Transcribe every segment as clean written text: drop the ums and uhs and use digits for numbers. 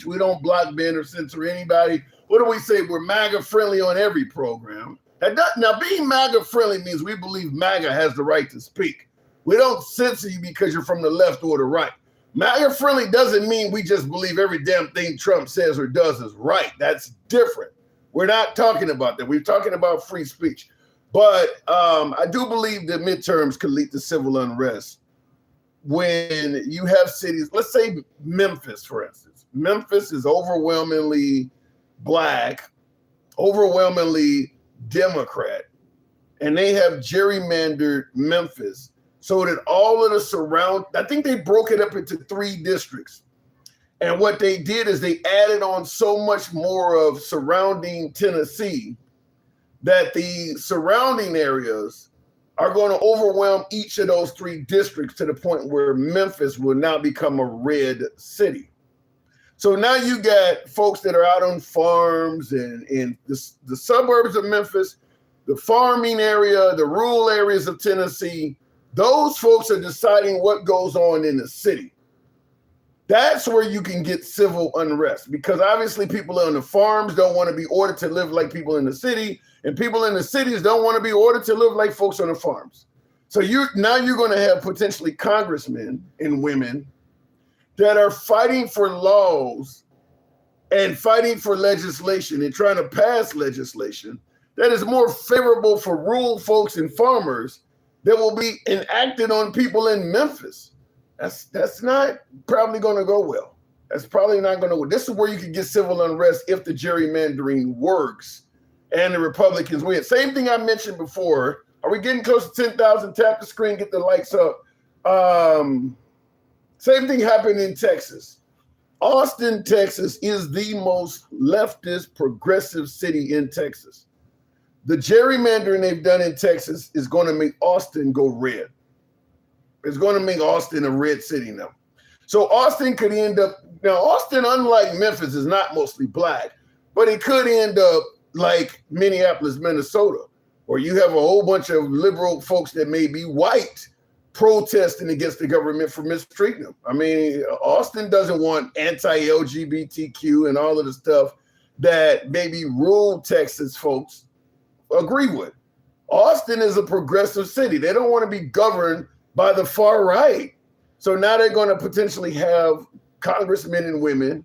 We don't block, ban, or censor anybody. What do we say? We're MAGA friendly on every program. Now, being MAGA friendly means we believe MAGA has the right to speak. We don't censor you because you're from the left or the right. MAGA friendly doesn't mean we just believe every damn thing Trump says or does is right. That's different. We're not talking about that. We're talking about free speech. But I do believe that midterms could lead to civil unrest when you have cities, let's say Memphis, for instance. Memphis is overwhelmingly Black, overwhelmingly Democrat, and they have gerrymandered Memphis so that all of the I think they broke it up into 3 districts. And what they did is they added on so much more of surrounding Tennessee that the surrounding areas are going to overwhelm each of those 3 districts to the point where Memphis will now become a red city. So now you got folks that are out on farms and in the suburbs of Memphis, the farming area, the rural areas of Tennessee. Those folks are deciding what goes on in the city. That's where you can get civil unrest because obviously people on the farms don't want to be ordered to live like people in the city, and people in the cities don't want to be ordered to live like folks on the farms. So you're going to have potentially congressmen and women that are fighting for laws and fighting for legislation and trying to pass legislation that is more favorable for rural folks and farmers that will be enacted on people in Memphis. That's not probably going to go well. That's probably not going to work. This is where you can get civil unrest if the gerrymandering works and the Republicans win. Same thing I mentioned before. Are we getting close to 10,000? Tap the screen, get the likes up. Same thing happened in Texas. Austin, Texas is the most leftist progressive city in Texas. The gerrymandering they've done in Texas is going to make Austin go red. It's going to make Austin a red city now. So Austin could end up, now Austin, unlike Memphis, is not mostly Black, but it could end up like Minneapolis, Minnesota, where you have a whole bunch of liberal folks that may be white protesting against the government for mistreating them. I mean, Austin doesn't want anti-LGBTQ and all of the stuff that maybe rural Texas folks agree with. Austin is a progressive city. They don't want to be governed by the far right. So now they're going to potentially have congressmen and women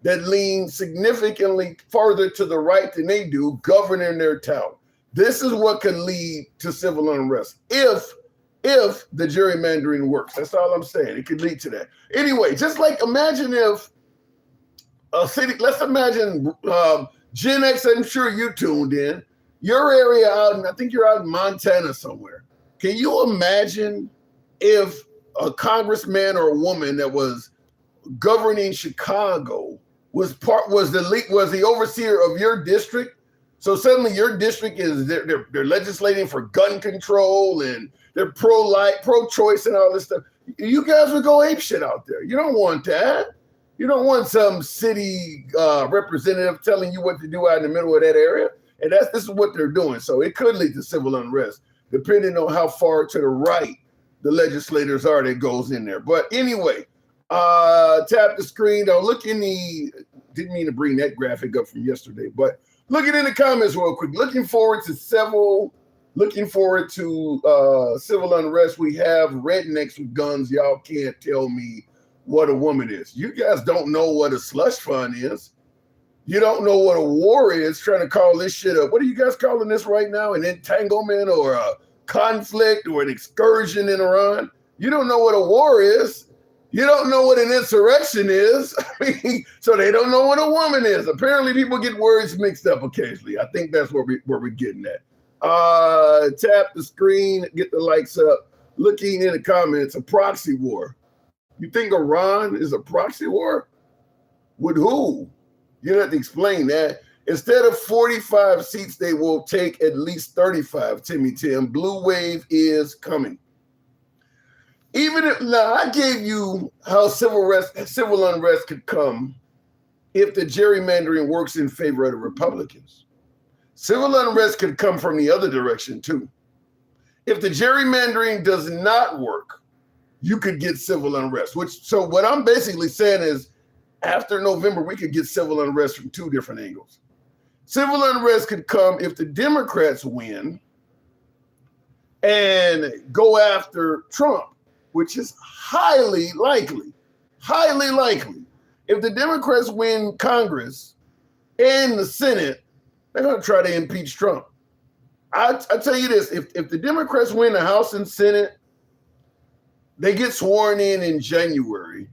that lean significantly further to the right than they do governing their town. This is what could lead to civil unrest if the gerrymandering works. That's all I'm saying. It could lead to that. Anyway, just like imagine if a city, let's imagine Gen X, I'm sure you tuned in, your area out, I think you're out in Montana somewhere. Can you imagine if a congressman or a woman that was governing Chicago was the overseer of your district? So suddenly your district is they're legislating for gun control and they're pro-life, pro-choice and all this stuff. You guys would go apeshit out there. You don't want that. You don't want some city representative telling you what to do out in the middle of that area. And this is what they're doing. So it could lead to civil unrest, depending on how far to the right the legislators are that goes in there. But anyway, tap the screen. Now look in didn't mean to bring that graphic up from yesterday, but looking in the comments real quick. Looking forward to civil unrest. We have rednecks with guns. Y'all can't tell me what a woman is. You guys don't know what a slush fund is. You don't know what a war is, trying to call this shit up. What are you guys calling this right now? An entanglement or a conflict or an excursion in Iran? You don't know what a war is. You don't know what an insurrection is. I mean, so they don't know what a woman is. Apparently people get words mixed up occasionally. I think that's where we're getting at. Tap the screen, get the likes up. Looking in the comments, a proxy war. You think Iran is a proxy war? With who? You don't have to explain that. Instead of 45 seats, they will take at least 35, Timmy Tim. Blue wave is coming. Now I gave you how civil unrest could come if the gerrymandering works in favor of the Republicans. Civil unrest could come from the other direction too. If the gerrymandering does not work, you could get civil unrest. So what I'm basically saying is, after November, we could get civil unrest from two different angles. Civil unrest could come if the Democrats win and go after Trump, which is highly likely. Highly likely. If the Democrats win Congress and the Senate, they're going to try to impeach Trump. I tell you this, if the Democrats win the House and Senate, they get sworn in January.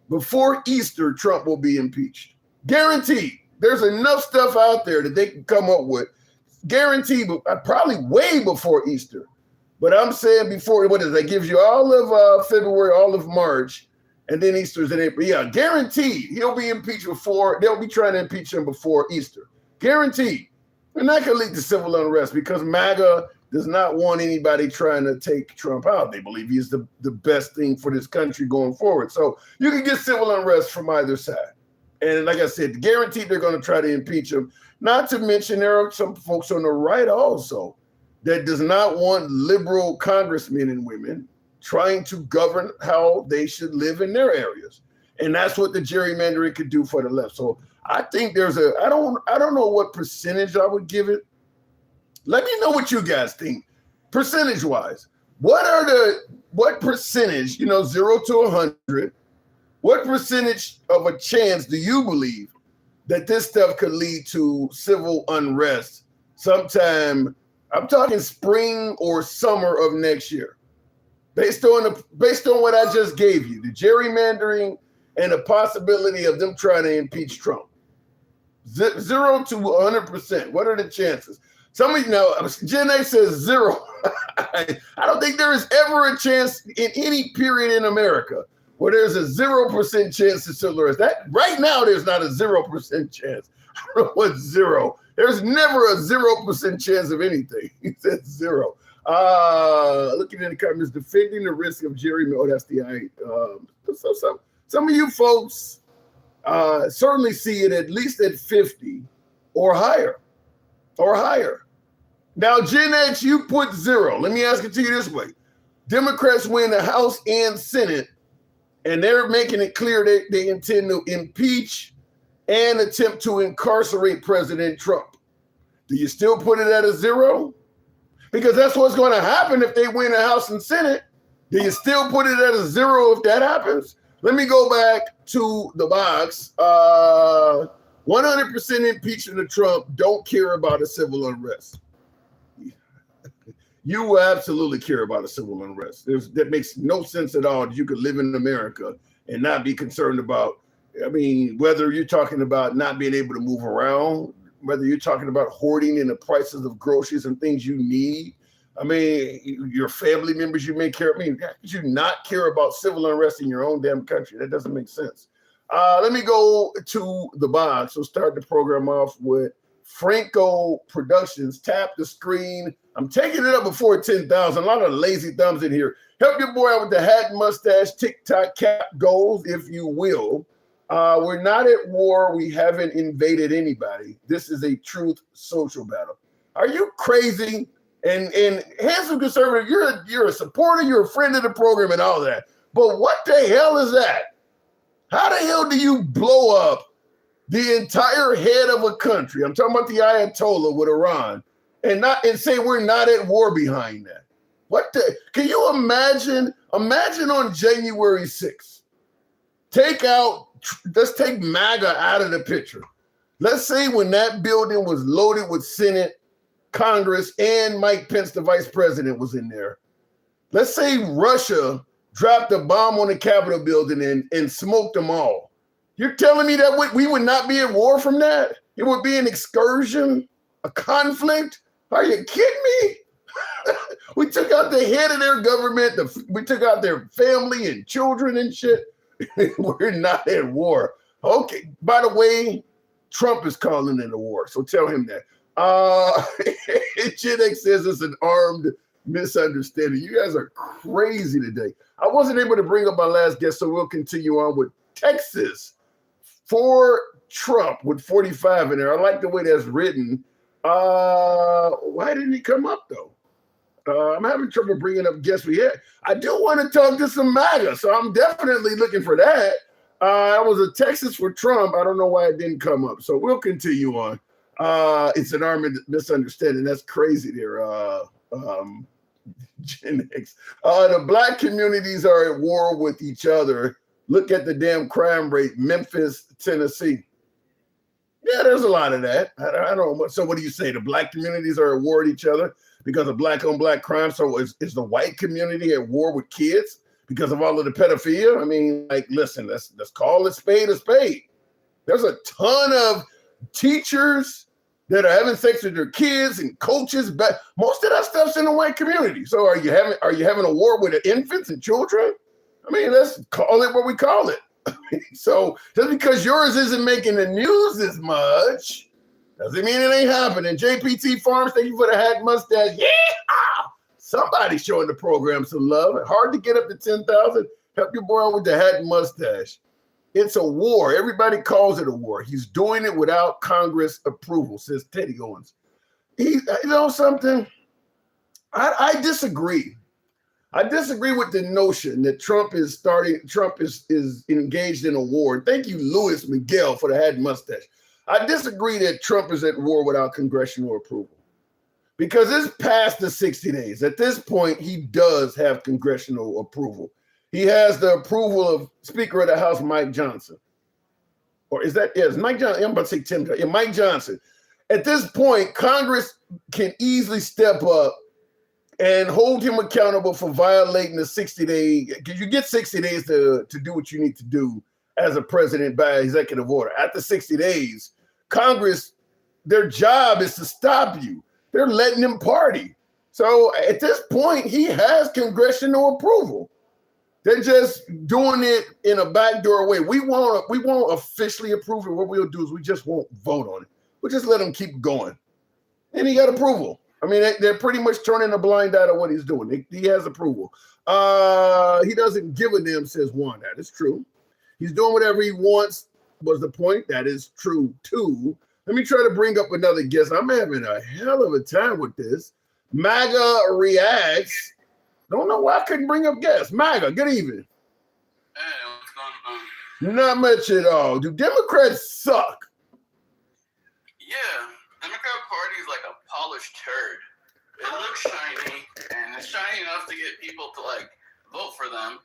Before Easter, Trump will be impeached. Guaranteed. There's enough stuff out there that they can come up with. Guaranteed, probably way before Easter. But I'm saying before, what is that? Gives you all of February, all of March, and then Easter's in April. Yeah, guaranteed. He'll be impeached before, they'll be trying to impeach him before Easter. Guaranteed. And that could lead to civil unrest because MAGA does not want anybody trying to take Trump out. They believe he's the best thing for this country going forward. So you can get civil unrest from either side. And like I said, guaranteed they're going to try to impeach him. Not to mention there are some folks on the right also that does not want liberal congressmen and women trying to govern how they should live in their areas. And that's what the gerrymandering could do for the left. So I think there's I don't know what percentage I would give it. Let me know what you guys think. Percentage-wise, what percentage, 0 to 100, what percentage of a chance do you believe that this stuff could lead to civil unrest sometime, I'm talking spring or summer of next year? Based on what I just gave you, the gerrymandering and the possibility of them trying to impeach Trump. 0 to 100%. What are the chances? Somebody Jen A says 0. I don't think there is ever a chance in any period in America where there's a 0% chance to civil unrest. That right now, there's not a 0% chance. I don't know what's 0. There's never a 0% chance of anything. He said 0. Looking in the comments, defending the risk of gerrymandering. Oh, that's the some of you folks certainly see it at least at 50 or higher. Now, Gen X, you put 0. Let me ask it to you this way. Democrats win the House and Senate, and they're making it clear that they intend to impeach and attempt to incarcerate President Trump. Do you still put it at a 0? Because that's what's going to happen if they win the House and Senate. Do you still put it at a 0 if that happens? Let me go back to the box. 100% impeachment of Trump, don't care about a civil unrest. You will absolutely care about a civil unrest. That makes no sense at all that you could live in America and not be concerned about, whether you're talking about not being able to move around, whether you're talking about hoarding in the prices of groceries and things you need. Your family members you may care. How could you not care about civil unrest in your own damn country? That doesn't make sense. Let me go to the box. We'll start the program off with Franco Productions. Tap the screen. I'm taking it up before 10,000. A lot of lazy thumbs in here. Help your boy out with the hat and mustache, TikTok cap goals, if you will. We're not at war. We haven't invaded anybody. This is a truth social battle. Are you crazy? And handsome conservative, you're a supporter, you're a friend of the program and all that. But what the hell is that? How the hell do you blow up the entire head of a country? I'm talking about the Ayatollah with Iran, and say we're not at war behind that. Can you imagine? Imagine on January 6th. Let's take MAGA out of the picture. Let's say when that building was loaded with Senate, Congress, and Mike Pence, the vice president, was in there. Let's say Russia dropped a bomb on the Capitol building and smoked them all. You're telling me that we would not be at war from that? It would be an excursion, a conflict? Are you kidding me? We took out the head of their government. We took out their family and children and shit. We're not at war. Okay. By the way, Trump is calling it a war, so tell him that. Gen X says it's an armed misunderstanding. You guys are crazy today. I wasn't able to bring up my last guest, so we'll continue on with Texas for Trump with 45 in there. I like the way that's written. Why didn't he come up, though? I'm having trouble bringing up guests we had. I do want to talk to some MAGA, so I'm definitely looking for that. It was a Texas for Trump. I don't know why it didn't come up. So we'll continue on. It's an armed misunderstanding. That's crazy there. Gen X. The black communities are at war with each other. Look at the damn crime rate, Memphis, Tennessee. Yeah, there's a lot of that. I don't know. So what do you say? The black communities are at war with each other because of black on black crime. So is the white community at war with kids because of all of the pedophilia? I mean, like, listen, let's call a spade a spade. There's a ton of teachers that are having sex with their kids and coaches, but most of that stuff's in the white community. So are you having a war with the infants and children? I mean, let's call it what we call it. So just because yours isn't making the news as much doesn't mean it ain't happening. JPT Farms, thank you for the hat mustache. Yeah, somebody showing the program some love. Hard to get up to 10,000. Help your boy out with the hat and mustache. It's a war. Everybody calls it a war. He's doing it without Congress approval, says Teddy Owens. You know something? I disagree. I disagree with the notion that Trump is engaged in a war. Thank you, Louis Miguel, for the hat and mustache. I disagree that Trump is at war without congressional approval because it's past the 60 days. At this point, he does have congressional approval. He has the approval of Speaker of the House, Mike Johnson. Or is that, yes, Mike Johnson. I'm about to say Tim. Yeah, Mike Johnson. At this point, Congress can easily step up and hold him accountable for violating the 60-day, because you get 60 days to do what you need to do as a president by executive order. After 60 days, Congress, their job is to stop you. They're letting him party. So at this point, he has congressional approval. They're just doing it in a backdoor way. We won't officially approve it. What we'll do is we just won't vote on it. We'll just let him keep going. And he got approval. I mean, they're pretty much turning a blind eye to what he's doing. He has approval. He doesn't give a damn, says Juan. That is true. He's doing whatever he wants, was the point. That is true, too. Let me try to bring up another guest. I'm having a hell of a time with this. MAGA reacts. Don't know why I couldn't bring up guests. MAGA, good evening. Hey, what's going on? Not much at all. Do Democrats suck? Yeah, Democrat Party is like a polished turd. It looks shiny, and it's shiny enough to get people to like vote for them.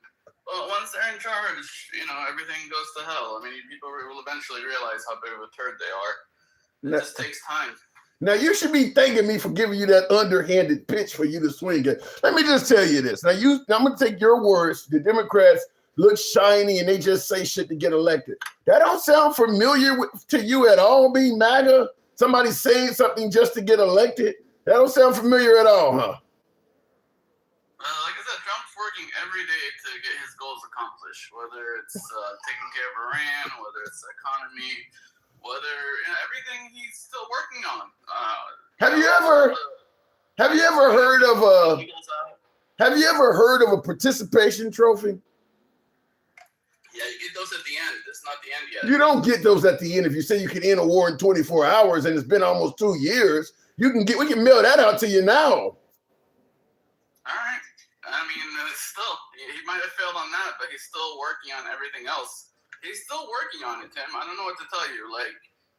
But once they're in charge, everything goes to hell. I mean, people will eventually realize how big of a turd they are. It just takes time. Now, you should be thanking me for giving you that underhanded pitch for you to swing it. Let me just tell you this. Now, I'm going to take your words. The Democrats look shiny and they just say shit to get elected. That don't sound familiar to you at all, being MAGA? Somebody saying something just to get elected? That don't sound familiar at all, huh? Like I said, Trump's working every day to get his goals accomplished, whether it's taking care of Iran, whether it's the economy, whether everything he's still working on. Have you ever heard of a participation trophy? Yeah, you get those at the end. It's not the end yet. You don't get those at the end. If you say you can end a war in 24 hours and it's been almost 2 years, we can mail that out to you now. All right. I mean, still, he might have failed on that, but he's still working on everything else. He's still working on it, Tim. I don't know what to tell you. Like,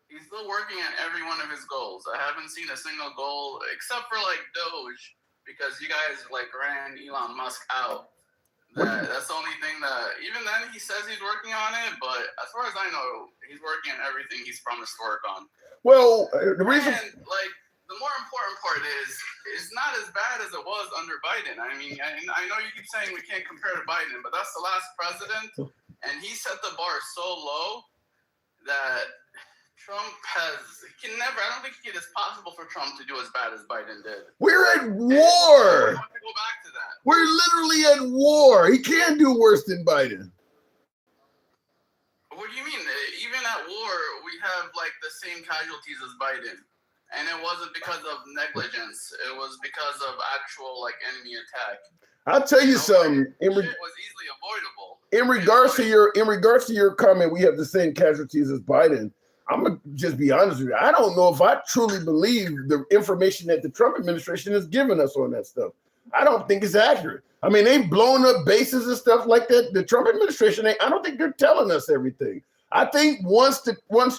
he's still working on every one of his goals. I haven't seen a single goal except for like Doge, because you guys like ran Elon Musk out. That's the only thing that, even then, he says he's working on it, but as far as I know, he's working on everything he's promised to work on. Well, the reason, the more important part is, it's not as bad as it was under Biden. I mean, I know you keep saying we can't compare to Biden, but that's the last president, and he set the bar so low that Trump I don't think it is possible for Trump to do as bad as Biden did. We're at war. I want to go back to that. We're literally at war. He can't do worse than Biden. What do you mean? Even at war, we have like the same casualties as Biden. And it wasn't because of negligence. It was because of actual like enemy attack. I'll tell you something. It was easily avoidable. In regards to your comment, we have the same casualties as Biden. I'm gonna just be honest with you. I don't know if I truly believe the information that the Trump administration has given us on that stuff. I don't think it's accurate. I mean, they've blown up bases and stuff like that. The Trump administration, I don't think they're telling us everything. I think once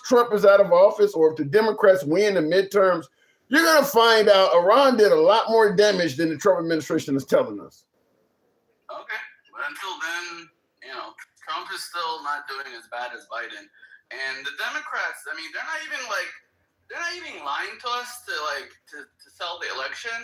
Trump is out of office, or if the Democrats win the midterms, you're going to find out Iran did a lot more damage than the Trump administration is telling us. Okay, but until then, Trump is still not doing as bad as Biden. And the Democrats, I mean, they're not even lying to us to sell the election.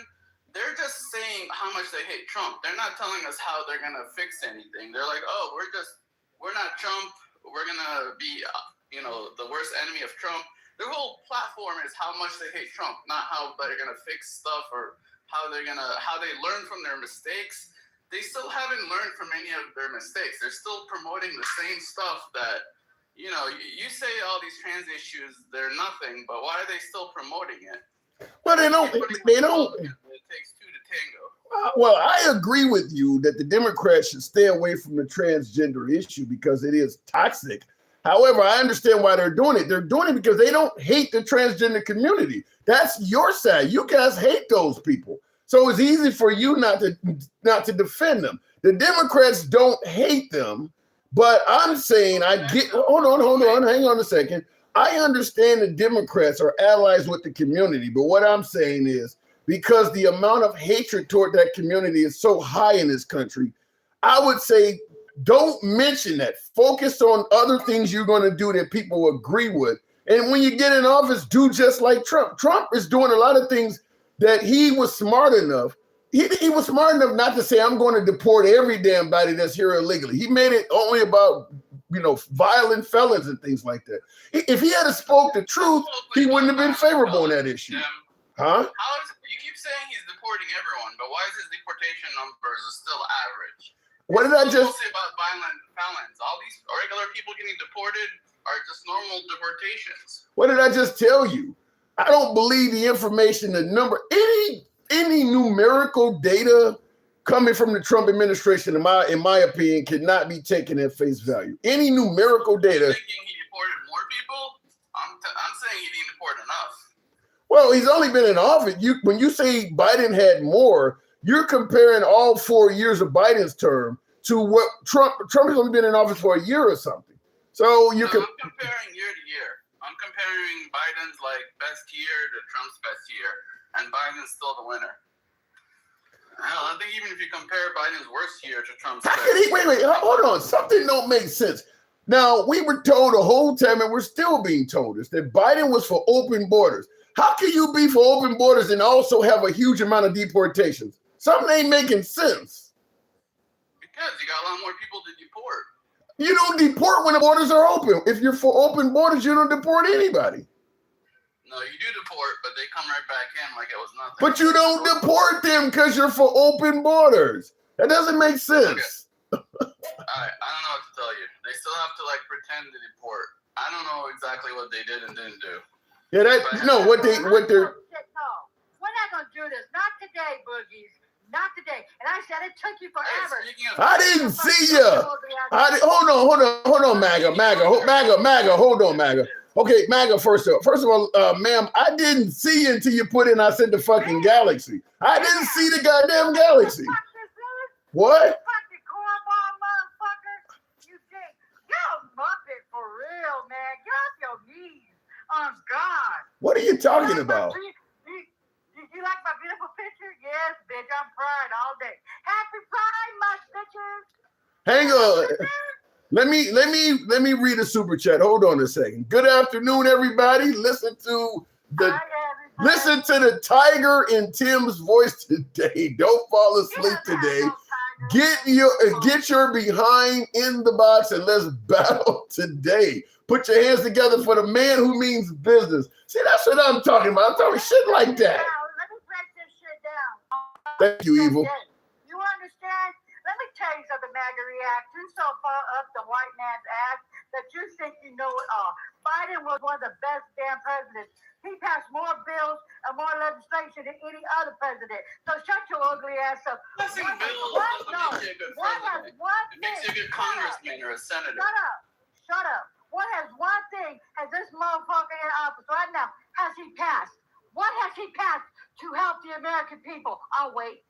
They're just saying how much they hate Trump. They're not telling us how they're going to fix anything. They're like, oh, we're not Trump. We're going to be, the worst enemy of Trump. Their whole platform is how much they hate Trump, not how they're going to fix stuff or how they learn from their mistakes. They still haven't learned from any of their mistakes. They're still promoting the same stuff that, you say all these trans issues, they're nothing, but why are they still promoting it? Well, they don't. It takes two to tango. Well, I agree with you that the Democrats should stay away from the transgender issue because it is toxic. However, I understand why they're doing it. They're doing it because they don't hate the transgender community. That's your side. You guys hate those people. So it's easy for you not to defend them. The Democrats don't hate them, but I'm saying hold on, hang on a second. I understand the Democrats are allies with the community, but what I'm saying is because the amount of hatred toward that community is so high in this country, I would say don't mention that. Focus on other things you're going to do that people agree with. And when you get in office, do just like Trump. Trump is doing a lot of things that he was smart enough. He was smart enough not to say, I'm going to deport every damn body that's here illegally. He made it only about, violent felons and things like that. If he had spoke the truth, he wouldn't have been favorable on that issue. Huh? You keep saying he's deporting everyone, but why is his deportation numbers still average? What did I just say about violent felons? All these regular people getting deported are just normal deportations. What did I just tell you? I don't believe the information, the number, any numerical data coming from the Trump administration, in my opinion, cannot be taken at face value. Any numerical data. You're thinking he deported more people? I'm saying he didn't deport enough. Well, he's only been in office. When you say Biden had more, you're comparing all 4 years of Biden's term to what Trump has only been in office for a year or something. So I'm comparing year to year. I'm comparing Biden's best year to Trump's best year, and Biden's still the winner. I think even if you compare Biden's worst year to Trump's best year. Wait, hold on. Something don't make sense. Now, we were told the whole time, and we're still being told this, that Biden was for open borders. How can you be for open borders and also have a huge amount of deportations? Something ain't making sense. Because you got a lot more people to deport. You don't deport when the borders are open. If you're for open borders, you don't deport anybody. No, you do deport, but they come right back in like it was nothing. But you don't deport them because you're for open borders. That doesn't make sense. Okay. All right, I don't know what to tell you. They still have to pretend to deport. I don't know exactly what they did and didn't do. Yeah, what they're. No, we're not gonna do this. Not today, Boogies. Not today. And I said it took you forever. I didn't see you. Hold on, MAGA. Hold on, MAGA. Okay, MAGA, first of all, ma'am, I didn't see you until you put in, I said the fucking galaxy. I didn't see the goddamn galaxy. What? Fucking cornball motherfucker. You think you're a muppet for real, man. Get off your knees. Oh God. What are you talking about? You like my beautiful picture? Yes, bitch. I'm pride all day. Happy Pride, my bitches. Hang on. Let me read a super chat. Hold on a second. Good afternoon, everybody. Listen to the tiger in Tim's voice today. Don't fall asleep today. Get your behind in the box and let's battle today. Put your hands together for the man who means business. See, that's what I'm talking about. I'm talking shit like that. Let me break this shit down. Thank you, Evil. You understand? Let me tell you something, MAGA react. You're so far up the white man's ass that you think you know it all. Biden was one of the best damn presidents. He passed more bills and more legislation than any other president. So shut your ugly ass up. Passing bills doesn't make you a good president. It makes you a good congressman or a senator. Shut up. What has this motherfucker in office right now, has he passed? What has he passed to help the American people? I'll wait.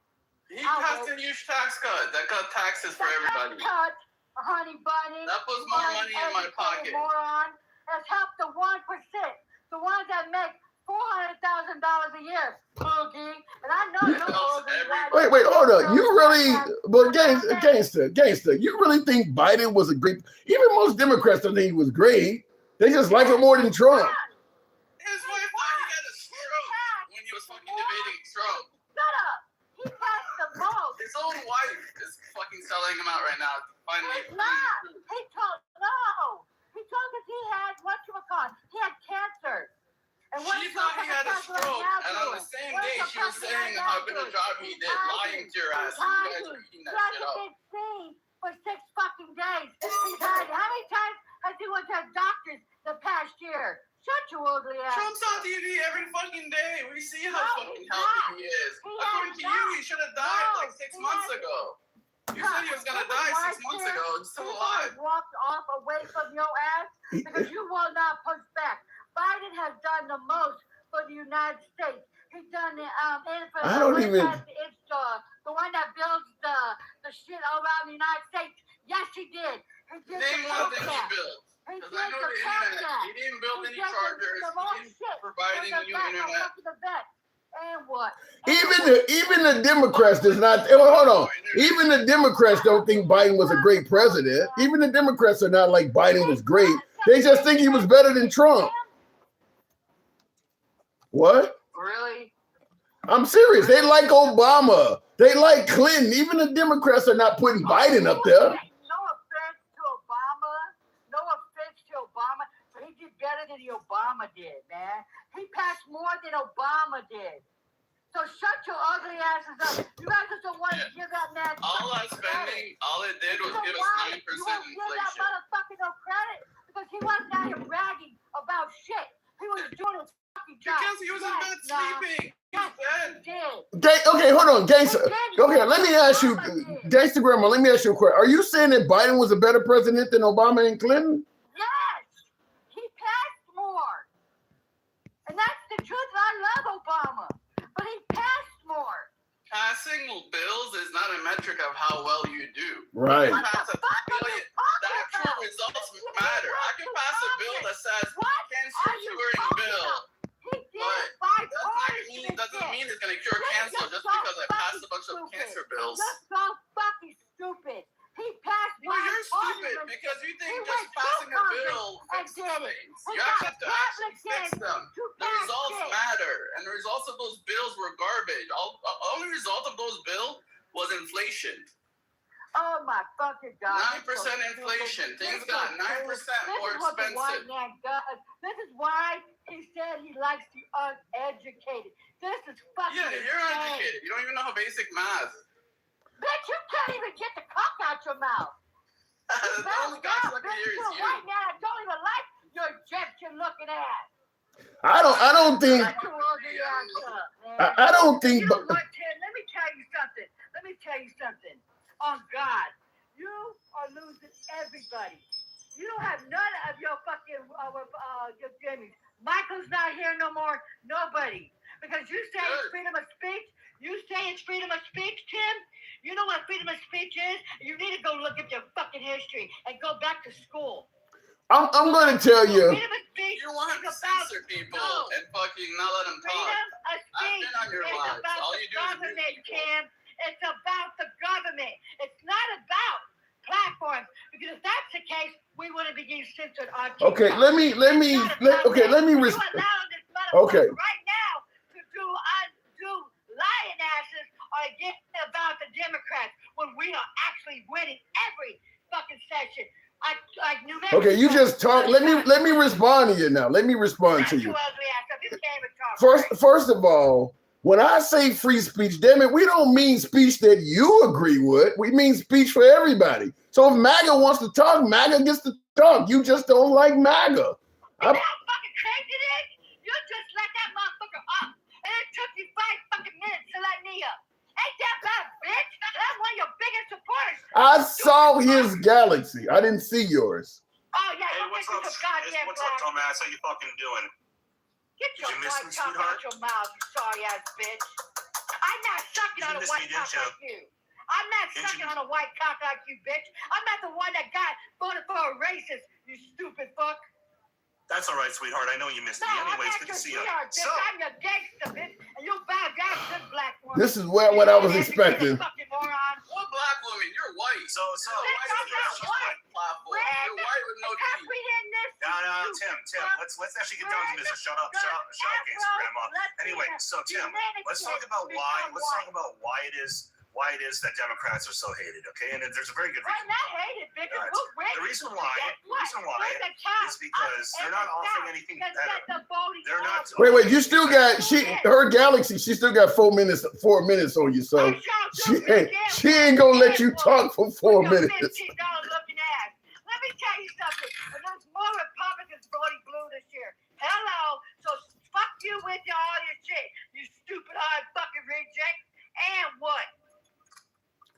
He passed a huge tax cut that cut taxes for everybody. Cut, honey bunny. That puts more money in my pocket. Moron has helped the 1%, the ones that make $400,000 a year. Boogie, and I know you. Wait, hold on. You really, but gangster, you really think Biden was a great? Even most Democrats don't think he was great. They just like him more than Trump. His wife thought he had a stroke when he was fucking debating Trump. Shut up. He passed the most. His own wife is fucking selling him out right now. Finally. He's not. He told us he had he had cancer. And she thought he had a stroke, and on the same day she was saying how good a job he did lying to your ass. You guys are eating that shit up. For 6 fucking days. He's had how many times has he went to doctors the past year? Shut your ugly ass. Trump's on TV every fucking day. We see how fucking healthy he is. According to you, he should have died like 6 months ago. You said he was gonna die 6 months ago. He's still alive. Walked off away from your ass because you will not push back. Biden has done the most for the United States. He's done the I don't even. It's the one that builds the shit around the United States. Yes, he did. He did. Name one thing he built. Because I know the internet. He didn't build any chargers. He didn't provide any new internet. And what? Even the Democrats does not. Hold on. Even the Democrats don't think Biden was a great president. Even the Democrats are not like Biden was great. They just think he was better than Trump. What? Really? I'm serious. They like Obama. They like Clinton. Even the Democrats are not putting Biden up there. No offense to Obama, but he did better than Obama did, man. He passed more than Obama did. So shut your ugly asses up. You guys just don't want to give that man. All that spending, all it did was give us 9% inflation. You won't give that motherfucker no credit because he wasn't out here bragging about shit. He was doing his fucking job. Because he was in bed sleeping. Yes, he Okay, hold on, Gangster. Okay, let me ask you, Gangster Grandma, let me ask you a question. Are you saying that Biden was a better president than Obama and Clinton? Yes, he passed more. And that's the truth. I love Obama, but he passed more. Passing bills is not a metric of how well you do. Right. The actual results matter. I can pass a bill that says cancer curing bill. But doesn't mean it's going to cure cancer just because I passed a bunch of cancer bills. You're so fucking stupid. He passed. Well, you're stupid because you think just passing a bill fixes things. You actually have to actually fix them. The results matter, and the results of those bills were garbage. Only result of those bills was inflation. Oh my fucking God! 9% inflation. Things got 9% more expensive. White man does. This is why he said he likes the uneducated. This is fucking. Yeah, you're uneducated. You don't even know how basic math. Bitch, you can't even get the cock out your mouth. The only guy stuck here is you. White man, I don't even like your Egyptian looking ass. I don't think. I don't think. You know what, Ted? Let me tell you something. On God, you are losing everybody. You don't have none of your fucking your Jimmys. Michael's not here no more. Nobody. Because you say it's freedom of speech. You say it's freedom of speech, Tim. You know what freedom of speech is? You need to go look at your fucking history and go back to school. I'm going to tell you. Freedom of speech. You want to censor people and fucking not let them talk. Freedom of speech. I've been on your lives. All you do is abuse people. Tim. It's about the government. It's not about platforms. Because if that's the case, we wouldn't be getting censored on TV. Okay, let me respond. Okay. Right now to do lying asses are again about the Democrats when we are actually winning every fucking session. Okay, you just talk. Let me respond to you now. Let me respond to you. First of all, when I say free speech, damn it, we don't mean speech that you agree with. We mean speech for everybody. So if MAGA wants to talk, MAGA gets to talk. You just don't like MAGA. You know how fucking crazy it is? You just let that motherfucker up. And it took you 5 fucking minutes to let me up. Ain't that bad, bitch? That's one of your biggest supporters. I saw his galaxy. I didn't see yours. Oh, yeah. Hey, what's up, dumbass? How you fucking doing? Get your white tongue out your mouth, you sorry ass bitch. I I'm not sucking on a miss white me, cock didn't you? like you. I'm not Didn't sucking you- on a white cock like you, bitch. I'm not the one that got voted for a racist, you stupid fuck. That's all right, sweetheart. I know you missed No, me. I'm Anyways, not good your to see you. sweetheart, bitch. So, I'm your gangster, bitch. And you bad guy, good black woman. This is what I was You expecting. fucking moron. What black woman? You're white. so. You're white I'm with not no white. platform. Red, You're white with no teeth. comprehend this. No, you Tim. fuck. Let's actually get down to business. Shut up, Afro, gangster grandma. Latina, Anyway, so Tim, let's talk Dominican, about why. become Let's white. talk about why it is that Democrats are so hated. Okay, and there's a very good I'm reason. not hated, bitch. All right. We're racist. The reason why is because they're not offering anything better. They're not. Wait, you still got her Galaxy. She still got 4 minutes on you, so she ain't gonna let you talk for 4 minutes. $15 looking ass. Let me tell you something. And there's more Republicans voting blue this year. Hello. So fuck you with all your shit. You stupid fucking reject. And what?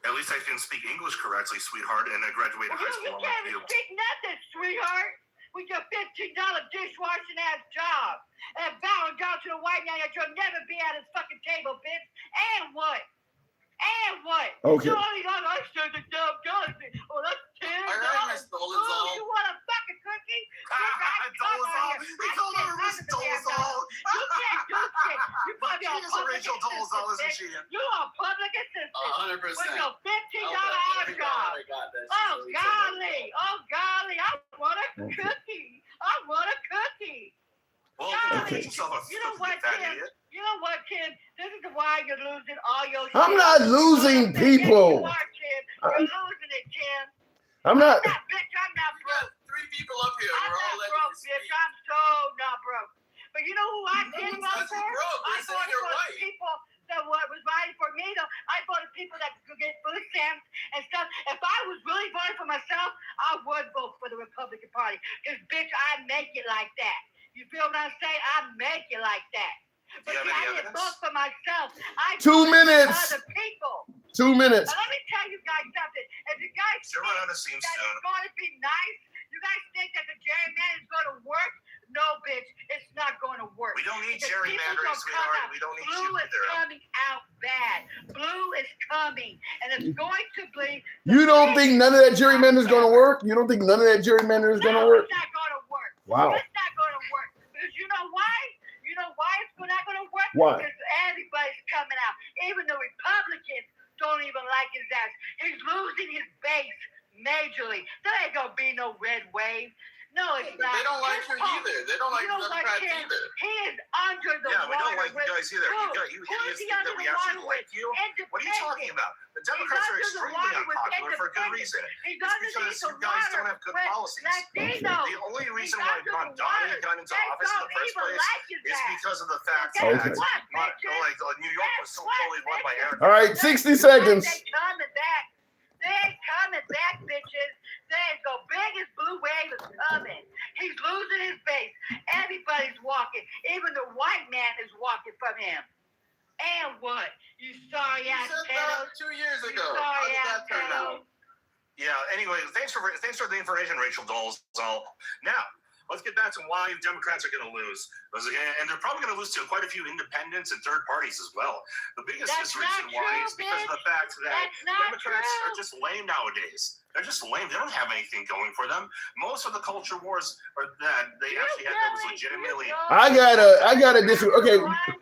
At least I can speak English correctly, sweetheart, and I graduated high You school. can't even speak nothing, sweetheart. With your $15 dishwashing ass job. And bowing down to the white man that you'll never be at his fucking table, bitch. And what? And what? Okay. You only got I said the damn Galaxy. Oh, that's $10. All right, Miss Dolezal. You want a fucking cookie? Dolezal. We called her Miss Dolezal. You can't do shit. You probably on She's a public Rachel Dolezal, isn't assistance. she? You on public assistance. 100%. With your $15 I job. got that. Oh, golly. Oh, golly. I want a cookie. I want a cookie. Well, Okay. get yourself a You know what, fat Tim? idiot. You know what, Kim? This is why you're losing all your shit. I'm not losing people. Yes, you are, Kim. You're losing it, Kim. I'm not. Bitch, I'm not You got broke. 3 people up here. I'm We're all not letting broke, you bitch. speak. I'm so not broke. But you know who I did vote That's for? broke. I They say voted you're for white. people that was voting for me. Though I voted people that could get food stamps and stuff. If I was really voting for myself, I would vote for the Republican Party. Because, bitch, I make it like that. You feel what I'm saying? I make it like that. But Do you have see, any I didn't evidence? vote for myself. I 2 voted for minutes. other people. 2 minutes. Now, let me tell you guys something. If you guys You're think right on the seam that soon. it's going to be nice, you guys think that the gerrymandering is going to work? No, bitch, it's not going to work. We don't need Because people gerrymandering, gonna come sweetheart. out. We don't need Blue you is either. coming out bad. Blue is coming, and it's going to be. You don't think none of that gerrymander is going to work? You don't think none of that gerrymander is going to No, work? it's not going to work. Wow. It's not going to work. Because you know why? You know why it's not going to work? Why? Because everybody's coming out. Even the Republicans don't even like his ass. He's losing his base majorly. There ain't going to be no red wave. No, it's not. They don't like His you fault. either. They don't like You don't like Democrats him. either. He is under the Yeah, we water. don't like you guys either. You Who's idiots he think under that we the actually water like with? you. What are you talking Independent. about? The Democrats are under the extremely water with unpopular for good independent. reason. He's It's underneath because the you guys water don't have good with policies. Latinos. The only reason He's why under the Mondani water. got into They office in the don't first even place like his is ass. because of the fact Okay, that what, New York was so totally run by Aaron. All right, 60 seconds. They coming back. They coming back, bitches. They go big as blue wave is coming. He's losing his face. Everybody's walking. Even the white man is walking from him. And what? You sorry You ass said pedos. that 2 years You ago. How sorry did ass that turn out? pedos. Yeah. Anyway, thanks for the information, Rachel Dolezal. Now, let's get back to why Democrats are going to lose, and they're probably going to lose to quite a few independents and third parties as well. The biggest That's reason not why true, is because of the fact that That's not Democrats true. are just lame nowadays. They're just lame. They don't have anything going for them. Most of the culture wars are that they actually had that was legitimately. I gotta disagree. Okay,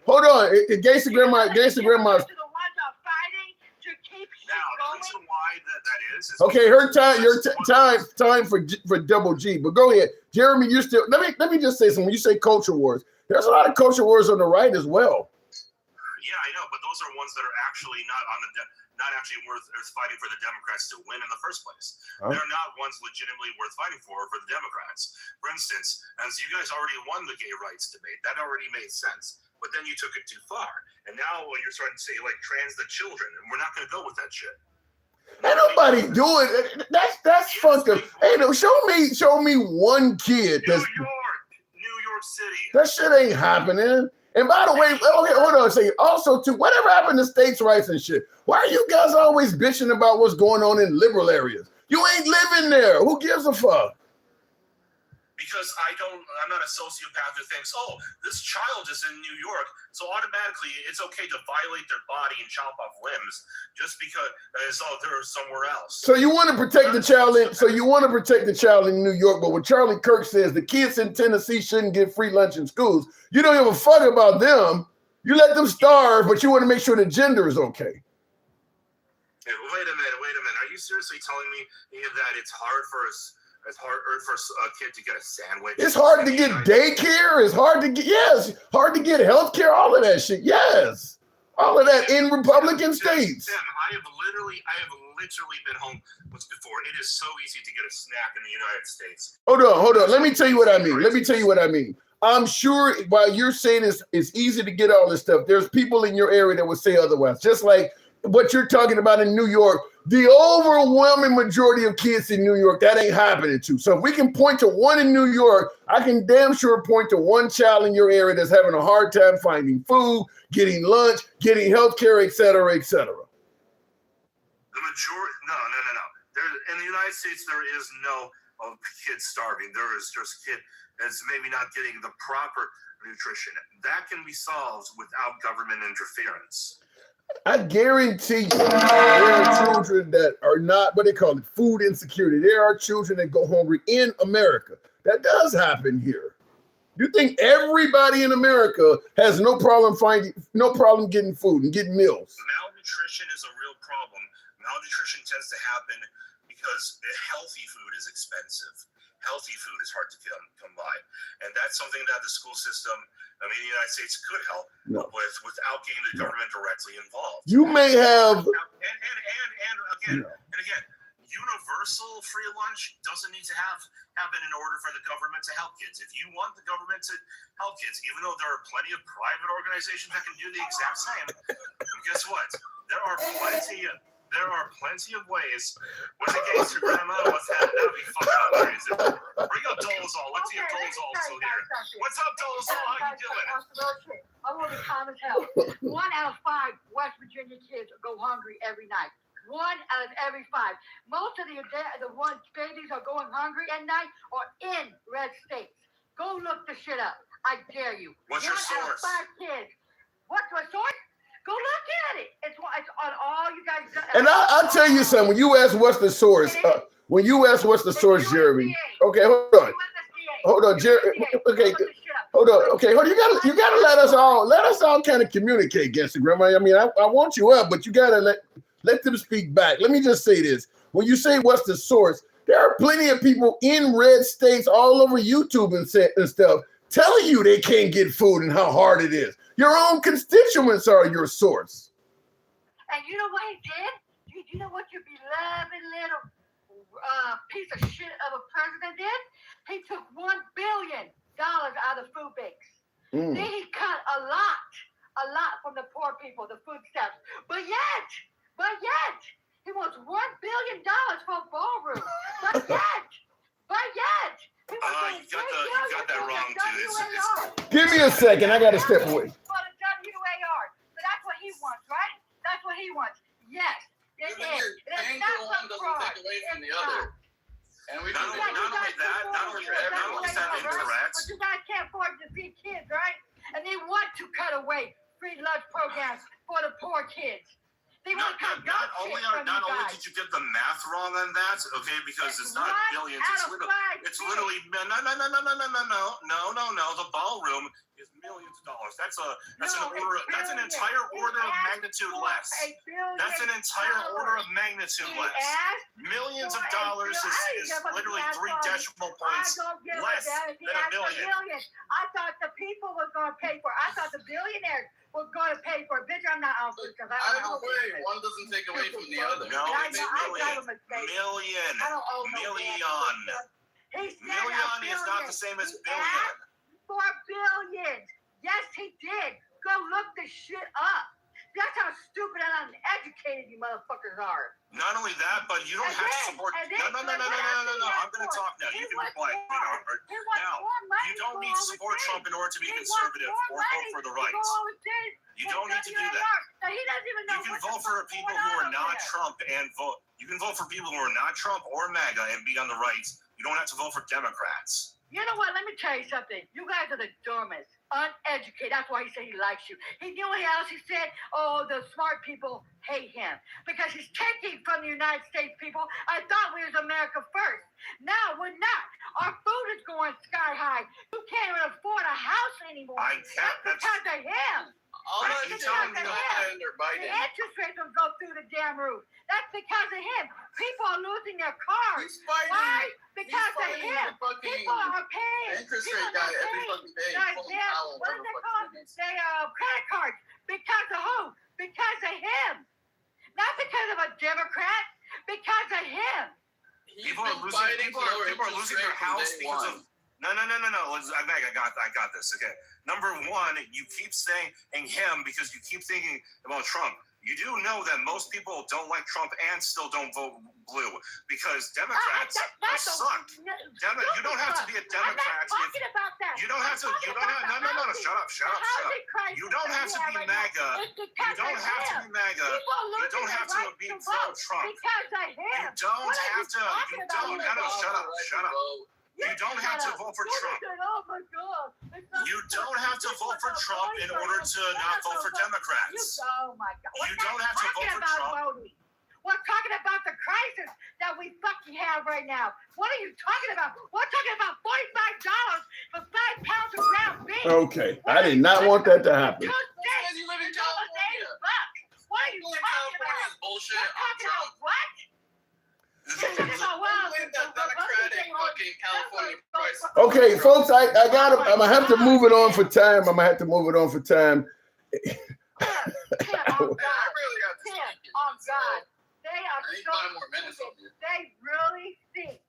hold on. Gangsta grandma. To the ones that are fighting to keep shit Now, the going. reason why that is Okay, her time. Your time for double G. But go ahead, Jeremy. You're still. Let me just say something. When you say culture wars, there's a lot of culture wars on the right as well. Yeah, I know, but those are ones that are actually not actually worth fighting for the Democrats to win in the first place. Huh? They're not ones legitimately worth fighting for the Democrats. For instance, as you guys already won the gay rights debate, that already made sense. But then you took it too far, and now you're starting to say like trans the children, and we're not going to go with that shit. Ain't nobody doing it. That's fucked up. Hey, no, show me one kid New that's York City. that shit ain't happening. And by the way, okay, hold on a second. Also, too, whatever happened to states' rights and shit? Why are you guys always bitching about what's going on in liberal areas? You ain't living there. Who gives a fuck? Because I'm not a sociopath who thinks, oh, this child is in New York, so automatically it's okay to violate their body and chop off limbs just because they're somewhere else. So you want to protect the child in New York, but when Charlie Kirk says the kids in Tennessee shouldn't get free lunch in schools, you don't give a fuck about them. You let them starve, but you want to make sure the gender is okay. Hey, wait a minute. Are you seriously telling me that it's hard for a kid to get a sandwich? It's hard to get daycare. It's hard to get, hard to get health care, all of that shit. Yes. All of that in Republican states. Tim, I have literally been homeless before. It is so easy to get a snack in the United States. Hold on. Let me tell you what I mean. I'm sure while you're saying it's easy to get all this stuff, there's people in your area that would say otherwise. Just like what you're talking about in New York, the overwhelming majority of kids in New York, that ain't happening to. So if we can point to one in New York, I can damn sure point to one child in your area that's having a hard time finding food, getting lunch, getting health care, et cetera, et cetera. The majority, no. In the United States, there is no kids starving. There is just kid that's maybe not getting the proper nutrition. That can be solved without government interference. I guarantee you there are children that are not, what they call it, food insecurity. There are children that go hungry in America. That does happen here. You think everybody in America has no problem getting food and getting meals? Malnutrition is a real problem. Malnutrition tends to happen because healthy food is expensive. Healthy food is hard to come by. And that's something that the school system, the United States could help with without getting the government directly involved. You may have... And again, universal free lunch doesn't need to happen in order for the government to help kids. If you want the government to help kids, even though there are plenty of private organizations that can do the exact same, guess what? There are plenty of ways. When the gangster grandma was that would be fucking amazing. Bring up Dolezal. Let's see if Dolezal's still here. What's up, Dolezal? How you doing? I want to calm as hell. 1 out of 5 West Virginia kids go hungry every night. 1 out of every 5. Most of the babies are going hungry at night or in red states. Go look the shit up. I dare you. What's your source? 1 out of 5 kids. What's my source? Go look at it. It's on all you guys. And I'll tell you something. When you ask what's the source, Jeremy. Okay, hold on, Jeremy. Okay, hold on. Okay, you gotta let us all kind of communicate, Gangster Grandma. I mean, I want you up, but you gotta let them speak back. Let me just say this. When you say what's the source, there are plenty of people in red states all over YouTube and stuff telling you they can't get food and how hard it is. Your own constituents are your source. And you know what he did? You know what your beloved little piece of shit of a president did? He took $1 billion out of food banks. Then he cut a lot from the poor people, the food stamps. But yet, he wants $1 billion for a ballroom. But yet. You got that wrong too. Give me a second. I got to step away. For the WAR. So that's what he wants, right? That's what he wants. Yes, it is. Paying for one doesn't take away from the other. And we not only that, incorrect. But you guys can't afford to feed kids, right? And they want to cut away free lunch programs for the poor kids. Not only did you get the math wrong on that, okay, because it's not billions, it's literally no. The ballroom is millions of dollars. That's an entire order of magnitude less. That's an entire order of magnitude less. Millions of dollars is literally 3 decimal points less than $1 billion. I thought the people were going to pay for it. I thought the billionaires were going to pay for it. Bitch, I'm not on food because either way, one doesn't take away from the other. No, it's million. Million is not the same as billion. For billions. Yes, he did. Go look the shit up. That's how stupid and uneducated you motherfuckers are. Not only that, but you don't have to support. No. I'm going to talk now. You can be quiet. Now, you don't need to support Trump in order to be conservative or vote for the right. You don't need to do that. You can vote for people who are not Trump and vote. You can vote for people who are not Trump or MAGA and be on the right. You don't have to vote for Democrats. You know what? Let me tell you something. You guys are the dumbest, uneducated. That's why he said he likes you. He knew what else he said. Oh, the smart people hate him because he's taking from the United States people. I thought we was America first. Now we're not. Our food is going sky high. You can't even afford a house anymore. I can't. That's because of him. All I that keep is telling you under The Biden. interest rates will go through the damn roof. That's because of him. People are losing their cars. He's fighting. Why? He's Because of fighting him. the fucking People are paying. interest People rate guy are every paying. fucking day. Guys, Colin yeah, Powell, what do whatever they the call fuck it? his name is. They credit cards. Because of who? Because of him. Not because of a Democrat. Because of him. He's People are been losing. fighting People for are interest losing rate their from house day because one. of. No. Meg, I got this. Okay. Number one, you keep saying him because you keep thinking about Trump. You do know that most people don't like Trump and still don't vote blue because Democrats suck. You don't have to be a Democrat. I'm not talking about that. You don't have to. You don't have. No. Shut up. You don't have to be MAGA. You don't have to be MAGA. You don't have to be pro Trump. Because of him. You don't have to. You don't. No. Shut up. You don't have to vote for Trump. Oh my God. You don't have to vote for Trump in order to not vote for Democrats. Oh my God. You don't have to vote for Trump. Voting. We're talking about the crisis that we fucking have right now. What are you talking about? We're talking about $45 for 5 pounds of ground beef. Okay, I did not want that to happen. Because you live in California. What are you People in talking California about? is bullshit You're on talking about Trump. what? You're talking about what? Blame that Democratic fucking California price. Okay, folks, I got to. I'm gonna have to move it on for time. I'm gonna have to move it on for time. Tim, I oh God. really got to Tim, speak. oh God. They are I need so 5 more minutes of you. They really think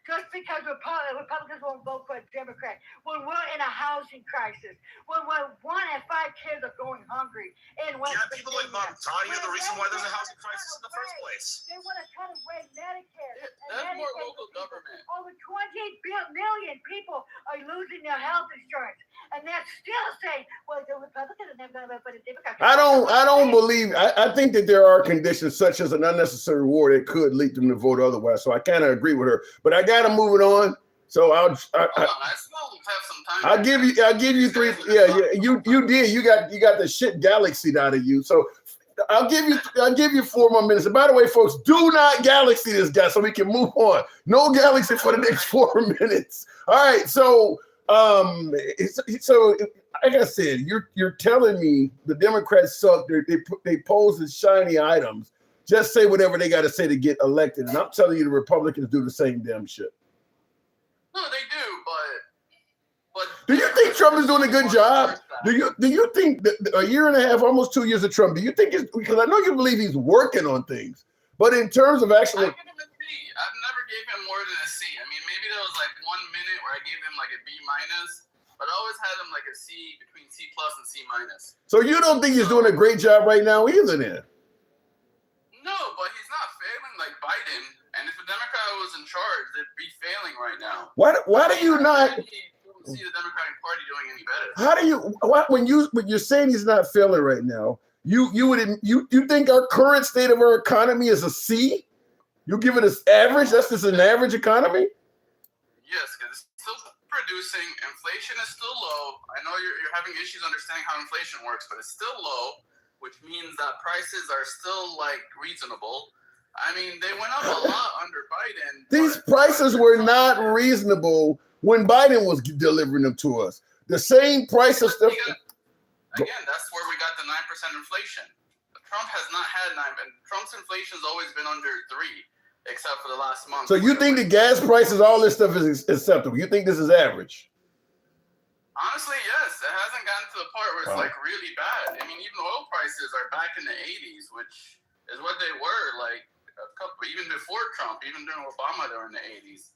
just because Republicans won't vote for a Democrat, when we're in a housing crisis, when 1 in 5 kids are going hungry in West Yeah, people like Virginia. Montani are the reason why there's a housing crisis in the first place. They want to cut away Medicare. That's more Medicaid local for people. government. Over 28 million people are losing their health insurance, and they're still saying, "Well, the Republicans are never going to vote for the Democrats." I don't believe. I think that there are conditions such as an unnecessary war that could lead them to vote otherwise. So I kind of agree with her, but I got to move it on. So Hold on, I still have some time. I'll give you 3. Yeah. You did. You got the shit galaxy out of you. So I'll give you 4 more minutes. And by the way, folks, do not galaxy this guy so we can move on. No galaxy for the next 4 minutes. All right. So like I said, you're telling me the Democrats suck. They pose as shiny items. Just say whatever they got to say to get elected. And I'm telling you, the Republicans do the same damn shit. No, they do, but Do you think Trump is doing a good job? Do you think that a year and a half, almost 2 years of Trump, do you think it's because I know you believe he's working on things, but in terms of actually, I give him a C. I've never gave him more than a C. I mean, maybe there was like 1 minute where I gave him like a B minus, but I always had him like a C, between C plus and C minus. so you don't think he's doing a great job right now either then? No, but he's not failing like Biden. And if a Democrat was in charge, they'd be failing right now. Why do you not? I don't see the Democratic Party doing any better. How do you? When you're saying he's not failing right now, you think our current state of our economy is a C? You give it an average? That's just an average economy? Yes, because it's still producing. Inflation is still low. I know you're having issues understanding how inflation works, but it's still low, which means that prices are still like reasonable. I mean, they went up a lot under Biden. These prices were not reasonable when Biden was delivering them to us. The same price of stuff. Again, that's where we got the 9% inflation. Trump has not had 9%. Trump's inflation's always been under 3%, except for the last month. So you think the gas prices, all this stuff is acceptable? You think this is average? Honestly, yes. It hasn't gotten to the part where it's like really bad. I mean, even oil prices are back in the 80s, which is what they were like even before Trump, even during Obama, they were in the 80s.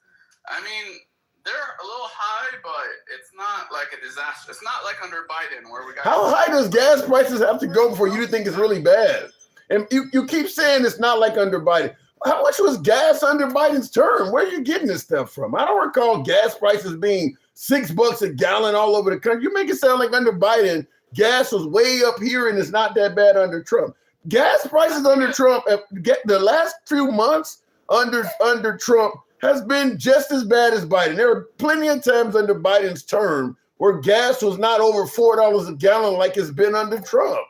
I mean, they're a little high, but it's not like a disaster. It's not like under Biden where we got. How high does gas prices have to go before you think it's really bad? And you keep saying it's not like under Biden. How much was gas under Biden's term? Where are you getting this stuff from? I don't recall gas prices being $6 a gallon all over the country. You make it sound like under Biden, gas was way up here and it's not that bad under Trump. Gas prices under Trump, the last few months under Trump has been just as bad as Biden. There are plenty of times under Biden's term where gas was not over $4 a gallon like it's been under Trump.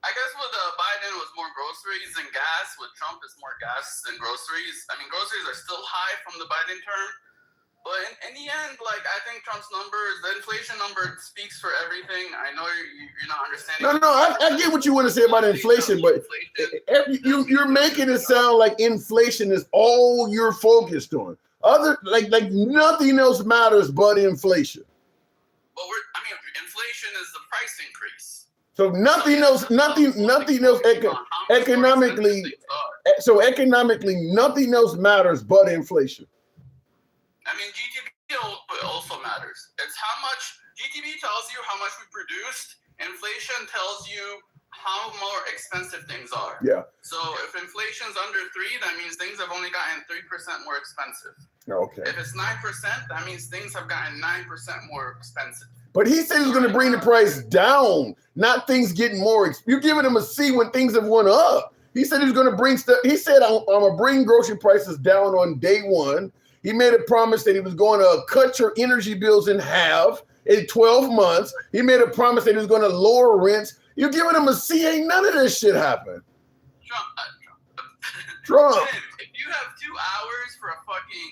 I guess with Biden was more groceries than gas. With Trump, it's more gas than groceries. I mean, groceries are still high from the Biden term. But in the end, like, I think Trump's numbers, the inflation number speaks for everything. I know you're not understanding. No, I get what you want to say about inflation, but you're making it sound like inflation is all you're focused on. Like nothing else matters but inflation. But inflation is the price increase. So nothing else economically. So economically, nothing else matters but inflation. I mean, GDP also matters. It's how much GDP tells you how much we produced. Inflation tells you how more expensive things are. Yeah. So if inflation's under 3, that means things have only gotten 3% more expensive. Okay. If it's 9%, that means things have gotten 9% more expensive. But he said he's going to bring the price down, not things getting more. You're giving him a C when things have went up. He said he's going to bring stuff. He said, I'm going to bring grocery prices down on day one. He made a promise that he was going to cut your energy bills in half in 12 months. He made a promise that he was going to lower rents. You're giving him a C. Ain't none of this shit happen. Trump. If you have 2 hours for a fucking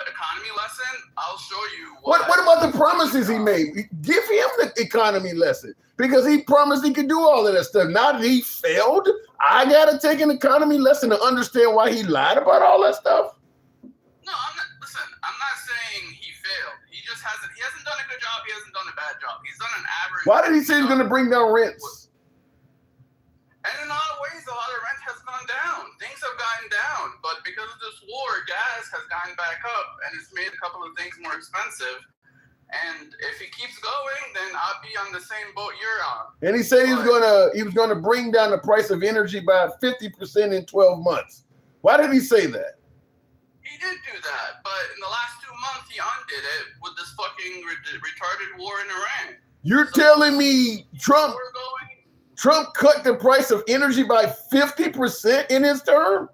economy lesson, I'll show you. What about the promises he made? Give him the economy lesson because he promised he could do all of that stuff. Now that he failed, I got to take an economy lesson to understand why he lied about all that stuff. No, I'm not saying he failed. He hasn't done a good job. He hasn't done a bad job. He's done an average. Why did he say he's going to bring down rents? And in a lot of ways, a lot of rent has gone down. Things have gotten down. But because of this war, gas has gone back up, and it's made a couple of things more expensive. And if he keeps going, then I'll be on the same boat you're on. And he said he was going to bring down the price of energy by 50% in 12 months. Why did he say that? He did do that, but in the last 2 months, he undid it with this fucking retarded war in Iran. You're telling me Trump cut the price of energy by 50% in his term?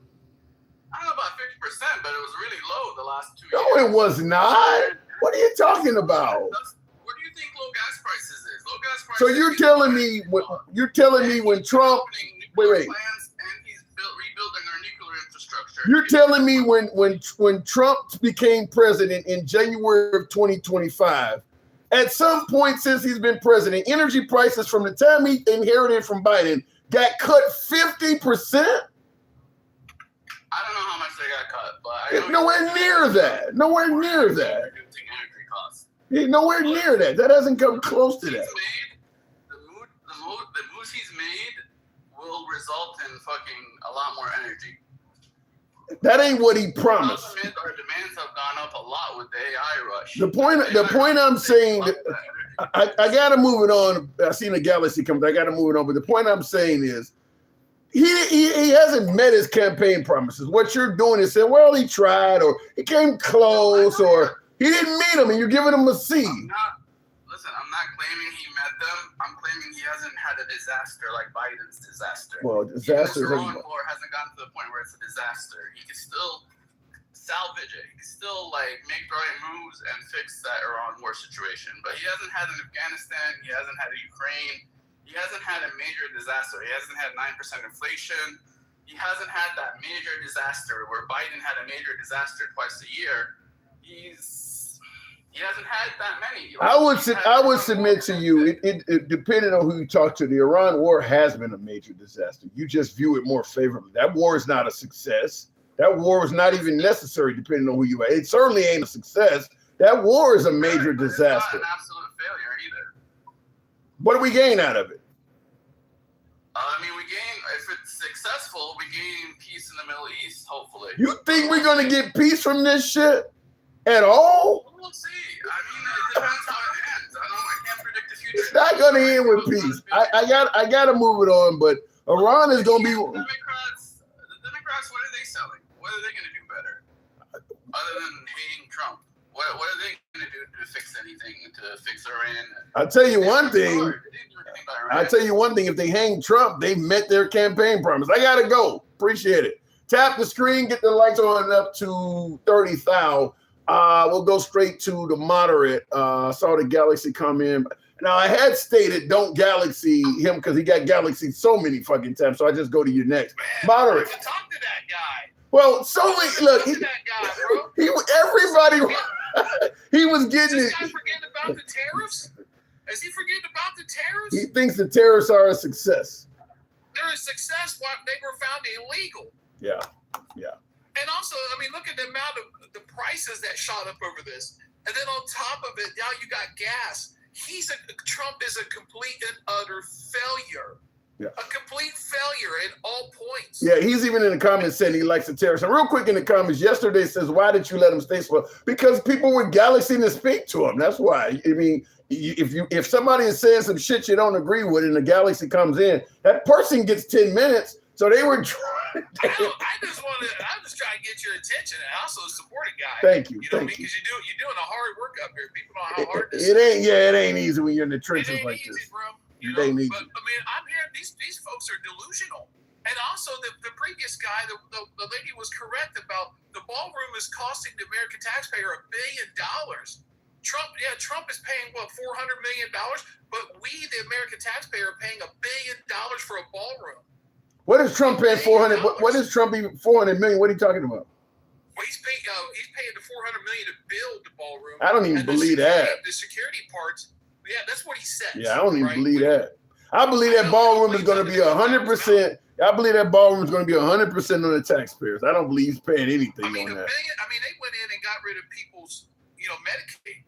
I don't know about 50%, but it was really low the last 2 years. No, it was not. What are you talking about? What do you think low gas prices is? Low gas prices. So you're telling me when Trump wait. And he's rebuilding our nuclear infrastructure. You're telling me when Trump became president in January of 2025, at some point since he's been president, energy prices from the time he inherited from Biden got cut 50%? I don't know how much they got cut, but I know nowhere near that. Nowhere near that. Reducing energy costs. Nowhere near that. That doesn't come close to that. The moves he's made will result in fucking a lot more energy. That ain't what he promised. Our demands have gone up a lot with the AI rush. The point I'm saying, I gotta move it on. I seen the galaxy come. I gotta move it on. But the point I'm saying is, he hasn't met his campaign promises. What you're doing is saying, well, he tried, or he came close, or he didn't meet them, and you're giving him a C. I'm not claiming he met them. I'm claiming he hasn't had a disaster like Biden's disaster. Well, disaster. The Iran war hasn't gotten to the point where it's a disaster. He can still salvage it. He can still make the right moves and fix that Iran war situation. But he hasn't had an Afghanistan. He hasn't had a Ukraine. He hasn't had a major disaster. He hasn't had 9% inflation. He hasn't had that major disaster where Biden had a major disaster twice a year. He hasn't had that many. I would submit to you, it depending on who you talk to, the Iran war has been a major disaster. You just view it more favorably. That war is not a success. That war was not even necessary, depending on who you are. It certainly ain't a success. That war is a major disaster. It's not an absolute failure either. What do we gain out of it? We gain, if it's successful, we gain peace in the Middle East, hopefully. You think we're going to get peace from this shit at all? We'll see. It depends how it ends. I can't predict the future. It's not going to end with peace. I got to move it on, but Iran is going to be... The Democrats, what are they selling? What are they going to do better? Other than hating Trump. What are they going to do to fix anything, to fix Iran? I'll tell you one thing. If they hang Trump, they met their campaign promise. I got to go. Appreciate it. Tap the screen, get the lights on up to 30,000. We'll go straight to the moderate. Saw the Galaxy come in. Now, I had stated don't Galaxy him because he got Galaxy so many fucking times. So I just go to you next. Man, Moderate. I can talk to that guy. Well, so many, look, Talk to that guy, bro. everybody, he was getting Is this it. guy forgetting about the tariffs? Is he forgetting about the tariffs? He thinks the tariffs are a success. They're a success. Why they were found illegal. Yeah. And also, I mean, look at the amount of the prices that shot up over this. And then on top of it, now you got gas. Trump is a complete and utter failure. Yeah. A complete failure in all points. Yeah, he's even in the comments saying he likes the tariffs. And real quick in the comments, yesterday says, why did you let him stay so long? Because people were Galaxy to speak to him. That's why. I mean, if somebody is saying some shit you don't agree with and the Galaxy comes in, that person gets 10 minutes. So they were trying. I'm just trying to get your attention and also support a guy. Thank you. You know, Thank you. because you're doing a hard work up here. People know how hard this It is. ain't easy when you're in the It trenches ain't like easy, this. bro. It ain't easy. But I mean, I'm hearing these folks are delusional. And also the previous guy, the lady was correct about the ballroom is costing the American taxpayer $1 billion. Trump is paying what, $400 million, but we, the American taxpayer, are paying $1 billion for a ballroom. What is Trump paying 400? What is Trump even 400 million? What are you talking about? Well, he's paying the $400 million to build the ballroom. I don't even believe that. The security parts, yeah, that's what he said. Yeah, I don't even believe that. I believe that ballroom is going to be 100%. I believe that ballroom is going to be 100% on the taxpayers. I don't believe he's paying anything I mean, on that. they went in and got rid of people's, Medicaid.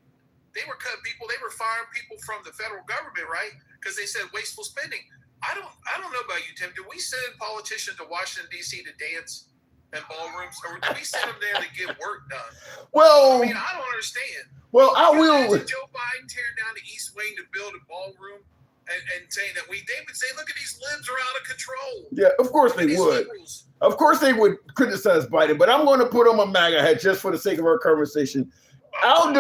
They were cutting people. They were firing people from the federal government, right? Because they said wasteful spending. I don't know about you, Tim. Do we send politicians to Washington D.C. to dance in ballrooms, or do we send them there to get work done? Well, I mean, I don't understand. well, I Can you will. imagine Joe Biden tearing down the East Wing to build a ballroom and saying that they would say, look at these libs are out of control. Yeah, of course they These would. liberals. Of course they would criticize Biden, but I'm going to put on my MAGA hat just for the sake of our conversation. I'll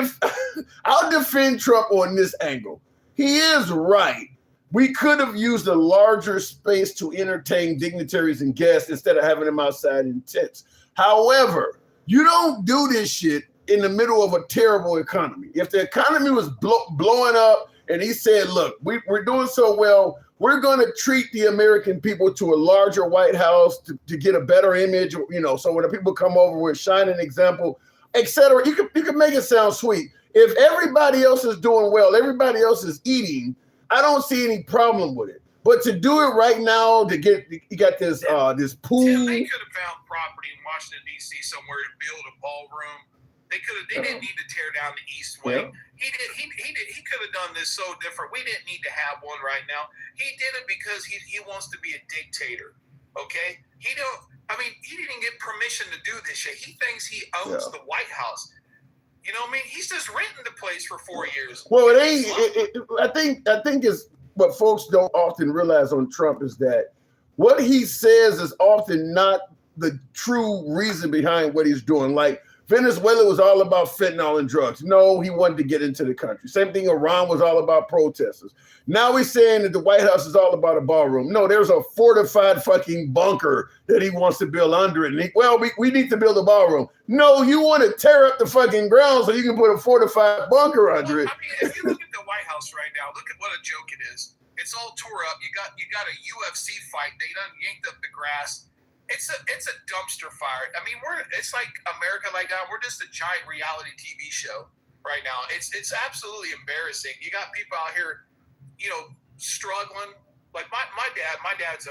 defend Trump on this angle. He is right. We could have used a larger space to entertain dignitaries and guests instead of having them outside in tents. However, you don't do this shit in the middle of a terrible economy. If the economy was blowing up and he said, look, we're doing so well, we're going to treat the American people to a larger White House to get a better image, so when the people come over, we're a shining example, etc. You can make it sound sweet. If everybody else is doing well, everybody else is eating, I don't see any problem with it. But to do it right now, you got this pool. Tim, they could have found property in Washington D.C. somewhere to build a ballroom. They didn't need to tear down the East Wing. Yeah. He could have done this so different. We didn't need to have one right now. He did it because he wants to be a dictator. Okay? He didn't get permission to do this shit. He thinks he owns the White House. You know what I mean? He's just renting the place for 4 years. Well, it ain't. I think is what folks don't often realize on Trump is that what he says is often not the true reason behind what he's doing. Like Venezuela was all about fentanyl and drugs. No, he wanted to get into the country. Same thing, Iran was all about protesters. Now he's saying that the White House is all about a ballroom. No, there's a fortified fucking bunker that he wants to build under it. And we need to build a ballroom. No, you want to tear up the fucking ground so you can put a fortified bunker under it. I mean, if you look at the White House right now, look at what a joke it is. It's all tore up. You got a UFC fight. They done yanked up the grass. It's a dumpster fire. I mean, it's like America like that. We're just a giant reality TV show right now. It's absolutely embarrassing. You got people out here, struggling. Like my dad's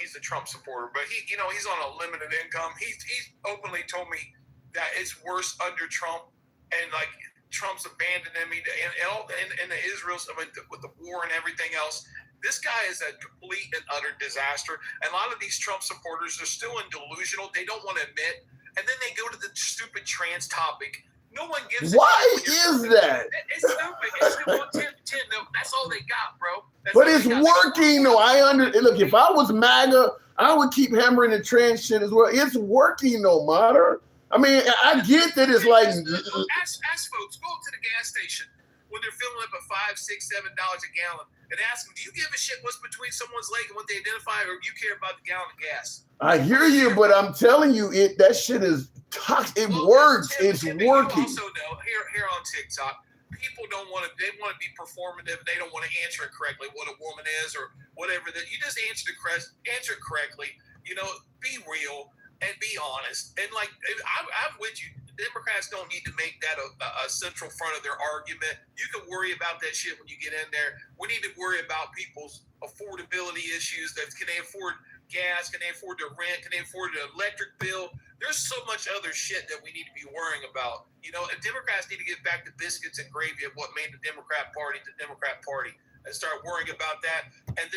he's a Trump supporter, but he's on a limited income. He's openly told me that it's worse under Trump, and like Trump's abandoning me and the Israel's with the war and everything else. This guy is a complete and utter disaster. And a lot of these Trump supporters are still in delusional. They don't want to admit. And then they go to the stupid trans topic. No one gives a Why shit is that? It's stupid. It's stupid. That's all they got, bro. But it's working, though. Look, if I was MAGA, I would keep hammering the trans shit as well. It's working, though, Mater. I mean, I get that it's like... Ask folks. Go to the gas station. when they're filling up at $5, $6, $7 a gallon, and ask them, do you give a shit what's between someone's leg and what they identify, or do you care about the gallon of gas? I hear you, but I'm telling you, that shit is toxic. It works. It's working. You also know here on TikTok, people don't want to. They want to be performative. They don't want to answer it correctly. What a woman is, or whatever. That you just answer it correctly. You know, be real and be honest. And like, I'm with you. Democrats don't need to make that a central front of their argument. You can worry about that shit when you get in there. We need to worry about people's affordability issues. That can they afford gas? Can they afford the rent? Can they afford the electric bill? There's so much other shit that we need to be worrying about. You know, and Democrats need to get back to biscuits and gravy of what made the Democrat Party the Democrat Party, and start worrying about that. And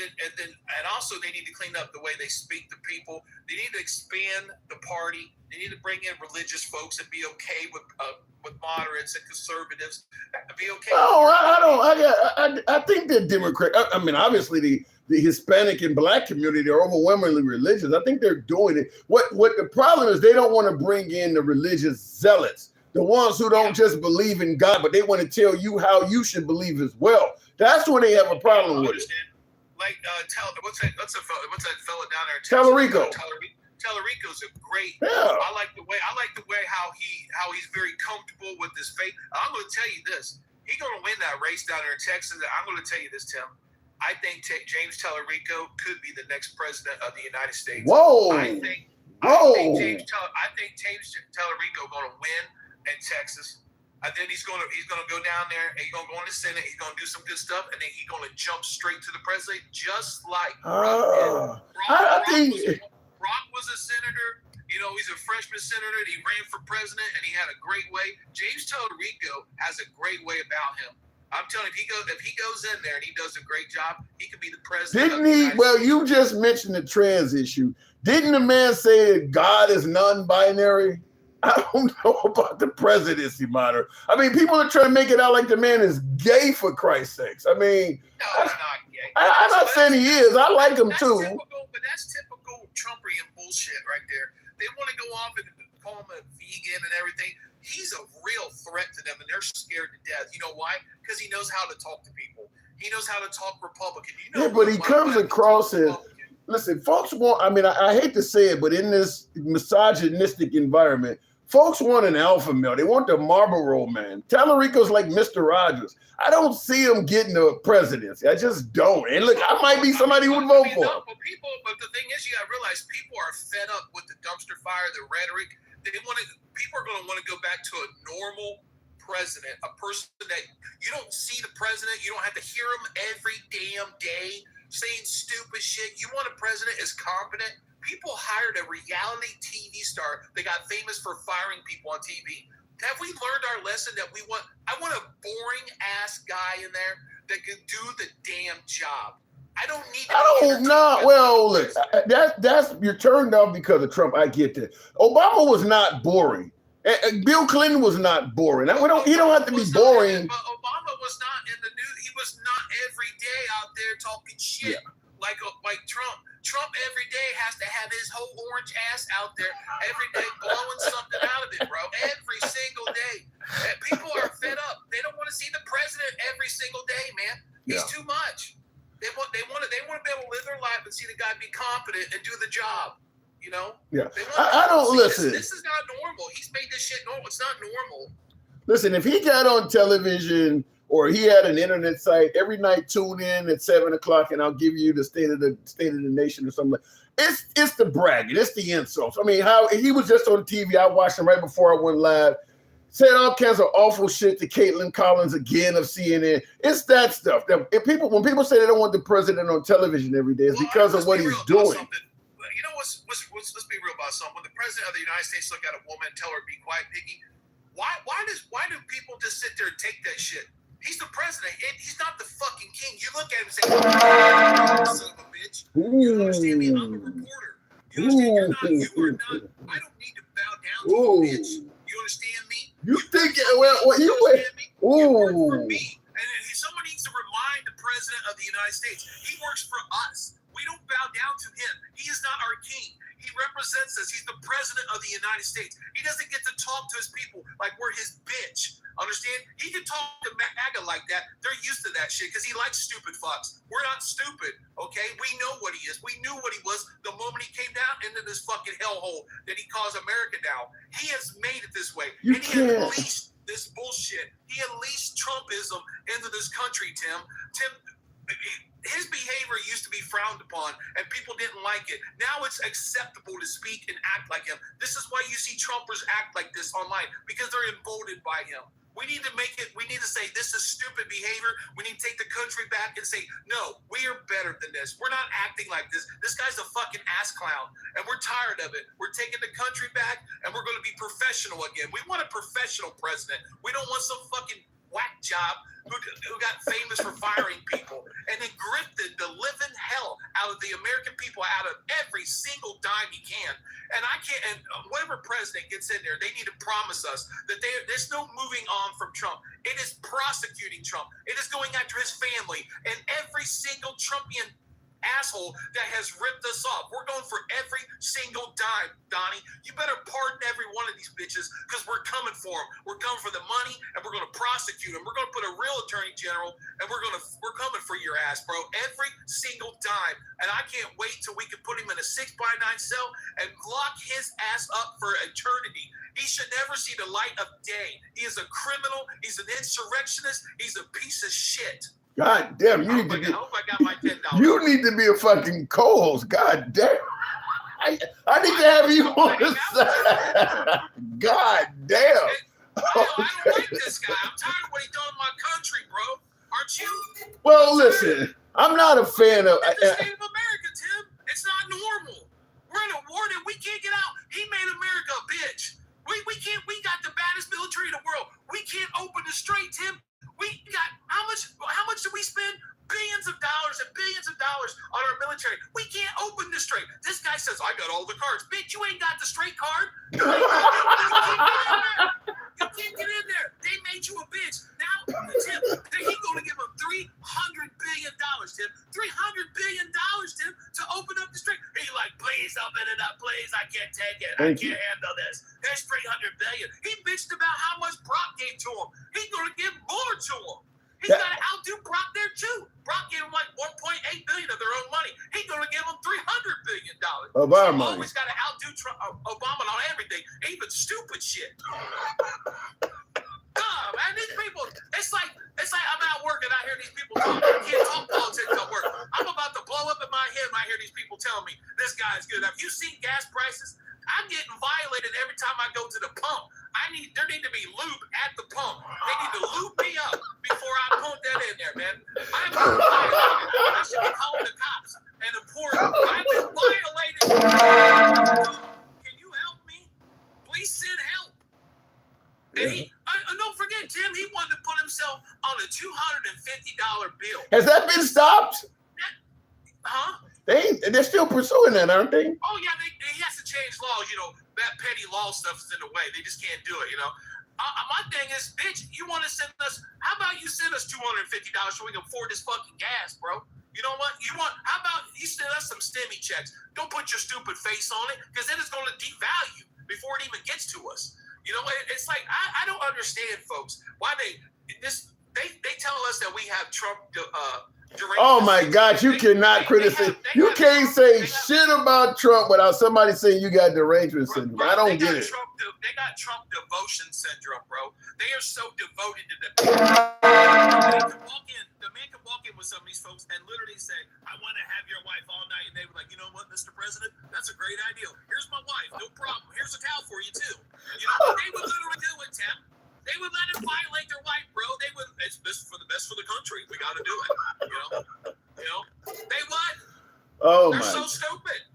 also they need to clean up the way they speak to people. They need to expand the party. They need to bring in religious folks and be okay with moderates and conservatives. Be okay. I think the Democrat. I mean, obviously the Hispanic and Black community are overwhelmingly religious. I think they're doing it. What the problem is, they don't want to bring in the religious zealots, the ones who don't just believe in God, but they want to tell you how you should believe as well. That's when they have a problem with it. Like, what's that fella down there? Tallarico. Tallarico's a great. Yeah. I like the way how he's very comfortable with his faith. I'm going to tell you this: he's going to win that race down there in Texas. I'm going to tell you this, Tim. I think James Tallarico could be the next president of the United States. Whoa! I think James Tallarico going to win in Texas. And then he's gonna go down there and he's gonna go in the Senate. He's gonna do some good stuff, and then he's gonna jump straight to the president, just like Brock did. Brock was a senator. You know, he's a freshman senator. And he ran for president, and he had a great way. James Tallarico has a great way about him. I'm telling you, if he goes in there and he does a great job, he could be the president. Didn't he? Well, you just mentioned the trans issue. Didn't the man say that God is non-binary? I don't know about the presidency matter. I mean, people are trying to make it out like the man is gay, for Christ's sakes. I mean, no, he's not gay. I'm not saying he is. I like him too. But that's typical Trumpian bullshit right there. They want to go off and call him a vegan and everything. He's a real threat to them, and they're scared to death. You know why? Because he knows how to talk to people. He knows how to talk Republican. You know, yeah, but he comes across as, listen, folks want, I mean, I hate to say it, but in this misogynistic environment, folks want an alpha male. They want the Marlboro man. Tallarico's like Mr. Rogers. I don't see him getting the presidency. I just don't. And look, I might be somebody who would vote for him. But the thing is, you got to realize people are fed up with the dumpster fire, the rhetoric. People are going to want to go back to a normal president, a person that you don't see the president. You don't have to hear him every damn day saying stupid shit. You want a president is competent. People hired a reality TV star that got famous for firing people on TV. Have we learned our lesson that I want a boring ass guy in there that can do the damn job. I don't need well, look, that's you're turned off because of Trump. I get that. Obama was not boring. Bill Clinton was not boring. He don't have to be boring. But Obama was not in the news. He was not every day out there talking shit like Trump. Trump every day has to have his whole orange ass out there every day blowing something out of it, bro. Every single day. And people are fed up. They don't want to see the president every single day, man. He's too much. They want to be able to live their life and see the guy be confident and do the job. You know? Yeah. I don't listen. This is not normal. He's made this shit normal. It's not normal. Listen, if he got on television or he had an internet site, every night tune in at 7:00 and I'll give you the state of the nation or something. It's the bragging, it's the insults. I mean, how he was just on TV. I watched him right before I went live. Said all kinds of awful shit to Caitlin Collins again of CNN. It's that stuff. When people say they don't want the president on television every day, it's because of what he's doing. You know let's be real about something. When the president of the United States look at a woman and tell her be quiet, piggy, why do people just sit there and take that shit? He's the president. He's not the fucking king. You look at him and say, son of a bitch. You understand me? I'm a reporter. You understand? You are not. I don't need to bow down to you, bitch. You understand me? You think you work for me. And someone needs to remind the president of the United States, he works for us. We don't bow down to him. He is not our king. He represents us. He's the president of the United States. He doesn't get to talk to his people like we're his bitch. Understand? He can talk to MAGA like that. They're used to that shit because he likes stupid fucks. We're not stupid, okay? We know what he is. We knew what he was the moment he came down into this fucking hellhole that he calls America now. He has made it this way. You and he can't. unleashed this bullshit. He unleashed Trumpism into this country, Tim. His behavior used to be frowned upon and people didn't like it. Now it's acceptable to speak and act like him. This is why you see Trumpers act like this online, because they're emboldened by him. We need to make it, we need to say this is stupid behavior. We need to take the country back and say, no, we are better than this. We're not acting like this. This guy's a fucking ass clown and we're tired of it. We're taking the country back and we're going to be professional again. We want a professional president. We don't want some fucking whack job who got famous for firing people and then grifted the living hell out of the American people out of every single dime he can. And I can't, and whatever president gets in there, they need to promise us that there's no moving on from Trump. It is prosecuting Trump. It is going after his family and every single Trumpian asshole that has ripped us off. We're going for every single dime, Donnie. You better pardon every one of these bitches because we're coming for them. We're coming for the money and we're going to prosecute them. We're going to put a real attorney general and we're coming for your ass, bro. Every single dime. And I can't wait till we can put him in a 6x9 cell and lock his ass up for eternity. He should never see the light of day. He is a criminal. He's an insurrectionist. He's a piece of shit. God damn, you need to I be. hope I got my $10. You need to be a fucking co-host. God damn. I need to have you on the side. God damn. I don't like this guy. I'm tired of what he's done in my country, bro. Aren't you? Well, listen, I'm not a fan of. It's the state of America, Tim. It's not normal. We're in a war that we can't get out. He made America a bitch. We can't. We got the baddest military in the world. We can't open the strait, Tim. We got how much do we spend? Billions of dollars on our military. We can't open the strait. This guy says, I got all the cards. Bitch, you ain't got the straight card. You can't get in there. They made you a bitch. Now, Tim, he's going to give him $300 billion, Tim. $300 billion, Tim, to open up the strait. He's like, please open it up, please. I can't take it. I can't handle this. There's $300 billion. He bitched about how much Brock gave to him. He's going to give more to him. He's got to outdo Brock there too. Brock gave him like $1.8 billion of their own money. He's going to give him $300 billion. Of our money. Always got to outdo Obama on everything, even stupid shit. Man, these people. It's like I'm out working. I hear these people talking. I can't talk politics at work. I'm about to blow up in my head when I hear these people telling me this guy's good. Have you seen gas prices? I'm getting violated every time I go to the pump. There need to be lube at the pump. They need to lube me up before I pump that in there, man. I'm violated. I should be calling the cops and the poor. I've been violated. Can you help me? Please send help. And don't forget, Tim, he wanted to put himself on a $250 bill. Has that been stopped? Huh? They're still pursuing that, aren't they? Oh, yeah, he has to change laws. You know, that petty law stuff is in the way. They just can't do it, you know. My thing is, bitch, you want to send us, how about you send us $250 so we can afford this fucking gas, bro? You know what? How about you send us some STEMI checks? Don't put your stupid face on it, because then it's going to devalue before it even gets to us. You know, it's like, I don't understand, folks, why they tell us that we have Trump oh my God, you cannot criticize. You can't say shit about Trump without somebody saying you got derangement syndrome. I don't get it. They got Trump devotion syndrome, bro. They are so devoted to the man can walk in with some of these folks and literally say, I want to have your wife all night. And they were like, you know what, Mr. President? That's a great idea. Here's my wife. No problem. Here's a towel for you, too. You know, they would literally do it, Tim. They would let him violate their wife, bro. It's best for the country. We got to do it. You know. They would. Oh They're my! so stupid.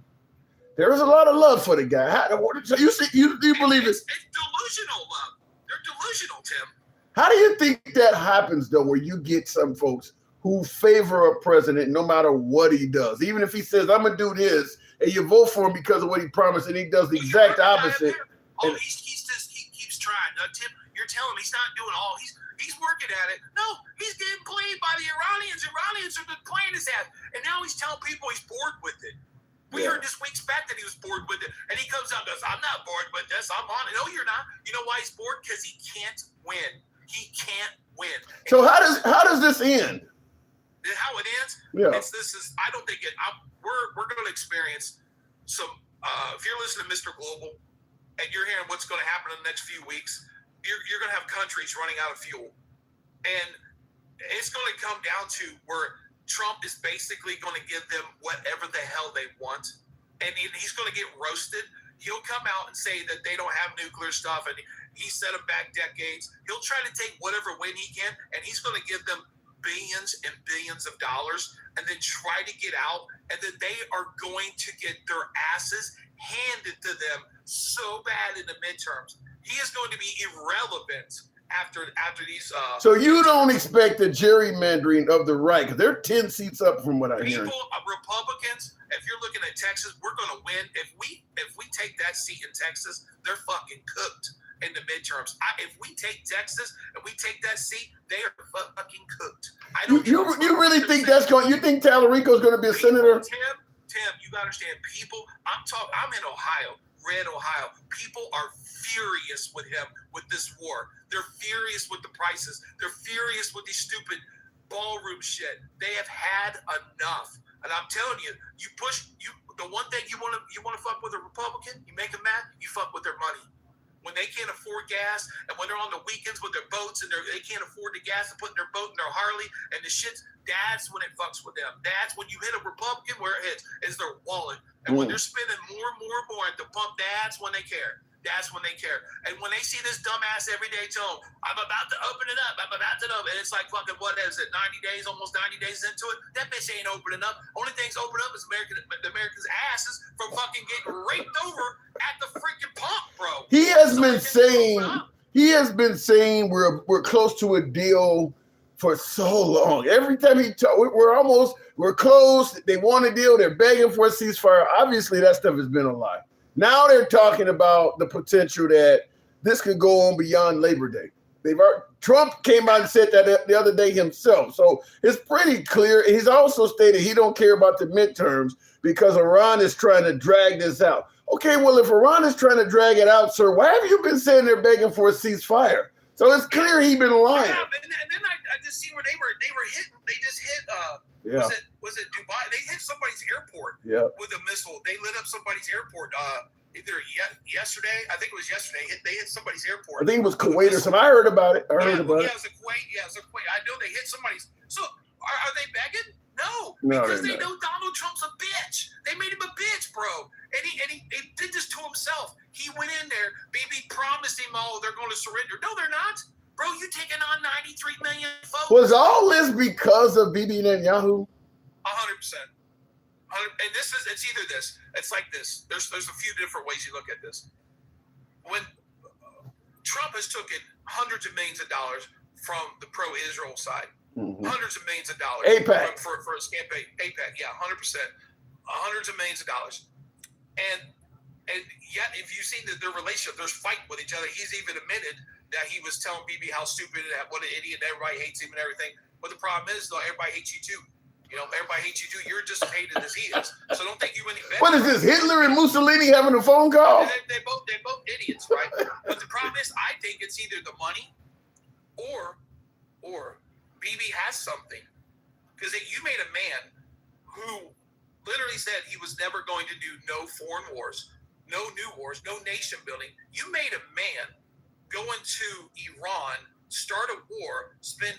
There is a lot of love for the guy. So you believe it? It's delusional love. They're delusional, Tim. How do you think that happens though, where you get some folks who favor a president no matter what he does, even if he says I'm gonna do this, and you vote for him because of what he promised, and he does the exact opposite? Oh, he keeps trying. Tim, you're telling me he's not doing all. He's working at it. No, he's getting played by the Iranians. Iranians are the plan crying his ass. And now he's telling people he's bored with it. We heard this week's back that he was bored with it. And he comes out and goes, I'm not bored with this. I'm on it. No, you're not. You know why he's bored? Because he can't win. He can't win. So how does this end? How it ends? Yeah. I don't think it. We're going to experience some. If you're listening to Mr. Global, and you're hearing what's going to happen in the next few weeks, you're going to have countries running out of fuel, and it's going to come down to where Trump is basically going to give them whatever the hell they want, and he's going to get roasted. He'll come out and say that they don't have nuclear stuff, and he set them back decades. He'll try to take whatever win he can, and he's going to give them billions and billions of dollars, and then try to get out, and then they are going to get their asses handed to them so bad in the midterms. He is going to be irrelevant after these. So you don't expect the gerrymandering of the right, because they're 10 seats up from what I hear. Republicans, if you're looking at Texas, we're going to win. If we take that seat in Texas, they're fucking cooked in the midterms. If we take Texas and we take that seat, they are fucking cooked. You really think that's going? You think Tallarico's going to be a senator? Tim, you got to understand. People, I'm in Ohio. Red Ohio. People are furious with him with this war. They're furious with the prices. They're furious with these stupid ballroom shit. They have had enough. And I'm telling you, the one thing you want to fuck with a Republican, you make them mad, you fuck with their money. When they can't afford gas, and when they're on the weekends with their boats and they can't afford the gas to put in their boat and their Harley and the shits, that's when it fucks with them. That's when you hit a Republican where it hits, is their wallet. And when they're spending more and more and more at the pump, that's when they care. That's when they care. And when they see this dumbass every day tell them, I'm about to open it up. I'm about to open it. And it's like fucking, what is it, 90 days, almost 90 days into it? That bitch ain't opening up. Only thing's open up is the Americans' asses from fucking getting raped over at the freaking pump, bro. He has been saying we're close to a deal for so long. Every time he talks, we're close. They want a deal. They're begging for a ceasefire. Obviously, that stuff has been a lie. Now they're talking about the potential that this could go on beyond Labor Day. Trump came out and said that the other day himself. So it's pretty clear. He's also stated he don't care about the midterms because Iran is trying to drag this out. Okay, well, if Iran is trying to drag it out, sir, why have you been saying they're begging for a ceasefire? So it's clear he's been lying. Yeah, and then I just see where they were hitting. They just hit. Was it Dubai? They hit somebody's airport with a missile. They lit up somebody's airport. Either yesterday, I think it was yesterday. They hit somebody's airport. I think it was Kuwait or something. I heard about it. Yeah, it was a Kuwait. Yeah, it was a Kuwait. I know they hit somebody's. So are they begging? No, because they know Donald Trump's a bitch. They made him a bitch, bro. And he did this to himself. He went in there. Bibi promised him, they're going to surrender. No, they're not. Bro, you taking on 93 million folks. Was all this because of Bibi Netanyahu? 100%. And it's either this. It's like this. There's a few different ways you look at this. When Trump has taken hundreds of millions of dollars from the pro-Israel side, hundreds of millions of dollars AIPAC. for his campaign. AIPAC, yeah, 100%. Hundreds of millions of dollars. And yet, if you see their relationship, there's fighting with each other. He's even admitted that he was telling Bibi how stupid and what an idiot, everybody hates him and everything. But the problem is, though, everybody hates you too. You know, everybody hates you too. You're just as hated as he is. So don't think you any better. What is this, Hitler and Mussolini having a phone call? They're both idiots, right? But the problem is, I think it's either the money or Bibi has something. Because you made a man who literally said he was never going to do no foreign wars, no new wars, no nation building. You made a man go into Iran, start a war, spend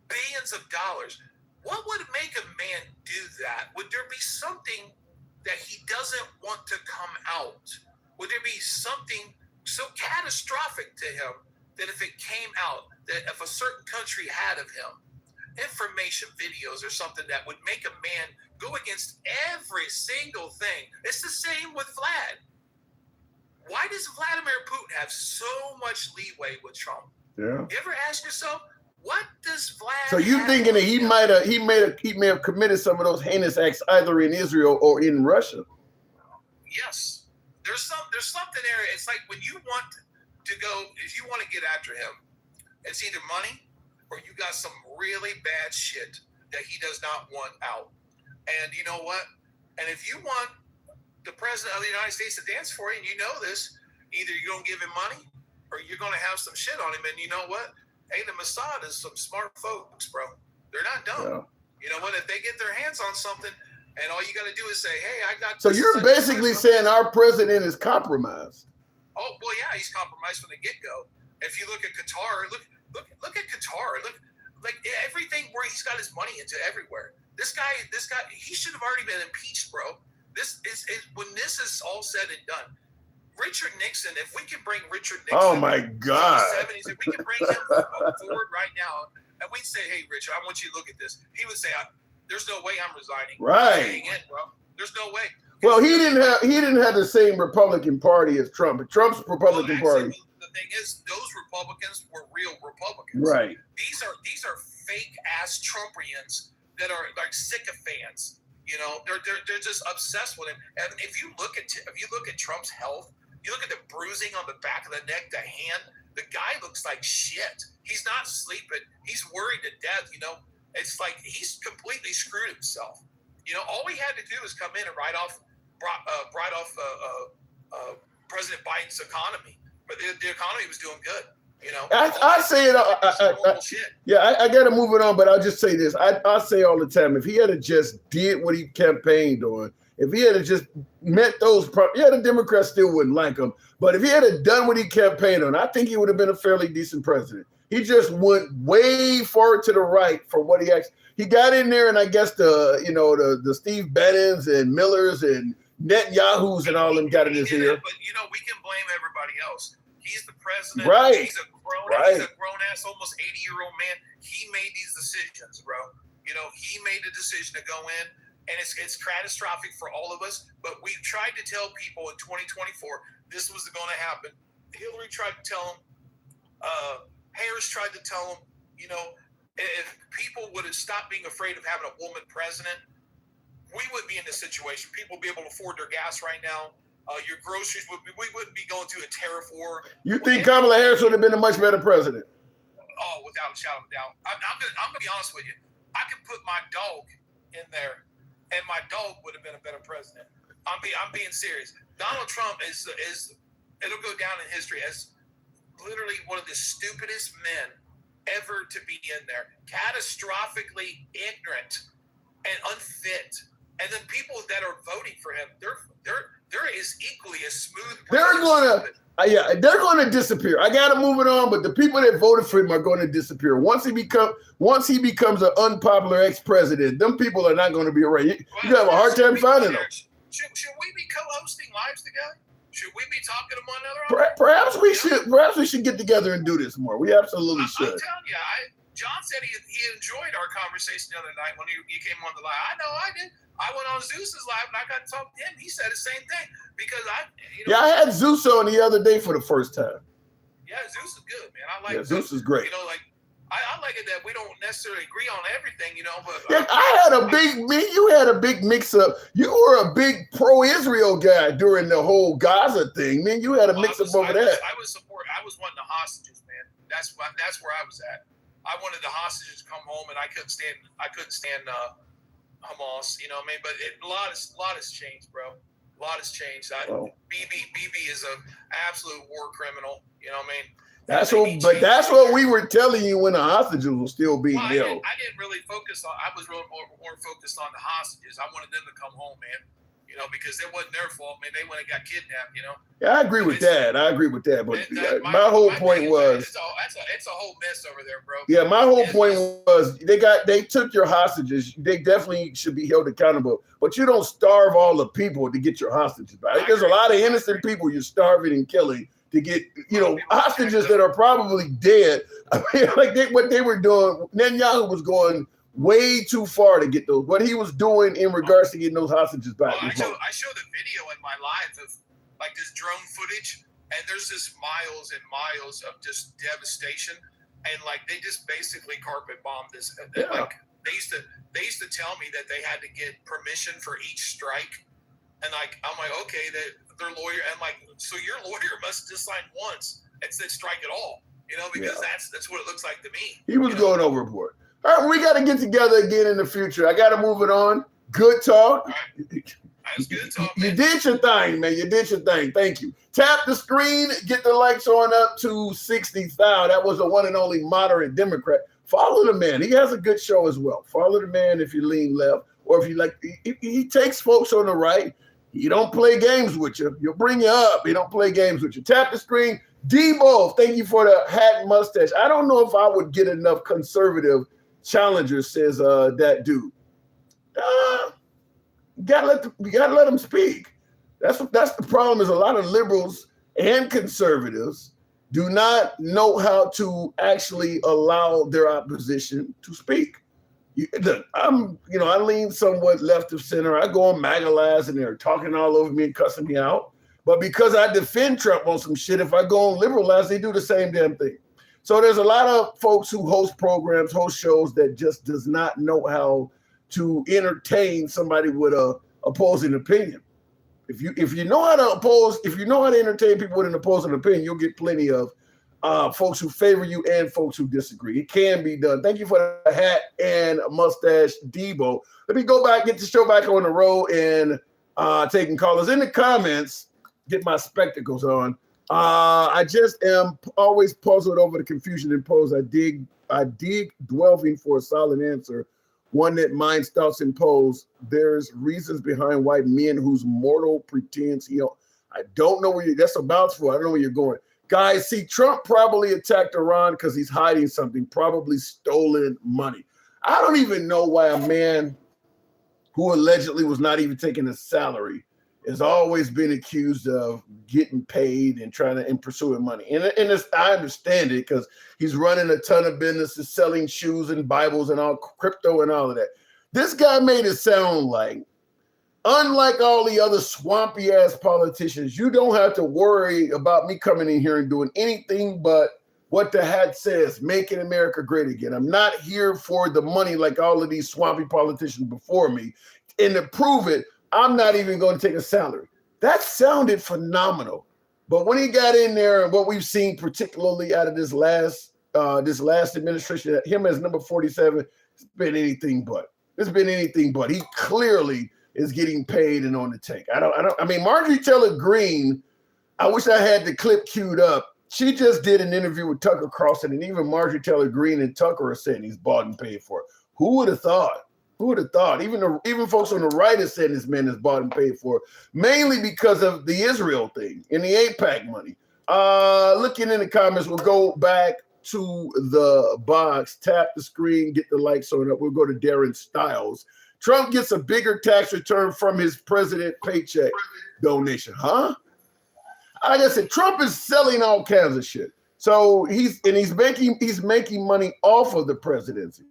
billions of dollars. What would make a man do that? Would there be something that he doesn't want to come out? Would there be something so catastrophic to him that if it came out, that if a certain country had of him, information, videos, or something that would make a man go against every single thing? It's the same with Vlad. Why does Vladimir Putin have so much leeway with Trump? Yeah. You ever ask yourself, what does Vlad? So you thinking that he may have committed some of those heinous acts either in Israel or in Russia? Yes, there's something there. It's like when you want to go, if you want to get after him, it's either money or you got some really bad shit that he does not want out. And you know what? And if you want the president of the United States to dance for you, and you know this, either you're going to give him money or you're going to have some shit on him. And you know what? Hey, the Mossad is some smart folks, bro. They're not dumb. Yeah. You know what? If they get their hands on something, and all you got to do is say, hey, I got. So you're basically saying our president is compromised. Oh well, yeah, he's compromised from the get-go. If you look at Qatar, look at Qatar. Look, like everything where he's got his money into everywhere. This guy, he should have already been impeached, bro. This is when this is all said and done. Richard Nixon, if we can bring Richard Nixon, Oh my God! from the 70s, if we can bring him forward right now, and we'd say, hey, Richard, I want you to look at this. He would say, there's no way I'm resigning. Right. I'm staying in, bro. There's no way. Well, he didn't have the same Republican Party as Trump. But Trump's Republican Party. The thing is, those Republicans were real Republicans. Right. These are fake ass Trumpians that are like sycophants. You know, they're just obsessed with him. And if you look at Trump's health, you look at the bruising on the back of the neck, the hand. The guy looks like shit. He's not sleeping. He's worried to death. You know, it's like he's completely screwed himself. You know, all we had to do is come in and write off President Biden's economy, but the economy was doing good. You know, I say it. I got to move it on, but I'll just say this. I say all the time, if he had just did what he campaigned on, if he had just met those, the Democrats still wouldn't like him. But if he had done what he campaigned on, I think he would have been a fairly decent president. He just went way far to the right for what he got in there, and I guess the Steve Bannons and Millers and Netanyahus and all them got in his ear. But you know, we can blame everybody else. He's the president. Right. He's a grown ass, almost 80-year-old man. He made these decisions, bro. You know, he made the decision to go in, and it's catastrophic for all of us. But we tried to tell people in 2024 this was going to happen. Hillary tried to tell them. Harris tried to tell them. You know, if people would have stopped being afraid of having a woman president, we wouldn't be in this situation. People would be able to afford their gas right now. Your groceries we wouldn't be going through a tariff war. You think Kamala Harris would have been a much better president? Oh, without a shadow of a doubt. I'm gonna be honest with you. I could put my dog in there, and my dog would have been a better president. I'm being serious. Donald Trump is it'll go down in history as literally one of the stupidest men ever to be in there. Catastrophically ignorant and unfit. And then people that are voting for him, they're as equally as smooth. They're gonna disappear. I gotta move it on, but the people that voted for him are going to disappear once he becomes an unpopular ex-president. Them people are not going to be around. You have a hard time finding them. Should we be co-hosting lives together? Should we be talking to one another? Perhaps we should get together and do this more. We absolutely should. I'm telling you, John said he enjoyed our conversation the other night when you came on the live. I know I did. I went on Zeus's live and I got to talk to him. He said the same thing because I had Zeus on the other day for the first time. Yeah, Zeus is good, man. I like Zeus is great. You know, like I like it that we don't necessarily agree on everything, you know. But you had a big mix up. You were a big pro-Israel guy during the whole Gaza thing, man. You had a mix up over that. I was wanting the hostages, man. That's where I was at. I wanted the hostages to come home, and I couldn't stand Hamas, you know what I mean? But a lot has changed, bro. A lot has changed. BB is an absolute war criminal, you know what I mean? That's what we were telling you when the hostages were still being held. I didn't really focus on. I was really more focused on the hostages. I wanted them to come home, man. You know, because it wasn't their fault, man. They went and got kidnapped, you know. Yeah, I agree with that. But my whole point was it's a whole mess over there, bro. Yeah, my whole point was they took your hostages. They definitely should be held accountable. But you don't starve all the people to get your hostages back. There's a lot of innocent people you're starving and killing to get, hostages that are probably dead. I mean, what they were doing, Netanyahu was going way too far to get those. What he was doing in regards to getting those hostages back. I showed a video in my live of like this drone footage, and there's just miles and miles of just devastation, and like they just basically carpet bombed this. Yeah. Like they used to tell me that they had to get permission for each strike, and like I'm like, okay, their lawyer, and like, so your lawyer must just sign once and said strike it all, because that's what it looks like to me. He was going overboard. All right, we got to get together again in the future. I got to move it on. Good talk. That's good talk, You man. did your thing, man. You did your thing. Thank you. Tap the screen. Get the likes on up to 60,000. That was the one and only moderate Democrat. Follow the man. He has a good show as well. Follow the man if you lean left, or if you like. He takes folks on the right. He don't play games with you. He'll bring you up. He don't play games with you. Tap the screen. Debo, thank you for the hat and mustache. I don't know if I would get enough conservative challengers, says that dude. You gotta let them speak. That's the problem. Is a lot of liberals and conservatives do not know how to actually allow their opposition to speak. Look, I lean somewhat left of center. I go on MAGA lives and they're talking all over me and cussing me out. But because I defend Trump on some shit, if I go on liberal lives, they do the same damn thing. So there's a lot of folks who host programs, host shows that just does not know how to entertain somebody with a opposing opinion. If you know how to oppose, if you know how to entertain people with an opposing opinion, you'll get plenty of folks who favor you and folks who disagree. It can be done. Thank you for the hat and mustache, Debo. Let me go back, get the show back on the road and taking callers in the comments. Get my spectacles on. I just am always puzzled over the confusion imposed. I dig delving for a solid answer, one that minds thoughts impose. There's reasons behind white men whose mortal pretense. I don't know where that's about for. I don't know where you're going. Guys, see, Trump probably attacked Iran because he's hiding something, probably stolen money. I don't even know why a man who allegedly was not even taking a salary has always been accused of getting paid and trying to and pursuing money. And I understand it because he's running a ton of businesses, selling shoes and Bibles and all crypto and all of that. This guy made it sound like, unlike all the other swampy ass politicians, you don't have to worry about me coming in here and doing anything but what the hat says, making America great again. I'm not here for the money like all of these swampy politicians before me. And to prove it, I'm not even going to take a salary. That sounded phenomenal. But when he got in there and what we've seen, particularly out of this last administration, him as number 47, it's been anything but. It's been anything but. He clearly is getting paid and on the tank. I mean, Marjorie Taylor Greene, I wish I had the clip queued up. She just did an interview with Tucker Carlson, and even Marjorie Taylor Greene and Tucker are saying he's bought and paid for. Who would have thought? Who would have thought? Even folks on the right are saying this man is bought and paid for, mainly because of the Israel thing and the AIPAC money. Looking in the comments, we'll go back to the box, tap the screen, get the likes on it. We'll go to Darren Stiles. Trump gets a bigger tax return from his president paycheck donation. Huh? Like I said, Trump is selling all kinds of shit. So he's making money off of the presidency.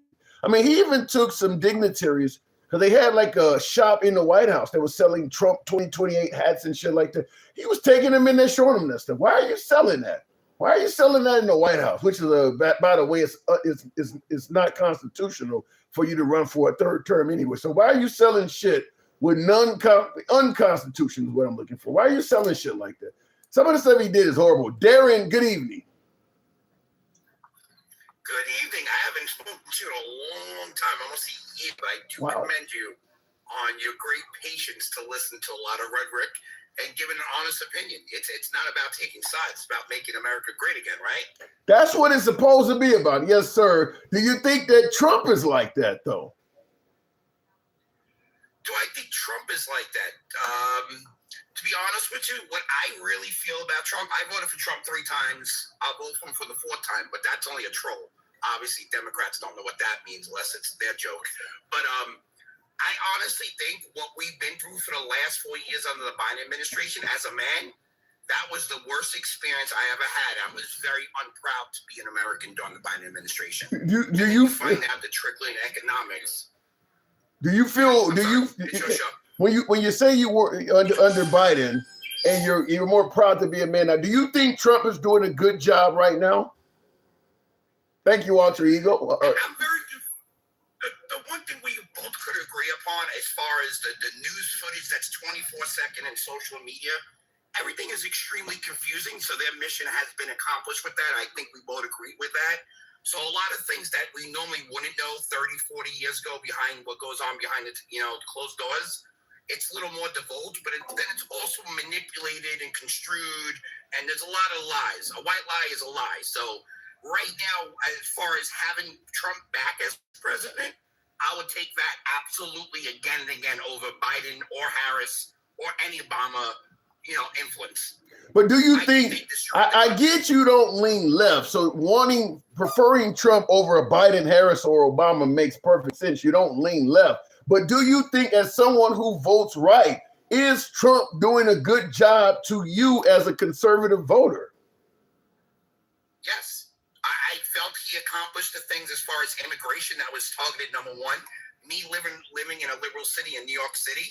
I mean, he even took some dignitaries because they had like a shop in the White House that was selling Trump 2028 hats and shit like that. He was taking them in there, showing them that stuff. Why are you selling that? Why are you selling that in the White House? Which is, by the way, it's not constitutional for you to run for a third term anyway. So why are you selling shit with unconstitutional is what I'm looking for? Why are you selling shit like that? Some of the stuff he did is horrible. Darren, good evening. Good evening. I haven't spoken to you in a long time, almost a year, but I do commend you on your great patience to listen to a lot of rhetoric and give an honest opinion. It's not about taking sides. It's about making America great again, right? That's what it's supposed to be about. Yes, sir. Do you think that Trump is like that, though? Do I think Trump is like that? To be honest with you, what I really feel about Trump, I voted for Trump 3 times. I'll vote for him for the 4th time, but that's only a troll. Obviously, Democrats don't know what that means unless it's their joke. But I honestly think what we've been through for the last 4 years under the Biden administration, as a man, that was the worst experience I ever had. I was very unproud to be an American during the Biden administration. Do you find out the trickling economics? Do you feel? When you say you were under Biden and you're more proud to be a man now, do you think Trump is doing a good job right now? Thank you, Alter Ego. I'm very. The one thing we both could agree upon, as far as the news footage that's 24/7 in social media, everything is extremely confusing. So their mission has been accomplished with that. I think we both agree with that. So a lot of things that we normally wouldn't know 30, 40 years ago behind what goes on behind the, closed doors, it's a little more divulged, but then it's also manipulated and construed, and there's a lot of lies. A white lie is a lie. So right now, as far as having Trump back as president, I would take that absolutely again and again over Biden or Harris or any Obama, influence. But do you think, I get you don't lean left, so preferring Trump over a Biden, Harris, or Obama makes perfect sense. You don't lean left. But do you think, as someone who votes right, is Trump doing a good job to you as a conservative voter? Yes. I felt he accomplished the things as far as immigration that was targeted, number one. Me living in a liberal city in New York City,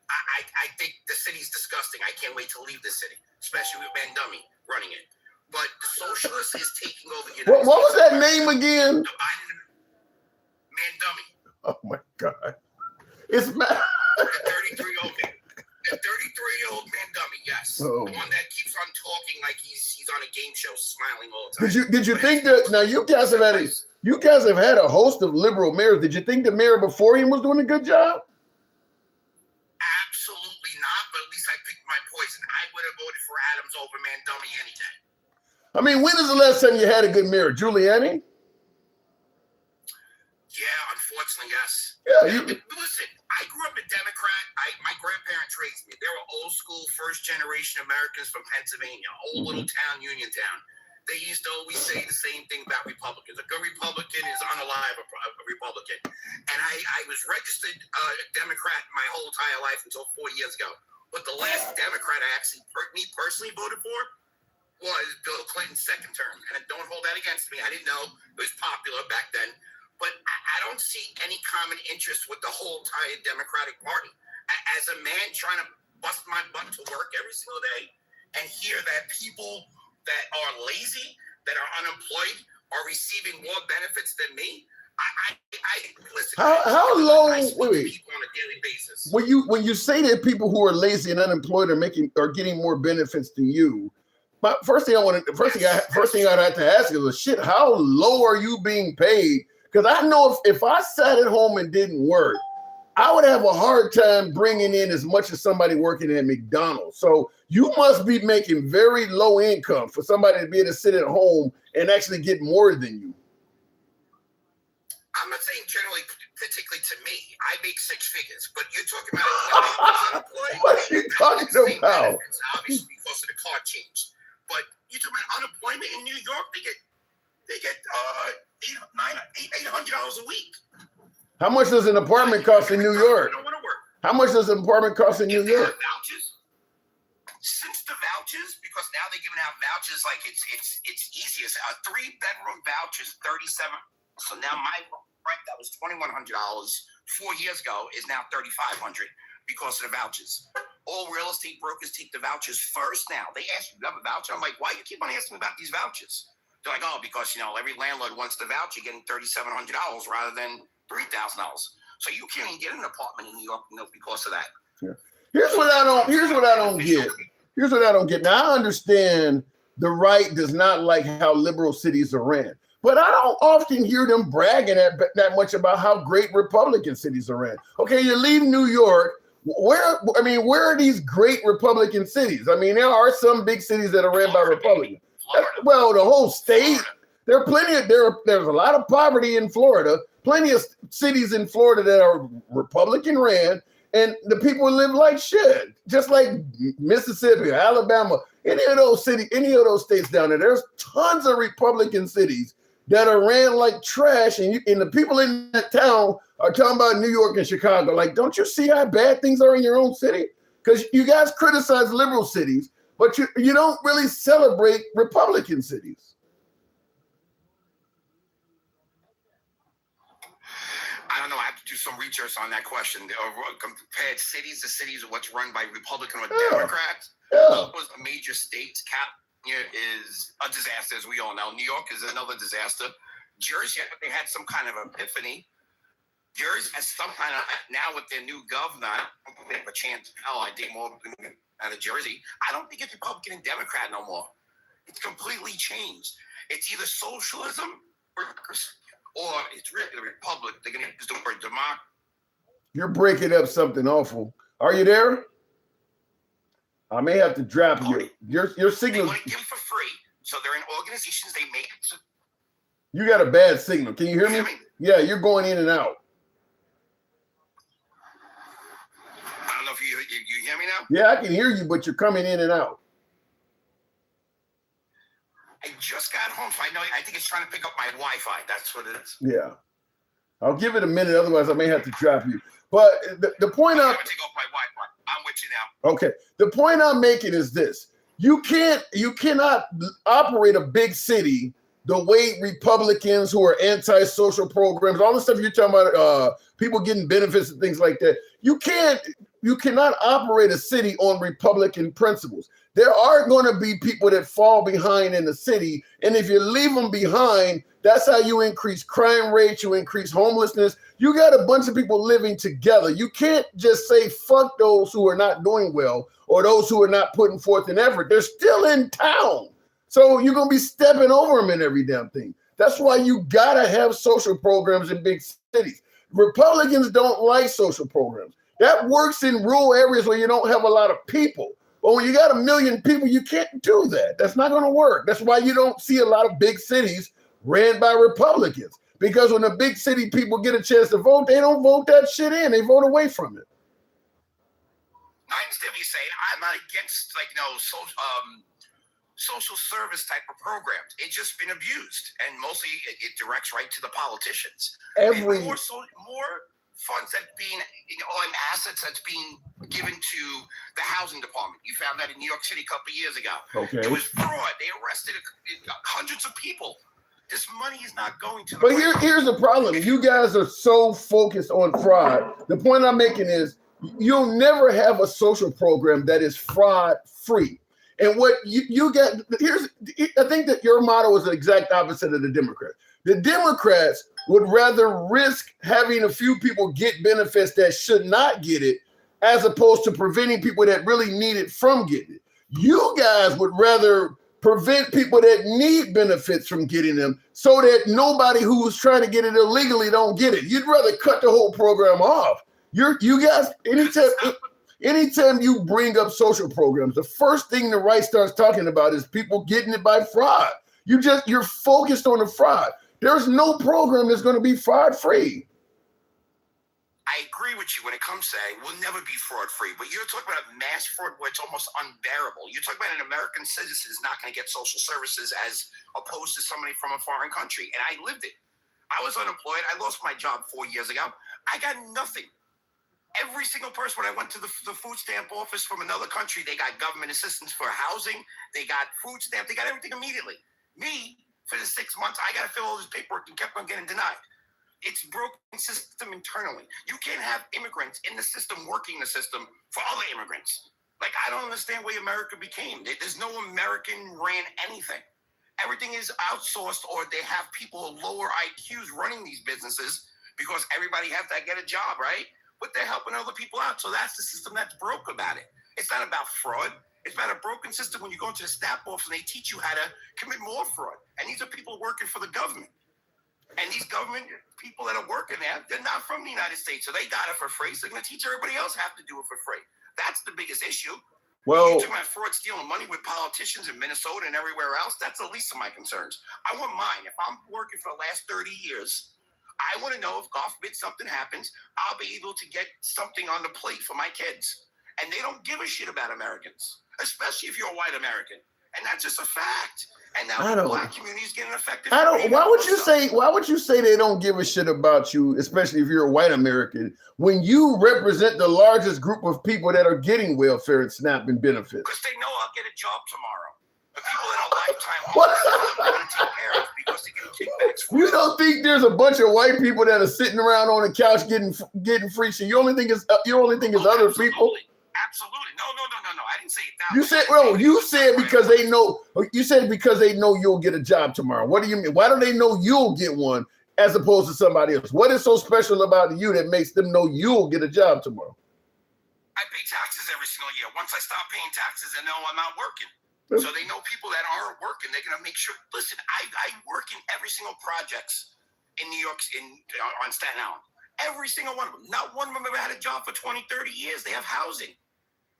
I think the city's disgusting. I can't wait to leave the city, especially with Van Dummy running it. But the socialist is taking over the United States. What was that name again? The Biden Man Dummy. Oh my God. It's The 33-year-old man. The 33-year-old Man Dummy, yes. Oh. The one that keeps on talking like he's on a game show, smiling all the time. Did you think that? Now you guys have had a host of liberal mayors. Did you think the mayor before him was doing a good job? Absolutely not, but at least I picked my poison. I would have voted for Adams over Man Dummy any day. I mean, when is the last time you had a good mayor? Giuliani? Yeah, unfortunately, yes. Yeah. Listen, I grew up a Democrat. My grandparents raised me. They were old school, first generation Americans from Pennsylvania, old little town, Uniontown. They used to always say the same thing about Republicans. A good Republican is unalive a Republican. And I was registered Democrat my whole entire life until 4 years ago. But the last Democrat I actually, me personally voted for was Bill Clinton's second term. And don't hold that against me. I didn't know it was popular back then. But I don't see any common interest with the whole entire Democratic Party. As a man trying to bust my butt to work every single day and hear that people that are lazy, that are unemployed, are receiving more benefits than me, listen. How low? I speak to Wait. people on a daily basis. When you say that people who are lazy and unemployed are getting more benefits than you, but first thing I'd have to ask is, shit, how low are you being paid? Because I know if I sat at home and didn't work, I would have a hard time bringing in as much as somebody working at McDonald's. So you must be making very low income for somebody to be able to sit at home and actually get more than you. I'm not saying generally, particularly to me. I make six figures, but you're talking about unemployed. What are you talking about? Benefits, obviously, because of the card change. But you're talking about unemployment in New York. They get $800 a week. How much does an apartment cost in New York? Don't want to work. How much does an apartment cost in New York? Vouchers. Since the vouchers, because now they're giving out vouchers like it's easiest. A 3-bedroom voucher is $37. So now my rent that was $2,100 4 years ago is now $3,500 because of the vouchers. All real estate brokers take the vouchers first now. They ask you have a voucher. I'm like, why do you keep on asking me about these vouchers? They're like, oh, because every landlord wants the voucher getting $3,700 rather than $3,000. So you can't even get an apartment in New York because of that. Yeah. Here's what I don't get. Here's what I don't get. Now I understand the right does not like how liberal cities are ran, but I don't often hear them bragging that much about how great Republican cities are ran. Okay, you leave New York. Where are these great Republican cities? I mean, there are some big cities that are ran by Republicans. Well, the whole state. There's a lot of poverty in Florida. Plenty of cities in Florida that are Republican ran, and the people live like shit, just like Mississippi, Alabama, any of those states down there. There's tons of Republican cities that are ran like trash, and the people in that town are talking about New York and Chicago. Like, don't you see how bad things are in your own city? Because you guys criticize liberal cities, but you don't really celebrate Republican cities. I don't know. I have to do some research on that question. Compared cities to cities, what's run by Republican or Democrats? Yeah. Was a major states. California is a disaster, as we all know. New York is another disaster. Jersey, they had some kind of epiphany. Jersey has some kind of, now with their new governor, I don't think they have a chance. I think more out of Jersey. I don't think it's Republican and Democrat no more. It's completely changed. It's either socialism workers, or it's really the republic. They're going to use the word democracy. You're breaking up something awful. Are you there? I may have to drop you. Your They signal. want to give for free, so they're in organizations. They make it. So, You got a bad signal. Can you hear me? Yeah, you're going in and out. I don't know if you hear me now. Yeah, I can hear you, but you're coming in and out. I just got home, so I think it's trying to pick up my Wi-Fi. That's what it is. Yeah. I'll give it a minute, otherwise I may have to drop you. But the point I'm I'm going to take off my Wi-Fi. I'm with you now. okay. The point I'm making is this: you cannot operate a big city the way Republicans who are anti-social programs, all the stuff you're talking about, people getting benefits and things like that. You cannot operate a city on Republican principles. There are going to be people that fall behind in the city, and if you leave them behind, that's how you increase crime rates, you increase homelessness. You got a bunch of people living together. You can't just say fuck those who are not doing well or those who are not putting forth an effort. They're still in town. So you're going to be stepping over them in every damn thing. That's why you got to have social programs in big cities. Republicans don't like social programs. That works in rural areas where you don't have a lot of people. But when you got 1 million people, you can't do that. That's not going to work. That's why you don't see a lot of big cities ran by Republicans. Because when the big city people get a chance to vote, they don't vote that shit in. They vote away from it. I understand what you're saying. I'm not against social service type of programs. It's just been abused, and mostly it directs right to the politicians. More funds that's being on assets that's being given to the housing department. You found that in New York City a couple of years ago. Okay. It was fraud. They arrested hundreds of people. This money is not going to. But here's the problem. You guys are so focused on fraud. The point I'm making is you'll never have a social program that is fraud free. And what you get I think that your motto is the exact opposite of the Democrats. The Democrats would rather risk having a few people get benefits that should not get it, as opposed to preventing people that really need it from getting it. You guys would rather prevent people that need benefits from getting them so that nobody who's trying to get it illegally don't get it. You'd rather cut the whole program off. You guys, anytime you bring up social programs, the first thing the right starts talking about is people getting it by fraud. You're focused on the fraud. There's no program that's going to be fraud free. I agree with you when it comes to it will never be fraud free, but you're talking about mass fraud where it's almost unbearable. You're talking about an American citizen is not going to get social services as opposed to somebody from a foreign country. And I lived it. I was unemployed. I lost my job 4 years ago. I got nothing. Every single person, when I went to the food stamp office from another country, they got government assistance for housing. They got food stamp. They got everything immediately. Me, for the 6 months, I got to fill all this paperwork and kept on getting denied. It's a broken system internally. You can't have immigrants in the system working the system for other immigrants. Like, I don't understand where America became. There's no American ran anything. Everything is outsourced, or they have people with lower IQs running these businesses because everybody has to get a job, right? But they're helping other people out. So that's the system that's broke about it. It's not about fraud. It's about a broken system when you go into the staff office and they teach you how to commit more fraud. And these are people working for the government. And these government people that are working there, they're not from the United States. So they got it for free. So they're going to teach everybody else how to do it for free. That's the biggest issue. Well, you're talking about fraud, stealing money with politicians in Minnesota and everywhere else. That's the least of my concerns. I want mine. If I'm working for the last 30 years, I want to know if, God forbid, something happens, I'll be able to get something on the plate for my kids. And they don't give a shit about Americans, especially if you're a white American. And that's just a fact. And now the black community is getting affected. Why would you say they don't give a shit about you, especially if you're a white American, when you represent the largest group of people that are getting welfare and SNAP and benefits? Because they know I'll get a job tomorrow. The people that are lifetime homeless are going to take care of because they get kickbacks. You don't think there's a bunch of white people that are sitting around on the couch getting free shit? You only think it's other people? Absolutely. No. I didn't say that. You said because they know. You said because they know you'll get a job tomorrow. What do you mean? Why do they know you'll get one as opposed to somebody else? What is so special about you that makes them know you'll get a job tomorrow? I pay taxes every single year. Once I stop paying taxes, I know I'm not working. So they know people that aren't working. They're gonna make sure. Listen, I work in every single projects in New York, on Staten Island. Every single one of them. Not one of them ever had a job for 20, 30 years. They have housing.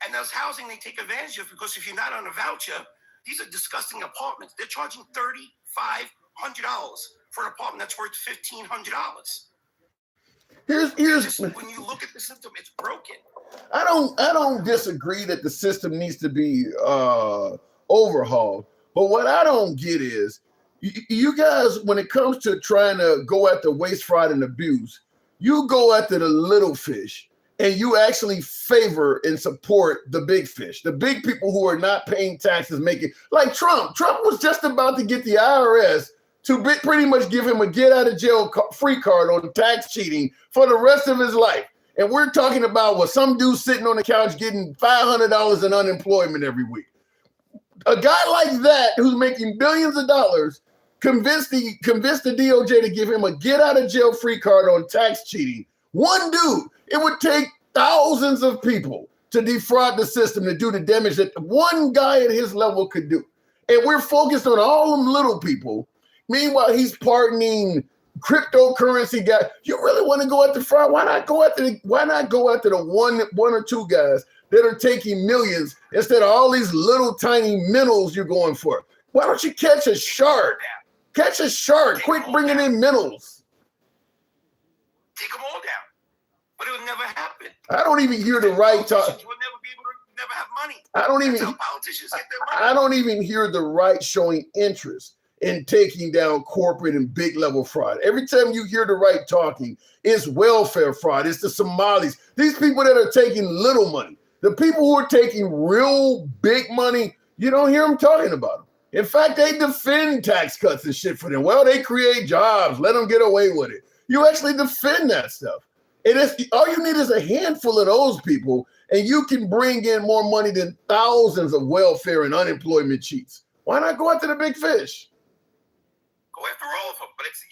And those housing they take advantage of, because if you're not on a voucher, these are disgusting apartments. They're charging $3,500 for an apartment that's worth $1,500. Here's when you look at the system, it's broken. I don't disagree that the system needs to be overhauled, but what I don't get is you guys, when it comes to trying to go after waste, fraud, and abuse, you go after the little fish and you actually favor and support the big fish, the big people who are not paying taxes, making like Trump. Trump was just about to get the IRS to pretty much give him a get out of jail free card on tax cheating for the rest of his life. And we're talking about some dude sitting on the couch getting $500 in unemployment every week. A guy like that who's making billions of dollars convinced the DOJ to give him a get out of jail free card on tax cheating. One dude. It would take thousands of people to defraud the system to do the damage that one guy at his level could do. And we're focused on all them little people. Meanwhile, he's pardoning cryptocurrency guys. You really want to go after fraud? Why not go after the one or two guys that are taking millions instead of all these little tiny minnows you're going for? Why don't you catch a shark? Catch a shark. Quit bringing in minnows. Take them all down. But it would never happen. I don't even hear the right talk. We'll never be able to never have money. That's how politicians get their money. I don't even hear the right showing interest in taking down corporate and big level fraud. Every time you hear the right talking, it's welfare fraud. It's the Somalis. These people that are taking little money. The people who are taking real big money, you don't hear them talking about them. In fact, they defend tax cuts and shit for them. Well, they create jobs. Let them get away with it. You actually defend that stuff. And all you need is a handful of those people, and you can bring in more money than thousands of welfare and unemployment cheats. Why not go after the big fish? Go after all of them, but it's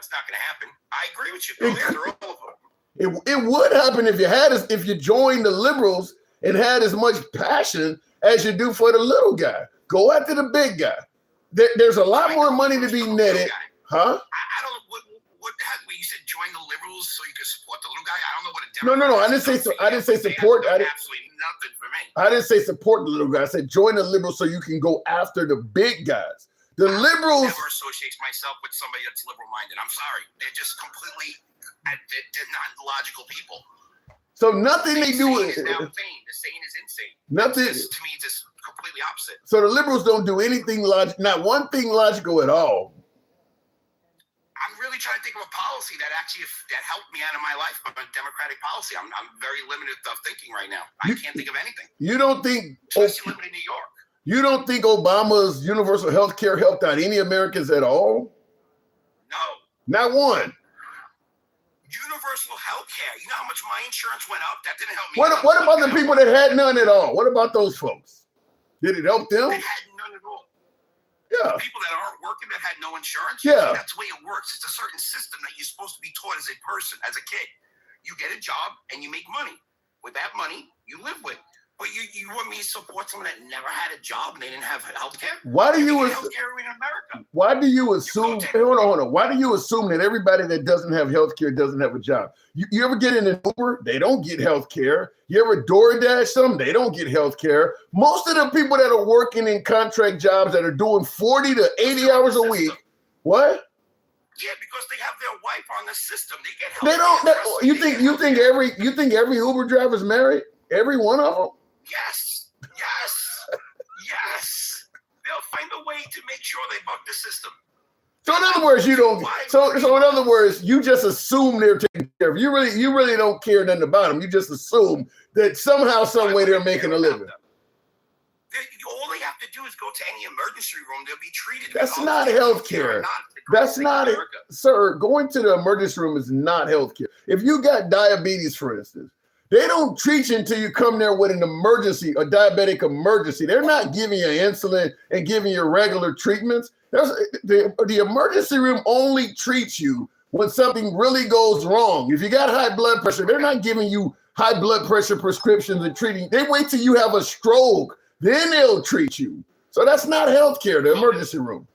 not going to happen. I agree with you. Go after all of them. It would happen if you joined the liberals and had as much passion as you do for the little guy. Go after the big guy. There's a lot more money to be netted, huh? I don't know what you said. Join the liberals so you can support the little guy. I don't know what a Democrat. No. I didn't say support. Absolutely nothing for me. I didn't say support the little guy. I said join the liberals so you can go after the big guys. The liberals. I never associate myself with somebody that's liberal-minded. I'm sorry. They're just completely. They're not logical people. So nothing they do is now insane. The sane is insane. Nothing. To me, just completely opposite. So the liberals don't do anything logical. Not one thing logical at all. I'm really trying to think of a policy that helped me out of my life, a democratic policy. I'm very limited of thinking right now. I can't think of anything. You don't think, especially living in New York. You don't think Obama's universal health care helped out any Americans at all? No. Not one. Universal health care. You know how much my insurance went up? That didn't help me. What about the people that had none at all? What about those folks? Did it help them? They had none at all. Yeah. People that aren't working that had no insurance. Yeah. That's the way it works. It's a certain system that you're supposed to be taught as a person, as a kid. You get a job and you make money. With that money, you live with. But you want me to support someone that never had a job and they didn't have health care? Why do you health care in America? Why do you assume? Hold on. Why do you assume that everybody that doesn't have health care doesn't have a job? You ever get in an Uber? They don't get health care. You ever DoorDash them? They don't get health care. Most of the people that are working in contract jobs that are doing 40 to 80 hours a week. What? Yeah, because they have their wife on the system. They get health They don't. You think every Uber driver is married? Every one of them? Yes. They'll find a way to make sure they bug the system. So in other words, you don't. So in other words, you just assume they're taking care of. You really don't care nothing about them. You just assume that somehow, some way, they're making a living. All they have to do is go to any emergency room. They'll be treated. That's not health care. That's not it, sir. Going to the emergency room is not health care. If you got diabetes, for instance, they don't treat you until you come there with an emergency, a diabetic emergency. They're not giving you insulin and giving you regular treatments. The emergency room only treats you when something really goes wrong. If you got high blood pressure, they're not giving you high blood pressure prescriptions and treating. They wait till you have a stroke, then they'll treat you. So that's not healthcare, the emergency room.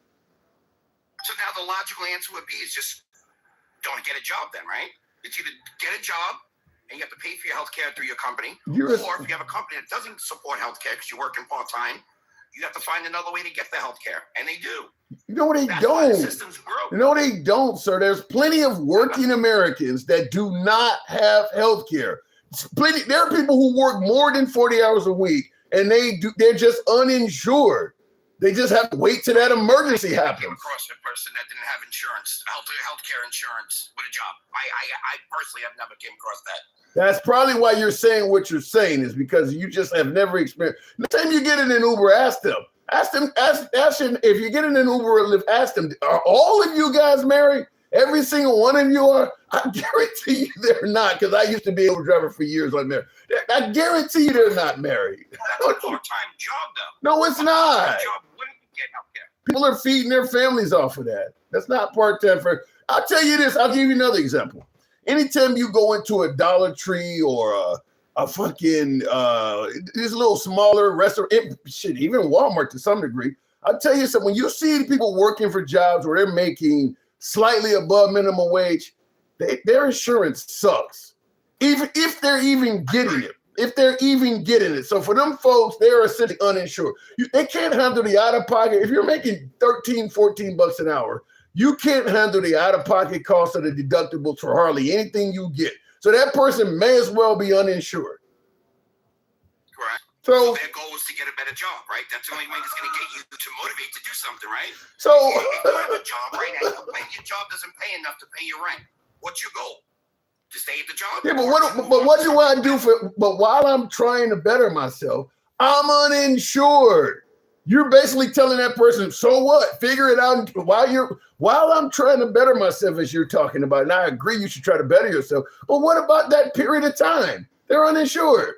So now the logical answer would be is just don't get a job then, right? It's either get a job and you have to pay for your healthcare through your company, or if you have a company that doesn't support healthcare because you're working part-time, you have to find another way to get the healthcare, and they do. You know what they That's why the don't? system's broke. You know they don't, sir. There's plenty of working Americans that do not have health care. There are people who work more than 40 hours a week, and they're just uninsured. They just have to wait till that emergency I came happens. across a person that didn't have insurance, healthcare insurance with a job. I personally have never came across that. That's probably why you're saying what you're saying, is because you just have never experienced. Next time you get in an Uber, ask them if you get in an Uber or Lyft, ask them, are all of you guys married? Every single one of you are? I guarantee you they're not, because I used to be an Uber driver for years on there. I guarantee you they're not married. That's a part-time job, though. No, it's not. Job wouldn't get healthcare. People are feeding their families off of that. That's not part-time. I'll tell you this. I'll give you another example. Anytime you go into a Dollar Tree or a fucking this little smaller restaurant, even Walmart to some degree, I'll tell you something. When you see people working for jobs where they're making slightly above minimum wage, their insurance sucks. Even if they're even getting it. If they're even getting it. So for them folks, they're essentially uninsured. They can't handle the out-of-pocket. If you're making $13, $14 an hour, you can't handle the out-of-pocket cost of the deductibles for hardly anything you get. So that person may as well be uninsured. Correct. So their goal is to get a better job, right? That's the only way that's going to get you to motivate to do something, right? So if you have a job right now, your job doesn't pay enough to pay your rent. What's your goal? To stay at the job? Yeah, but what do I do but while I'm trying to better myself, I'm uninsured. You're basically telling that person, so what? Figure it out while I'm trying to better myself, as you're talking about. And I agree you should try to better yourself. But what about that period of time? They're uninsured.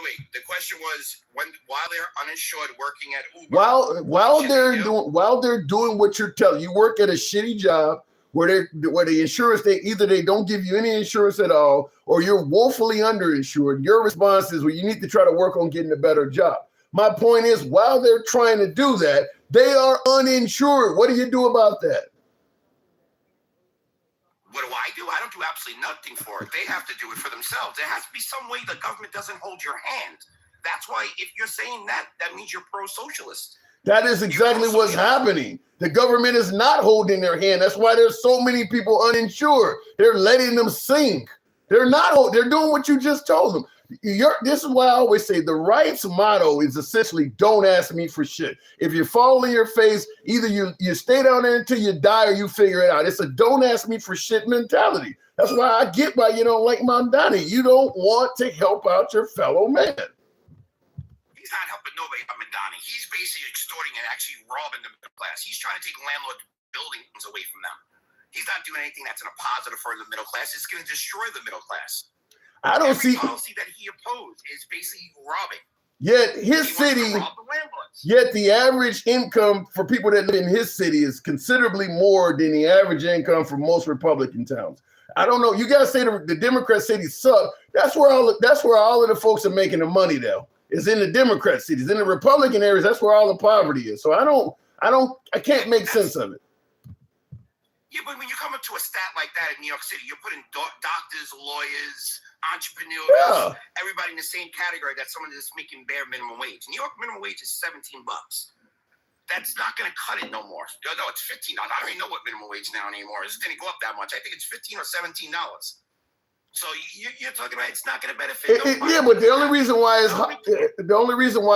Wait. The question was while they're uninsured working at Uber. While they're doing what you're telling, you work at a shitty job where the insurance they don't give you any insurance at all, or you're woefully underinsured. Your response is, well, you need to try to work on getting a better job. My point is, while they're trying to do that, they are uninsured. What do you do about that? What do? I don't do absolutely nothing for it. They have to do it for themselves. There has to be some way the government doesn't hold your hand. That's why if you're saying that means you're pro-socialist. That is exactly what's happening. The government is not holding their hand. That's why there's so many people uninsured. They're letting them sink. They're doing what you just told them. This is why I always say the right's motto is essentially don't ask me for shit. If you fall in your face, either you stay down there until you die or you figure it out. It's a don't ask me for shit mentality. That's why I get why you don't like Mamdani. You don't want to help out your fellow man. He's not helping nobody but Mamdani. He's basically extorting and actually robbing the middle class. He's trying to take landlord buildings away from them. He's not doing anything that's in a positive for the middle class. It's going to destroy the middle class. I don't see policy that he opposed is basically robbing. Yet the average income for people that live in his city is considerably more than the average income for most Republican towns. I don't know. You guys say the Democrat cities suck. That's where all of the folks are making the money though. Is in the Democrat cities. In the Republican areas, that's where all the poverty is. So I can't make sense of it. Yeah, but when you come up to a stat like that in New York City, you're putting doctors, lawyers, entrepreneurs, everybody in the same category that's someone that's making bare minimum wage. New York minimum wage is $17. That's not going to cut it no more. No, it's $15. I don't even know what minimum wage now anymore. It didn't go up that much. I think it's $15 or $17. So you're talking about it's not going to benefit. Yeah, but the only reason why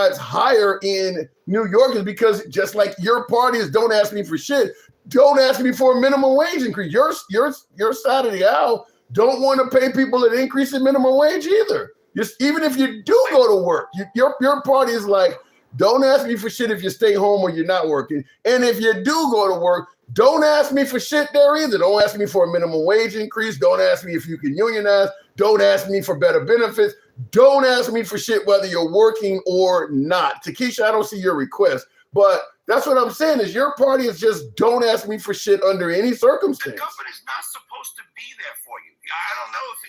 it's higher in New York is because just like your party is don't ask me for shit, don't ask me for a minimum wage increase. Your side of the aisle don't want to pay people an increase in minimum wage either. Even if you do go to work, your party is like, don't ask me for shit if you stay home or you're not working. And if you do go to work, don't ask me for shit there either. Don't ask me for a minimum wage increase. Don't ask me if you can unionize. Don't ask me for better benefits. Don't ask me for shit whether you're working or not. Takesha, I don't see your request, but that's what I'm saying is your party is just don't ask me for shit under any circumstance. The government is not supposed to be there for you. I don't know if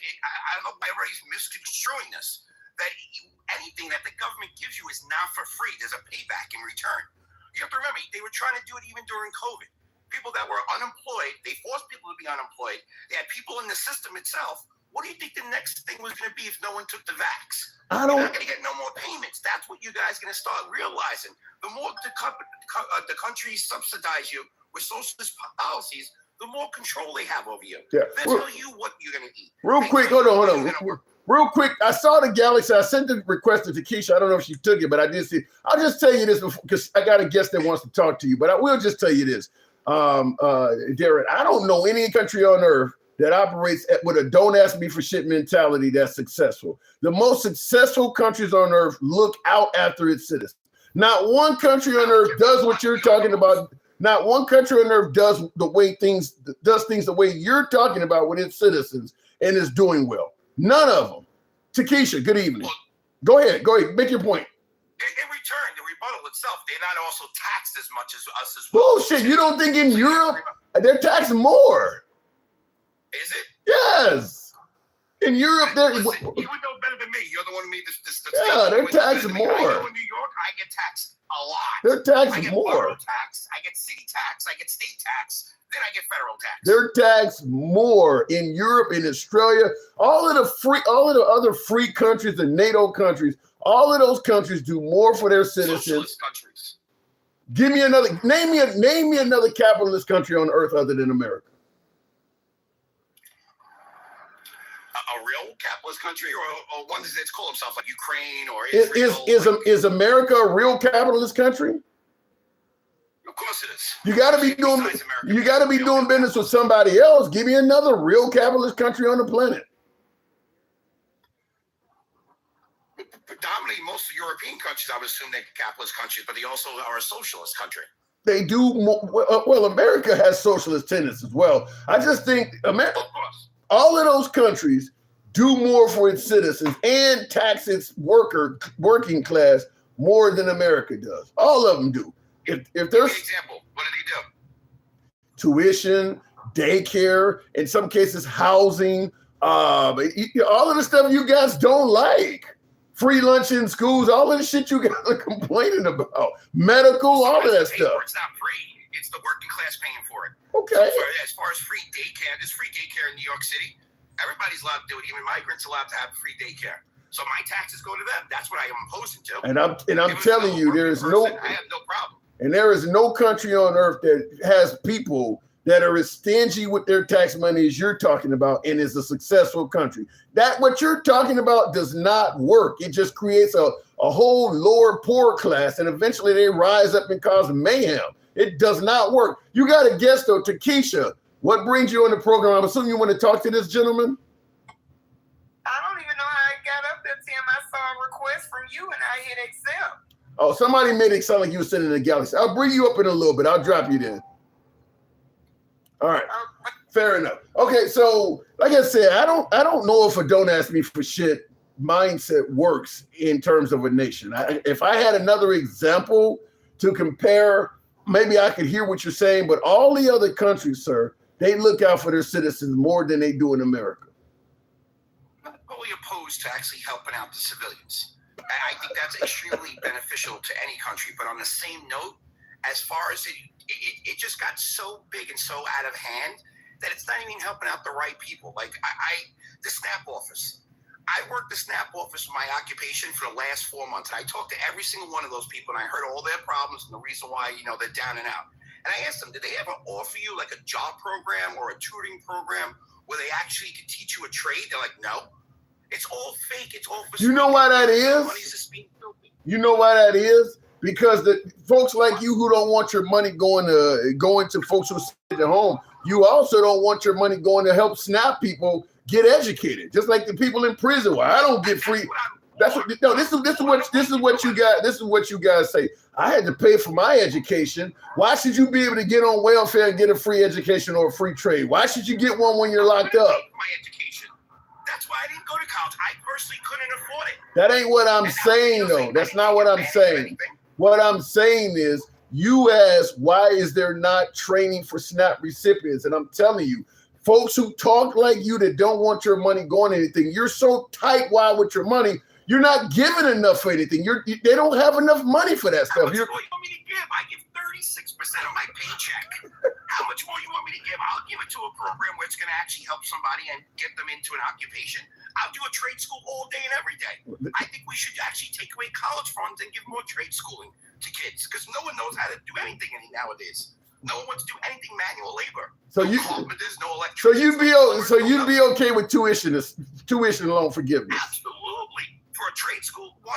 everybody's misconstruing this. free. There's a payback in return. You have to remember, they were trying to do it even during COVID. People that were unemployed, they forced people to be unemployed. They had people in the system itself. What do you think the next thing was going to be if no one took the vax? You're not going to get no more payments. That's what you guys are going to start realizing. The more the countries subsidize you with socialist policies, the more control they have over you. Yeah. They tell you what you're going to eat. Real quick, hold on. Real quick, I saw the Galaxy. I sent the request to Keisha. I don't know if she took it, but I did see. I'll just tell you this because I got a guest that wants to talk to you. But I will just tell you this, Darren. I don't know any country on earth that operates with a "don't ask me for shit" mentality that's successful. The most successful countries on earth look out after its citizens. Not one country on earth does what you're talking about. Not one country on earth does things the way you're talking about with its citizens and is doing well. None of them. Takesha, good evening. Go ahead. Make your point. In return, the rebuttal itself, they're not also taxed as much as us as well. Bullshit. You don't think in Europe they're taxed more? Is it? Yes. In Europe, they're. Listen, you would know better than me. You're the one who made this. Yeah, they're taxed more. I know in New York, I get taxed a lot. They're taxed I get more. borough tax, I get city tax, I get state tax, then I get federal tax. They're taxed more in Europe, in Australia, all of the other free countries, the NATO countries. All of those countries do more for their citizens. Socialist countries. Give me another. Name me another capitalist country on earth other than America. A real capitalist country, or one that's called himself like Ukraine or Israel? Is America a real capitalist country? Of course it is. You got to be doing business with somebody else. Give me another real capitalist country on the planet. Predominantly, most of European countries, I would assume they're capitalist countries, but they also are a socialist country. They do well. America has socialist tendencies as well. I just think America. Of course. All of those countries do more for its citizens and tax its working class more than America does. All of them do. If there's an example, what do they do? Tuition, daycare, in some cases housing, all of the stuff you guys don't like. Free lunch in schools, all of the shit you guys are complaining about. Medical, all of that stuff. It's not free. It's the working class paying for it. Okay. So as far as free daycare, there's free daycare in New York City. Everybody's allowed to do it. Even migrants are allowed to have free daycare. So my taxes go to them. That's what I am opposing to. And I'm telling you, there is no. I have no problem. And there is no country on earth that has people that are as stingy with their tax money as you're talking about, and is a successful country. That what you're talking about does not work. It just creates a whole lower poor class, and eventually they rise up and cause mayhem. It does not work. You got a guest though, Takesha. What brings you on the program? I'm assuming you want to talk to this gentleman. I don't even know how I got up there, Tim. I saw a request from you and I hit accept. Oh, somebody made it sound like you were sitting in the Galaxy. I'll bring you up in a little bit. I'll drop you then. All right. Fair enough. Okay, so like I said, I don't know if a "don't ask me for shit" mindset works in terms of a nation. If I had another example to compare, maybe I could hear what you're saying, but all the other countries, sir, they look out for their citizens more than they do in America. I'm not really opposed to actually helping out the civilians. I think that's extremely beneficial to any country. But on the same note, as far as it just got so big and so out of hand that it's not even helping out the right people. Like the SNAP office. I worked the SNAP office in my occupation for the last 4 months, and I talked to every single one of those people, and I heard all their problems and the reason why, they're down and out. And I asked them, did they ever offer you like a job program or a tutoring program where they actually could teach you a trade? They're like, no. It's all fake. It's all for You know why that is? You know why that is? Because the folks like you who don't want your money going to folks who sit at home, you also don't want your money going to help SNAP people get educated. Just like the people in prison. Well, I don't get free. This is what you guys say. I had to pay for my education. Why should you be able to get on welfare and get a free education or a free trade? Why should you get one when you're locked up? My education. That's why I didn't go to college. I personally couldn't afford it. That ain't what I'm saying, though. That's not what I'm saying. What I'm saying is, you asked, why is there not training for SNAP recipients? And I'm telling you, folks who talk like you that don't want your money going to anything, you're so tight-wide with your money, You're not giving enough for anything. They don't have enough money for that How stuff. much more you want me to give? I give 36% of my paycheck. How much more you want me to give? I'll give it to a program where it's going to actually help somebody and get them into an occupation. I'll do a trade school all day and every day. I think we should actually take away college funds and give more trade schooling to kids because no one knows how to do anything nowadays. No one wants to do anything manual labor. So no you, carpenters, no so electricians. you'd be okay with tuition loan forgiveness. Absolutely. For a trade school, 100%.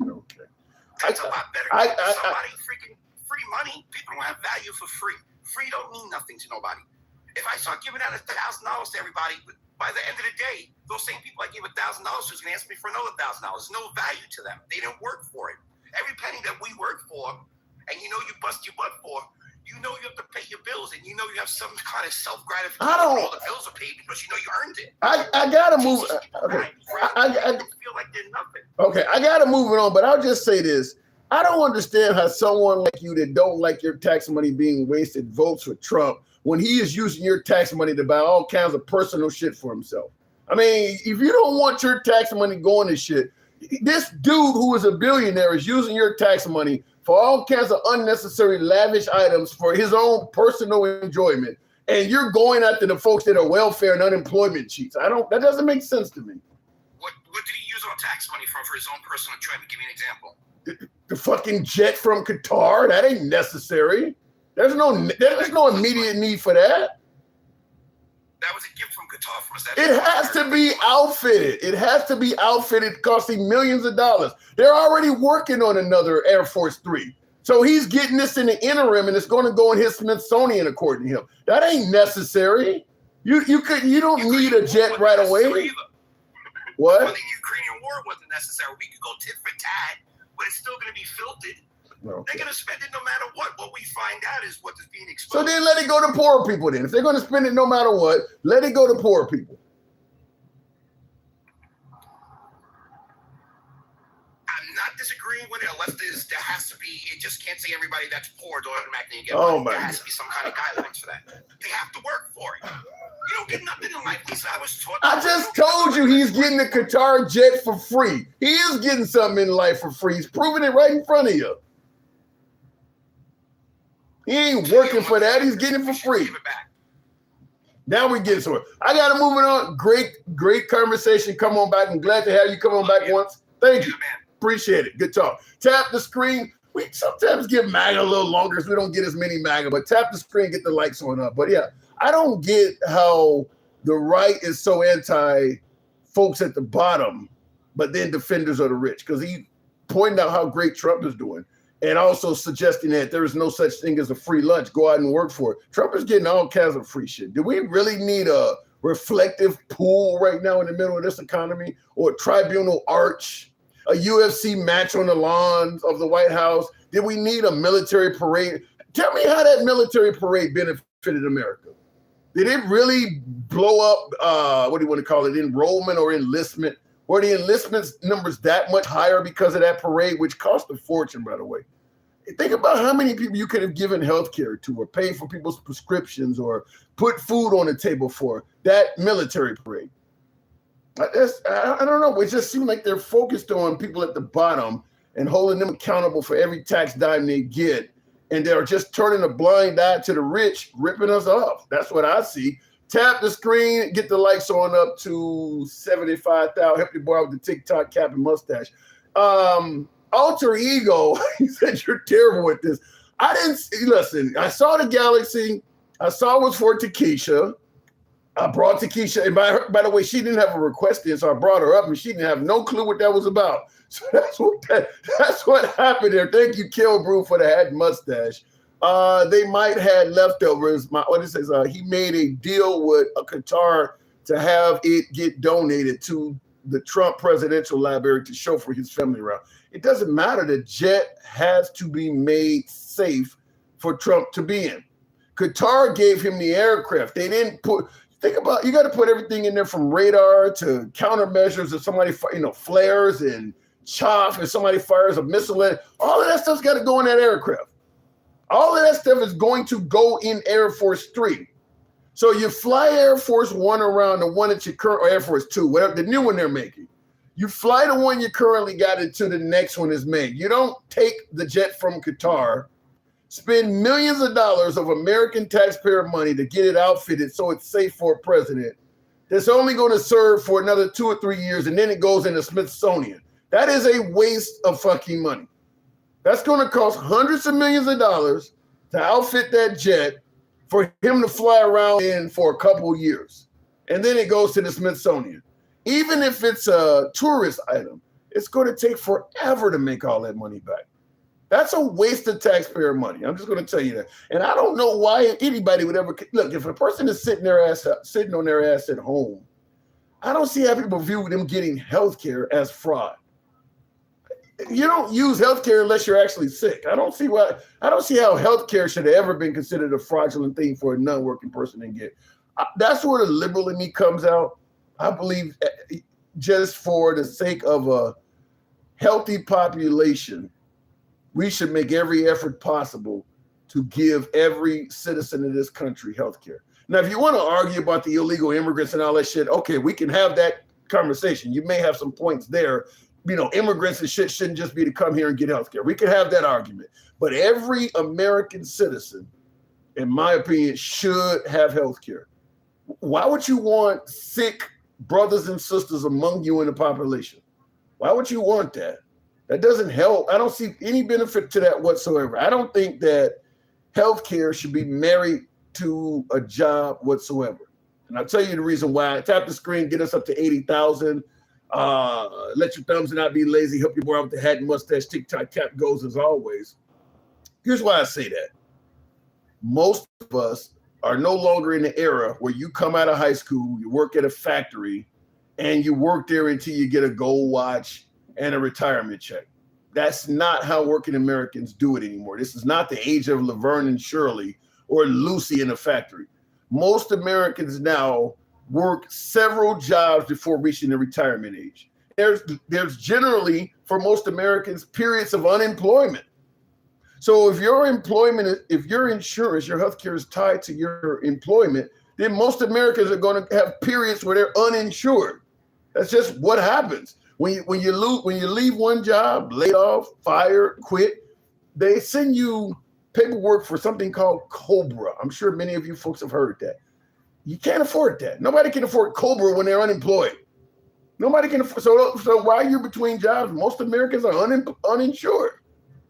Okay. That's a lot better. Somebody freaking free money. People don't have value for free. Free don't mean nothing to nobody. If I start giving out $1,000 to everybody, by the end of the day, those same people I gave $1,000 to is going to ask me for another $1,000. No value to them. They didn't work for it. Every penny that we work for, and you bust your butt for, you have to pay your bills, and you have some kind of self-gratification. All the bills are paid because you earned it. I gotta move. Okay. I feel like they're nothing. Okay, I gotta move it on, but I'll just say this. I don't understand how someone like you that don't like your tax money being wasted votes for Trump when he is using your tax money to buy all kinds of personal shit for himself. I mean, if you don't want your tax money going to shit, this dude who is a billionaire is using your tax money for all kinds of unnecessary lavish items for his own personal enjoyment. And you're going after the folks that are welfare and unemployment cheats. That doesn't make sense to me. What did he use our tax money for his own personal enjoyment? Give me an example. The fucking jet from Qatar, that ain't necessary. There's no immediate need for that. That was a gift from Qatar for us. It has to be outfitted. It has to be outfitted, costing millions of dollars. They're already working on another Air Force 3. So he's getting this in the interim, and it's going to go in his Smithsonian, according to him. That ain't necessary. You don't need a jet right away. What? Well, the Ukrainian war wasn't necessary. We could go tit for tat, but it's still going to be filtered. Okay. They're going to spend it no matter what. What we find out is what is being exposed. So then let it go to poor people then. If they're going to spend it no matter what, let it go to poor people. I'm not disagreeing with it unless there has to be, it just can't say everybody that's poor don't automatically get Oh money. my There has to be some kind of guidelines for that. They have to work for it. You don't get nothing in life, Lisa. I was taught. I just told you he's getting the Qatar jet for free. He is getting something in life for free. He's proving it right in front of you. He ain't working for that. He's getting it for free. Give it back. Now we get to it. I got to move it on. Great conversation. Come on back. I'm glad to have you come on back once. Thank you. Good man. Appreciate it. Good talk. Tap the screen. We sometimes give MAGA a little longer so we don't get as many MAGA, but tap the screen, get the likes on up. But yeah, I don't get how the right is so anti folks at the bottom, but then defenders of the rich, because he pointed out how great Trump is doing and also suggesting that there is no such thing as a free lunch. Go out and work for it. Trump is getting all kinds of free shit. Do we really need a reflective pool right now in the middle of this economy, or a tribunal arch, a UFC match on the lawns of the White House? Did we need a military parade? Tell me how that military parade benefited America. Did it really blow up, what do you want to call it, enrollment or enlistment? Were the enlistment numbers that much higher because of that parade, which cost a fortune, by the way? Think about how many people you could have given health care to, or paid for people's prescriptions, or put food on the table for that military parade. I don't know. It just seems like they're focused on people at the bottom and holding them accountable for every tax dime they get. And they're just turning a blind eye to the rich, ripping us off. That's what I see. Tap the screen, get the likes on up to 75,000. Help your boy with the TikTok cap and mustache. Alter Ego, he said, you're terrible with this. I didn't listen. I saw the Galaxy. I saw it was for Takesha. I brought Takesha. And by the way, she didn't have a request in, so I brought her up, and she didn't have no clue what that was about. So that's what happened there. Thank you, Kilbrew, for the hat mustache. They might have leftovers. He made a deal with a Qatar to have it get donated to the Trump Presidential Library to show for his family around. It doesn't matter. The jet has to be made safe for Trump to be in. Qatar gave him the aircraft. They didn't put. Think about, you got to put everything in there from radar to countermeasures if somebody, flares and chaff and somebody fires a missile in. All of that stuff's got to go in that aircraft. All of that stuff is going to go in Air Force 3. So you fly Air Force 1 around, the one that you current, or Air Force 2, whatever, the new one they're making. You fly the one you currently got until the next one is made. You don't take the jet from Qatar, spend millions of dollars of American taxpayer money to get it outfitted so it's safe for a president that's only going to serve for another 2 or 3 years, and then it goes into Smithsonian. That is a waste of fucking money. That's going to cost hundreds of millions of dollars to outfit that jet for him to fly around in for a couple years. And then it goes to the Smithsonian. Even if it's a tourist item, it's going to take forever to make all that money back. That's a waste of taxpayer money. I'm just going to tell you that. And I don't know why anybody would ever look. If a person is sitting on their ass at home, I don't see how people view them getting health care as fraud. You don't use health care unless you're actually sick. I don't see how health care should have ever been considered a fraudulent thing for a non-working person to get. That's where the liberal in me comes out. I believe just for the sake of a healthy population, we should make every effort possible to give every citizen of this country health care. Now, if you want to argue about the illegal immigrants and all that shit, okay, we can have that conversation. You may have some points there. You know, immigrants and shit shouldn't just be to come here and get health care. We can have that argument. But every American citizen, in my opinion, should have health care. Why would you want sick brothers and sisters among you in the population? Why would you want that? That doesn't help. I don't see any benefit to that whatsoever. I don't think that healthcare should be married to a job whatsoever. And I'll tell you the reason why. Tap the screen, get us up to 80,000. Let your thumbs not be lazy. Help your boy out with the hat and mustache. TikTok cap goes as always. Here's why I say that. Most of us are no longer in the era where you come out of high school, you work at a factory, and you work there until you get a gold watch and a retirement check. That's not how working Americans do it anymore. This is not the age of Laverne and Shirley or Lucy in a factory. Most Americans now work several jobs before reaching the retirement age. There's generally, for most Americans, periods of unemployment. So if your insurance, your health care is tied to your employment, then most Americans are going to have periods where they're uninsured. That's just what happens. When you leave one job, laid off, fired, quit, they send you paperwork for something called COBRA. I'm sure many of you folks have heard that. You can't afford that. Nobody can afford COBRA when they're unemployed. Nobody can afford. So while you're between jobs, most Americans are uninsured.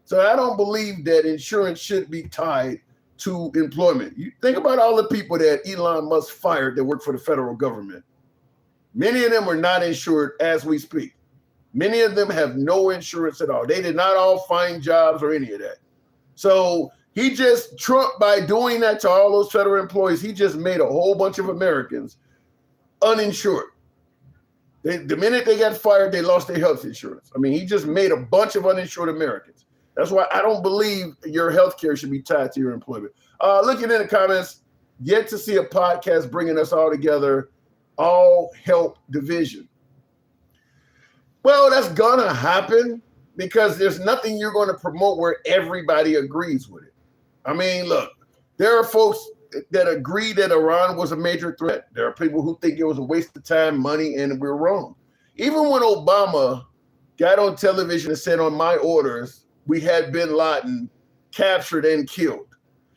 So I don't believe that insurance should be tied to employment. You think about all the people that Elon Musk fired that work for the federal government. Many of them are not insured as we speak. Many of them have no insurance at all. They did not all find jobs or any of that. So Trump, by doing that to all those federal employees, he just made a whole bunch of Americans uninsured. The minute they got fired, they lost their health insurance. I mean, he just made a bunch of uninsured Americans. That's why I don't believe your health care should be tied to your employment. Looking in the comments, yet to see a podcast bringing us all together, all help division. Well, that's gonna happen because there's nothing you're going to promote where everybody agrees with it. I mean, look, there are folks that agree that Iran was a major threat. There are people who think it was a waste of time, money, and we're wrong. Even when Obama got on television and said, on my orders, we had bin Laden captured and killed.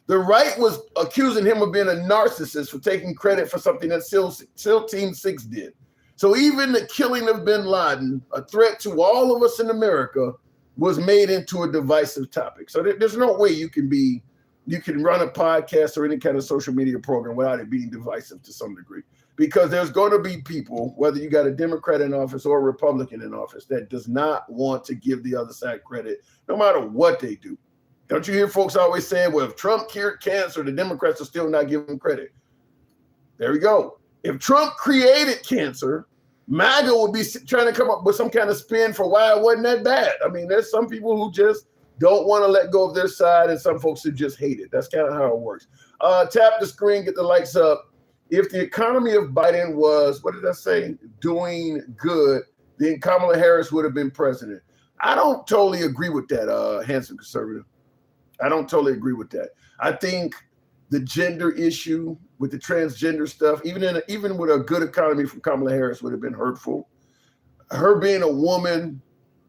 The right was accusing him of being a narcissist for taking credit for something that SEAL Team 6 did. So even the killing of bin Laden, a threat to all of us in America, was made into a divisive topic. So there's no way you can run a podcast or any kind of social media program without it being divisive to some degree. Because there's going to be people, whether you got a Democrat in office or a Republican in office, that does not want to give the other side credit, no matter what they do. Don't you hear folks always saying, well, if Trump cured cancer, the Democrats are still not giving him credit? There we go. If Trump created cancer, MAGA would be trying to come up with some kind of spin for why it wasn't that bad. I mean, there's some people who just don't want to let go of their side and some folks who just hate it. That's kind of how it works. Tap the screen, get the lights up. If the economy of Biden was, what did I say, doing good, then Kamala Harris would have been president. I don't totally agree with that, handsome conservative. I don't totally agree with that. I think the gender issue with the transgender stuff, even with a good economy from Kamala Harris, would have been hurtful. her being a woman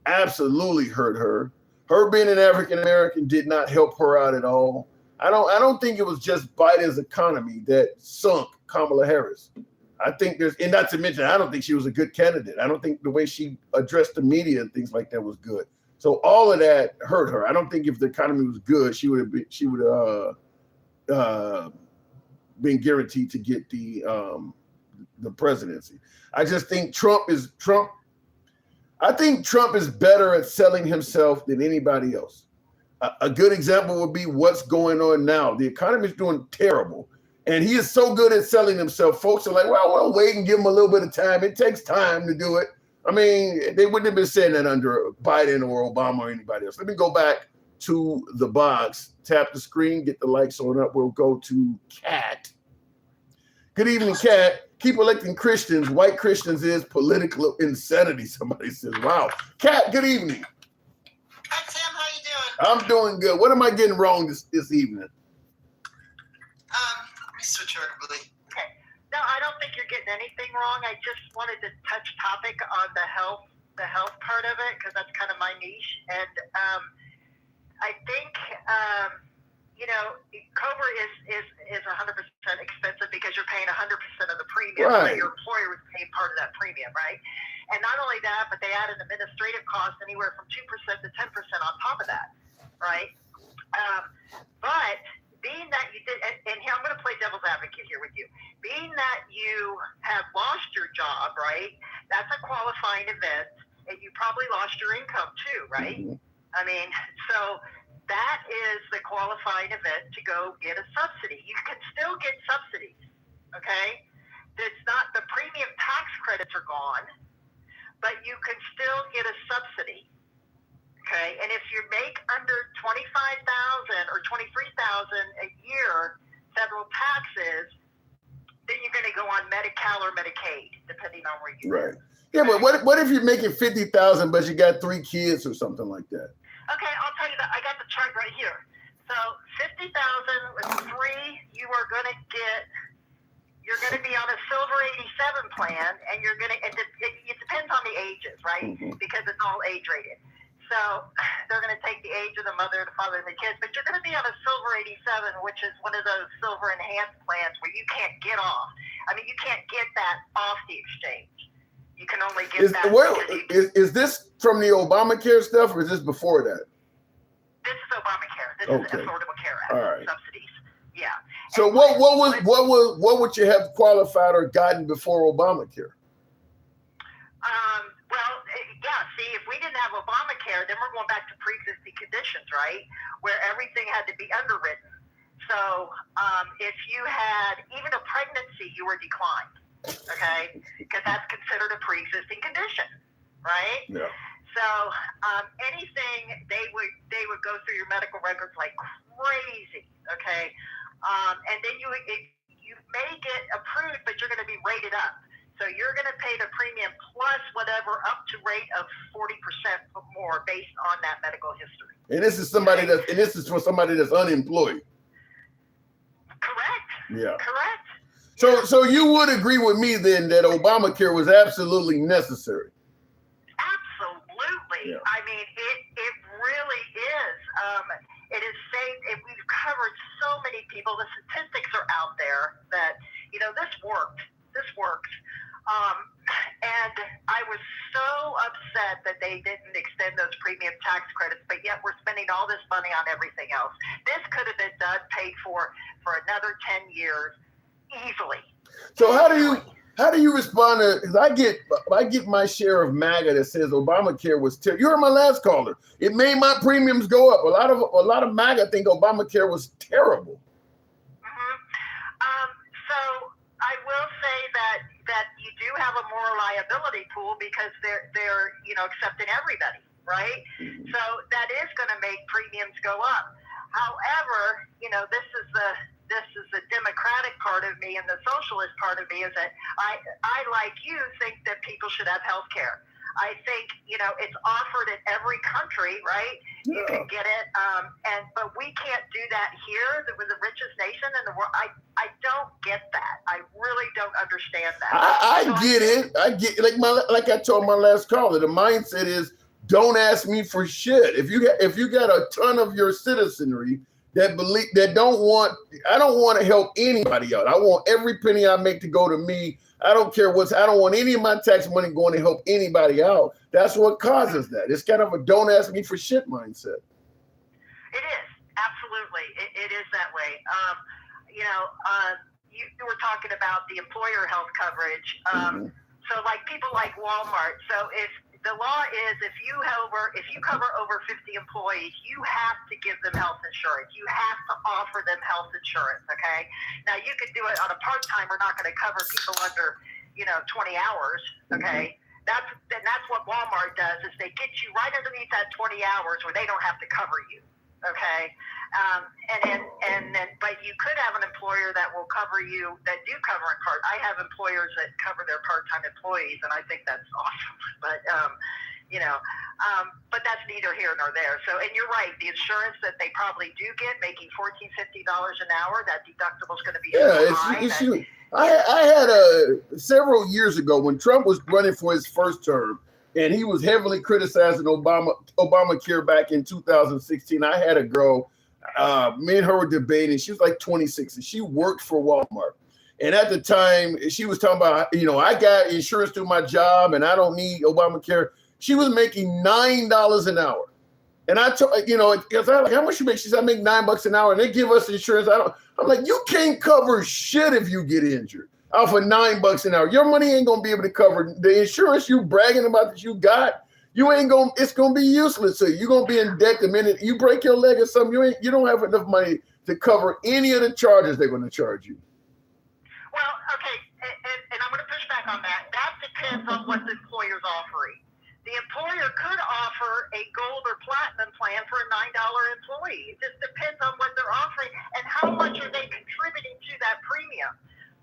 absolutely hurt her. Her being an African American did not help her out at all. I don't think it was just Biden's economy that sunk Kamala Harris. I think and not to mention, I don't think she was a good candidate. I don't think the way she addressed the media and things like that was good. So all of that hurt her. I don't think if the economy was good, she would have been guaranteed to get the presidency. I just think Trump is better at selling himself than anybody else. A good example would be what's going on now. The economy is doing terrible, and he is so good at selling himself. Folks are like, well, we'll wait and give him a little bit of time. It takes time to do it. I mean, they wouldn't have been saying that under Biden or Obama or anybody else. Let me go back to the box, tap the screen, get the lights on up. We'll go to Kat. Good evening, Kat. Keep electing Christians. White Christians is political insanity, somebody says. Wow. Kat, good evening. Hi, Tim. How you doing? I'm doing good. What am I getting wrong this evening? Let me switch over, Billy. Okay. No, I don't think you're getting anything wrong. I just wanted to touch topic on the health part of it, because that's kind of my niche. And I think COBRA is 100% expensive because you're paying 100% of the premium. Right. So your employer was paying part of that premium, right? And not only that, but they add an administrative cost anywhere from 2% to 10% on top of that, right? But being that you did, and here I'm going to play devil's advocate here with you. Being that you have lost your job, right? That's a qualifying event, and you probably lost your income too, right? Mm-hmm. I mean, so that is the qualifying event to go get a subsidy. You can still get subsidies, okay? It's not, the premium tax credits are gone, but you can still get a subsidy, okay? And if you make under $25,000 or $23,000 a year federal taxes, then you're going to go on Medi-Cal or Medicaid, depending on where you live. Right. Yeah, but what if you're making $50,000 but you got 3 kids or something like that? Okay, I'll tell you that. I got the chart right here. So 50,000 with 3, you're going to be on a Silver 87 plan, and it depends on the ages, right? Mm-hmm. Because it's all age rated. So they're going to take the age of the mother, the father, and the kids, but you're going to be on a Silver 87, which is one of those Silver Enhanced plans where you can't get off. I mean, you can't get that off the exchange. You can only get that. Is this from the Obamacare stuff, or is this before that? This is Obamacare. This is Affordable Care Act. All right. Subsidies. Yeah. So And what would you have qualified or gotten before Obamacare? See, if we didn't have Obamacare, then we're going back to pre-existing conditions, right? Where everything had to be underwritten. So if you had even a pregnancy, you were declined, okay? Because that's considered a pre-existing condition, right? Yeah. So anything, they would go through your medical records like crazy, okay? And then you may get approved, but you're going to be rated up. So you're going to pay the premium plus whatever up to rate of 40% or more based on that medical history. And this is for somebody that's unemployed. Correct. Yeah. Correct. So you would agree with me then that Obamacare was absolutely necessary. Absolutely. Yeah. I mean, it really is. It is saved. We've covered so many people. The statistics are out there that, this worked. This works. And I was so upset that they didn't extend those premium tax credits, but yet we're spending all this money on everything else. This could have been paid for another 10 years easily. So how do you respond to? Because I get my share of MAGA that says Obamacare was terrible. You heard my last caller. It made my premiums go up. A lot of MAGA think Obamacare was terrible. So I will say that you do have a moral liability pool because they're accepting everybody, right? Mm-hmm. So that is going to make premiums go up. However, this is the Democratic part of me, and the socialist part of me is that I like you think that people should have health care. I think, it's offered in every country, right? You Yeah. can get it. But we can't do that here. We're the richest nation in the world. I don't get that. I really don't understand that. I get it. I get like I told my last caller. The mindset is don't ask me for shit. If you got a ton of your citizenry that don't want, I don't want to help anybody out. I want every penny I make to go to me. I don't care I don't want any of my tax money going to help anybody out. That's what causes that. It's kind of a don't ask me for shit mindset. It is. Absolutely. It is that way. You were talking about the employer health coverage. So like people like Walmart. So if the law is if you cover over 50 employees, you have to give them health insurance. You have to offer them health insurance. Okay. Now you could do it on a part-time. We're not going to cover people under 20 hours. Okay. That's what Walmart does is they get you right underneath that 20 hours where they don't have to cover you. Okay. But you could have an employer that will cover you that do cover in part. I have employers that cover their part-time employees, and I think that's awesome. But but that's neither here nor there. So, and you're right, the insurance that they probably do get, making $14, $50 an hour, that deductible is going to be so high. It's huge. I had several years ago when Trump was running for his first term, and he was heavily criticizing Obamacare back in 2016. I had a girl, me and her were debating. She was like 26, and she worked for Walmart. And at the time, she was talking about, I got insurance through my job, and I don't need Obamacare. She was making $9 an hour. And I told, because I was like, how much you make? She said, I make $9 an hour, and they give us insurance. I'm like, you can't cover shit if you get injured. Off of $9 an hour. Your money ain't gonna be able to cover the insurance you bragging about that you got. It's gonna be useless. So you're gonna be in debt the minute you break your leg or something. You don't have enough money to cover any of the charges they're gonna charge you. Well, okay, and I'm gonna push back on that. That depends on what the employer's offering. The employer could offer a gold or platinum plan for a $9 employee. It just depends on what they're offering and how much are they contributing to that premium.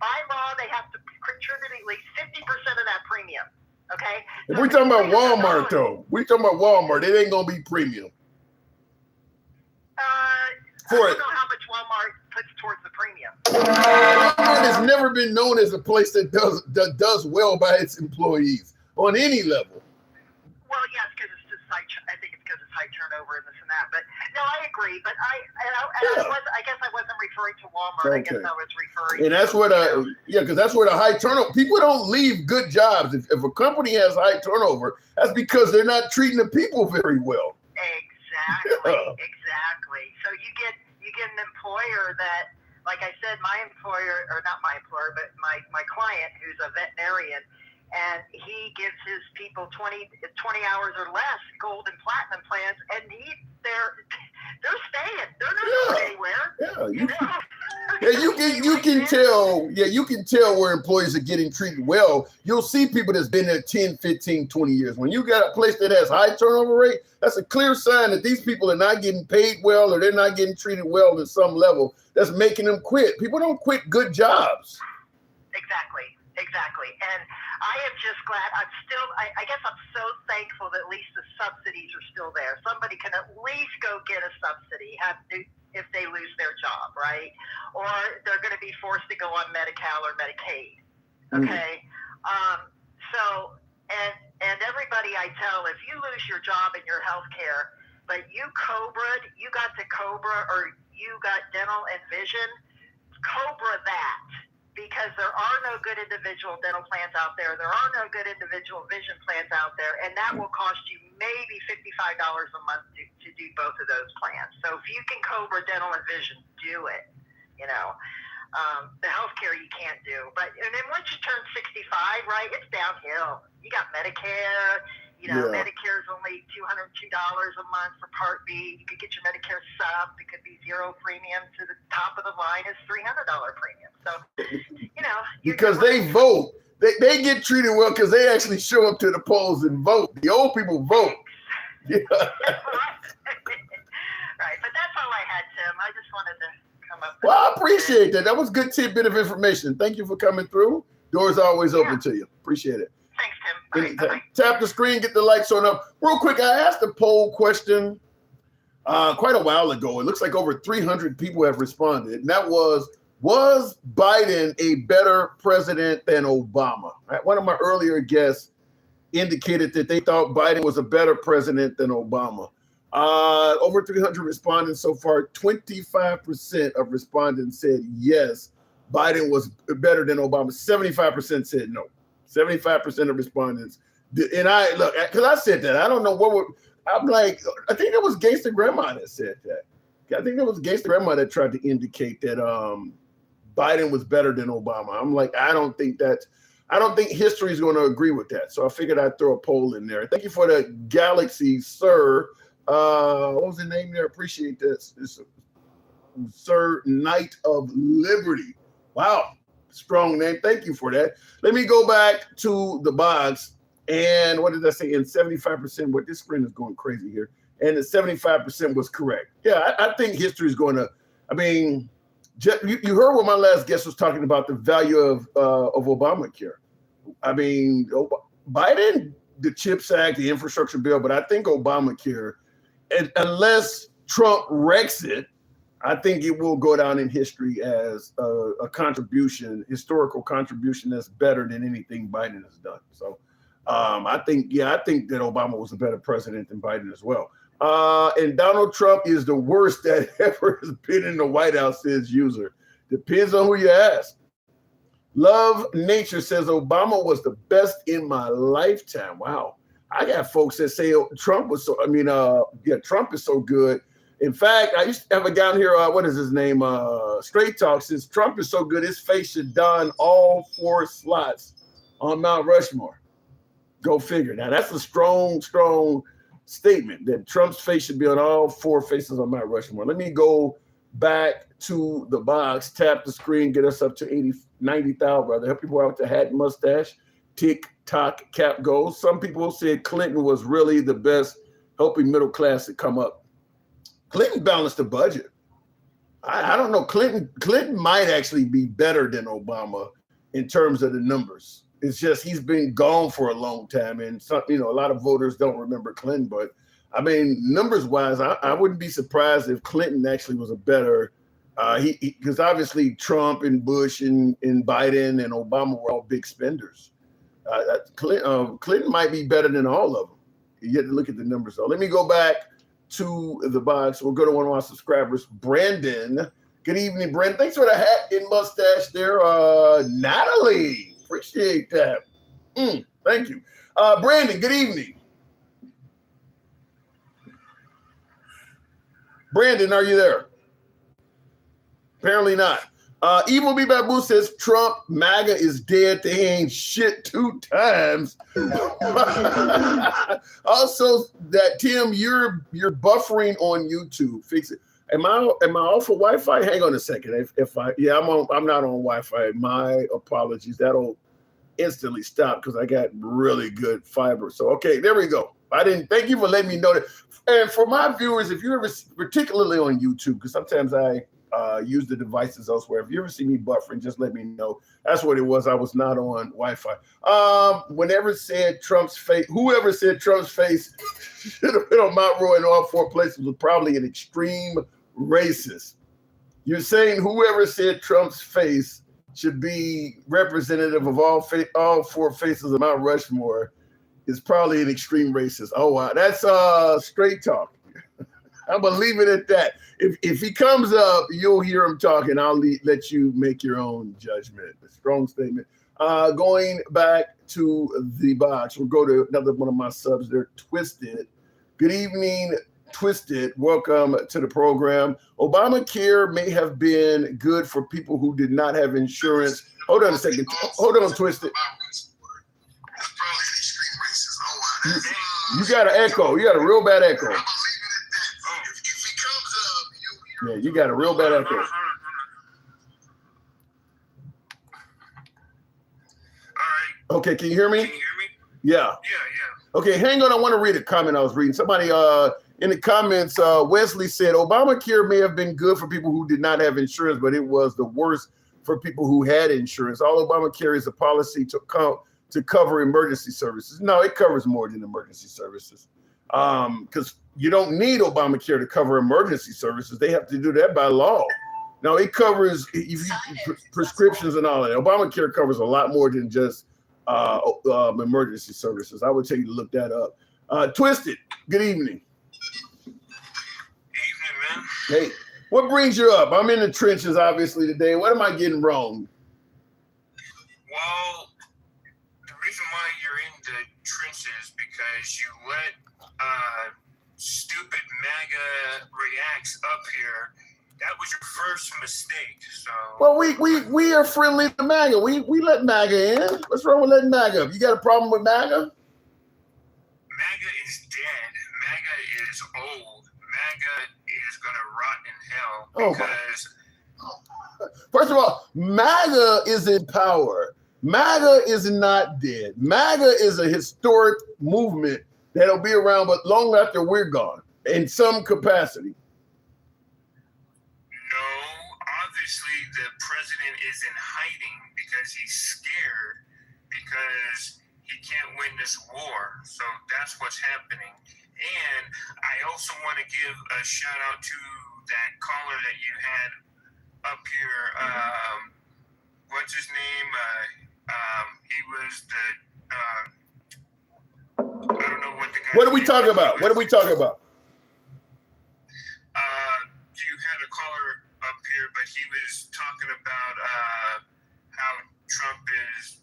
By law, they have to contribute at least 50% of that premium. Okay. If we're talking about Walmart, though, it ain't gonna be premium. I don't know how much Walmart puts towards the premium. Walmart has never been known as a place that does well by its employees on any level. Well, yes, because it's just I think it's because it's high turnover and this and that. But no, I agree. But I guess I wasn't referring to Walmart. Okay. I guess I was referring. And that's where because that's where the high turnover. People don't leave good jobs. If a company has high turnover, that's because they're not treating the people very well. Exactly. Exactly. So you get an employer that, like I said, my employer, or not my employer, but my client who's a veterinarian. And he gives his people 20 hours or less gold and platinum plans, and they're staying. They're not going anywhere. You can tell. Yeah, you can tell where employees are getting treated well. You'll see people that's been there 10, 15, 20 years. When you got a place that has high turnover rate, that's a clear sign that these people are not getting paid well or they're not getting treated well at some level. That's making them quit. People don't quit good jobs. Exactly. And I am just glad I guess I'm so thankful that at least the subsidies are still there. Somebody can at least go get a subsidy if they lose their job, right? Or they're going to be forced to go on Medi-Cal or Medicaid. Okay. So everybody I tell, if you lose your job in your health care, but you got to COBRA or you got dental and vision, COBRA that. Because there are no good individual dental plans out there. There are no good individual vision plans out there. And that will cost you maybe $55 a month to do both of those plans. So if you can COBRA dental and vision, do it. The healthcare you can't do. But and then once you turn 65, right, it's downhill. You got Medicare. Medicare is only $202 a month for Part B. You could get your Medicare sub. It could be zero premium. To the top of the line is $300 premium. So, because they vote. They get treated well because they actually show up to the polls and vote. The old people vote. Yeah. Right. But that's all I had, Tim. I just wanted to come up. Well, I appreciate that. That was a good tidbit of information. Thank you for coming through. Doors are always open to you. Appreciate it. Thanks, Tim. Tap the screen, get the lights on up. Real quick, I asked a poll question quite a while ago. It looks like over 300 people have responded. And that was Biden a better president than Obama? One of my earlier guests indicated that they thought Biden was a better president than Obama. Over 300 respondents so far. 25% of respondents said yes, Biden was better than Obama. 75% said no. 75% of respondents did. And I look, because I said that. I don't know what I'm like. I think it was Gangsta Grandma that said that. I think it was Gangsta Grandma that tried to indicate that Biden was better than Obama. I'm like, I don't think history is going to agree with that. So I figured I'd throw a poll in there. Thank you for the galaxy, sir. What was the name there? Appreciate this. Sir Knight of Liberty. Wow. Strong name. Thank you for that. Let me go back to the box. And what did I say? And 75%, what this screen is going crazy here. And the 75% was correct. Yeah, I think history is going to, I mean, you heard what my last guest was talking about, the value of Obamacare. I mean, Biden, the CHIPS Act, the infrastructure bill, but I think Obamacare, and unless Trump wrecks it, I think it will go down in history as a contribution, historical contribution that's better than anything Biden has done. So I think that Obama was a better president than Biden as well. And Donald Trump is the worst that ever has been in the White House, says user. Depends on who you ask. Love Nature says Obama was the best in my lifetime. Wow. I got folks that say Trump is so good. In fact, I used to have a guy here, what is his name? Straight Talk says Trump is so good, his face should don all 4 slots on Mount Rushmore. Go figure. Now, that's a strong statement that Trump's face should be on all 4 faces on Mount Rushmore. Let me go back to the box, tap the screen, get us up to 90,000, brother. Help people out with the hat and mustache. Tick-tock cap goes. Some people said Clinton was really the best, helping middle class to come up. Clinton balanced the budget. I don't know. Clinton might actually be better than Obama in terms of the numbers. It's just he's been gone for a long time, and some, a lot of voters don't remember Clinton. But I mean, numbers-wise, I wouldn't be surprised if Clinton actually was a better. Because obviously Trump and Bush and Biden and Obama were all big spenders. Clinton might be better than all of them. You have to look at the numbers though. Let me go back to the box. We'll go to one of our subscribers, Brandon. Good evening, Brandon. Thanks for the hat and mustache there. Natalie, appreciate that. Thank you. Brandon, good evening. Brandon, are you there? Apparently not. Evil B. Babu says Trump, MAGA is dead. They ain't shit 2 times. Also, that Tim, you're buffering on YouTube. Fix it. Am I off of Wi-Fi? Hang on a second. I'm not on Wi-Fi. My apologies. That'll instantly stop because I got really good fiber. So okay, there we go. Thank you for letting me know that. And for my viewers, if you ever, particularly on YouTube, because sometimes I use the devices elsewhere. If you ever see me buffering, just let me know. That's what it was. I was not on Wi-Fi. Whoever said Trump's face should have been on Mount Roy in all 4 places was probably an extreme racist. You're saying whoever said Trump's face should be representative of all 4 faces of Mount Rushmore is probably an extreme racist. Oh, wow. That's straight talk. I'm going to leave it at that. If he comes up, you'll hear him talking. I'll let you make your own judgment. A strong statement. Going back to the box, we'll go to another one of my subs there, Twisted. Good evening, Twisted. Welcome to the program. Obamacare may have been good for people who did not have insurance. Hold on a second. Hold on, Twisted. You got an echo. You got a real bad echo. Yeah, you got a real bad echo. All right. Okay, can you hear me? Can you hear me? Yeah. Yeah. Okay, hang on. I want to read a comment I was reading. Somebody in the comments, Wesley said, Obamacare may have been good for people who did not have insurance, but it was the worst for people who had insurance. All Obamacare is a policy to to cover emergency services. No, it covers more than emergency services. Because you don't need Obamacare to cover emergency services. They have to do that by law. Now, it covers prescriptions and all that. Obamacare covers a lot more than just emergency services. I would tell you to look that up. Twisted, good evening. Evening, man. Hey, what brings you up? I'm in the trenches, obviously, today. What am I getting wrong? Well, the reason why you're in the trenches because you let stupid MAGA reacts up here. That was your first mistake. So Well, we are friendly to MAGA. We let MAGA in. What's wrong with letting MAGA up? You got a problem with MAGA? MAGA is dead. MAGA is old. MAGA is gonna rot in hell because First of all, MAGA is in power. MAGA is not dead. MAGA is a historic movement that'll be around, but long after we're gone, in some capacity. no, obviously the president is in hiding because he's scared because he can't win this war. So that's what's happening. And I also want to give a shout out to that caller that you had up here. What's his name? He was the I don't know what the guy. What are we talking about? What are we talking about? You had a caller up here, but he was talking about how Trump is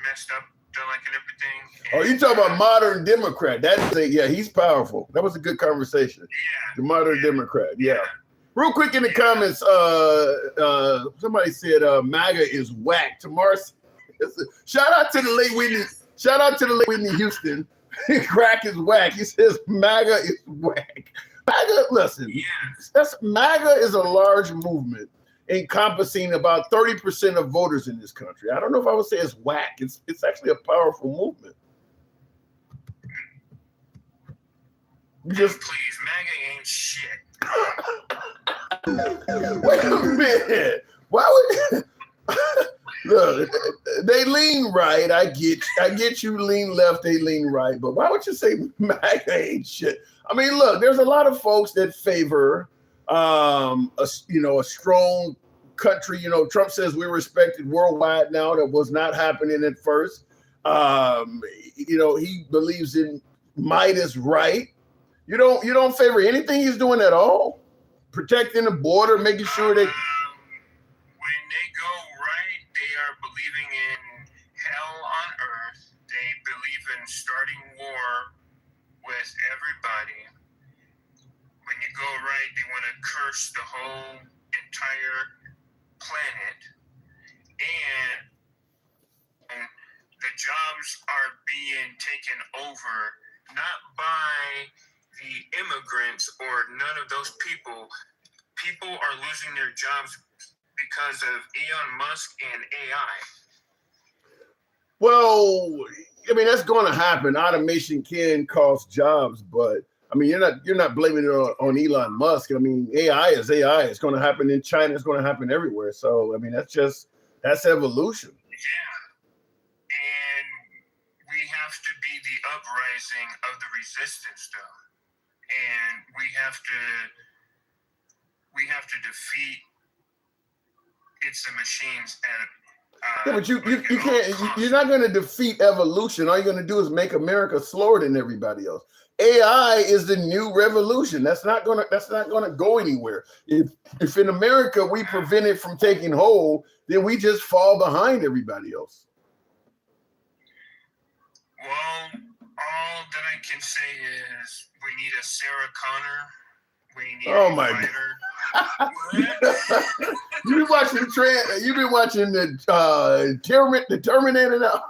messed up, like, and everything. Oh, you talking about modern Democrat? Yeah, he's powerful. That was a good conversation. Yeah. The modern Democrat. Yeah. Real quick in the comments, somebody said MAGA is whack. Tomorrow, shout out to the late Whitney. Shout out to the late Whitney Houston. Crack is whack. He says MAGA is whack. MAGA, listen. MAGA is a large movement encompassing about 30% of voters in this country. I don't know if I would say it's whack. It's actually a powerful movement. Please, MAGA ain't shit. Wait a minute. Why would look? They lean right. I get you lean left. They lean right. But why would you say MAGA ain't shit? I mean, look. There's a lot of folks that favor a strong country. You know, Trump says we're respected worldwide now. That was not happening at first. He believes in might is right. You don't favor anything he's doing at all. Protecting the border, making sure that. When they go right, they are believing in hell on earth. They believe in starting war with everybody. When you go right, they want to curse the whole entire planet. And the jobs are being taken over not by the immigrants or none of those people. People are losing their jobs because of Elon Musk and AI. Well, I mean, that's going to happen. Automation can cost jobs, but I mean, you're not blaming it on Elon Musk. I mean, AI is AI. It's going to happen in China. It's going to happen everywhere. So, I mean, that's evolution. Yeah. And we have to be the uprising of the resistance, though. And we have to defeat the machines at Yeah, but you can't. You're not going to defeat evolution. All you're going to do is make America slower than everybody else. AI is the new revolution. That's not going to go anywhere. If in America we prevent it from taking hold, then we just fall behind everybody else. Well, all that I can say is we need a Sarah Connor. We need Oh a my fighter. You've been watching the Terminator now.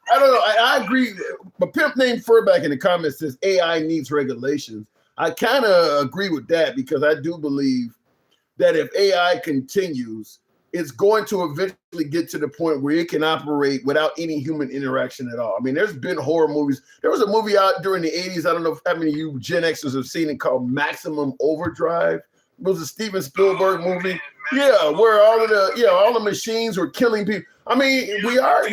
I don't know. I agree. A pimp named Furback in the comments says AI needs regulations. I kind of agree with that because I do believe that if AI continues, it's going to eventually get to the point where it can operate without any human interaction at all. I mean, there's been horror movies. There was a movie out during the 80s. I don't know how many of you Gen Xers have seen it called Maximum Overdrive. It was a Steven Spielberg movie. Yeah, where all the machines were killing people. I mean, we are.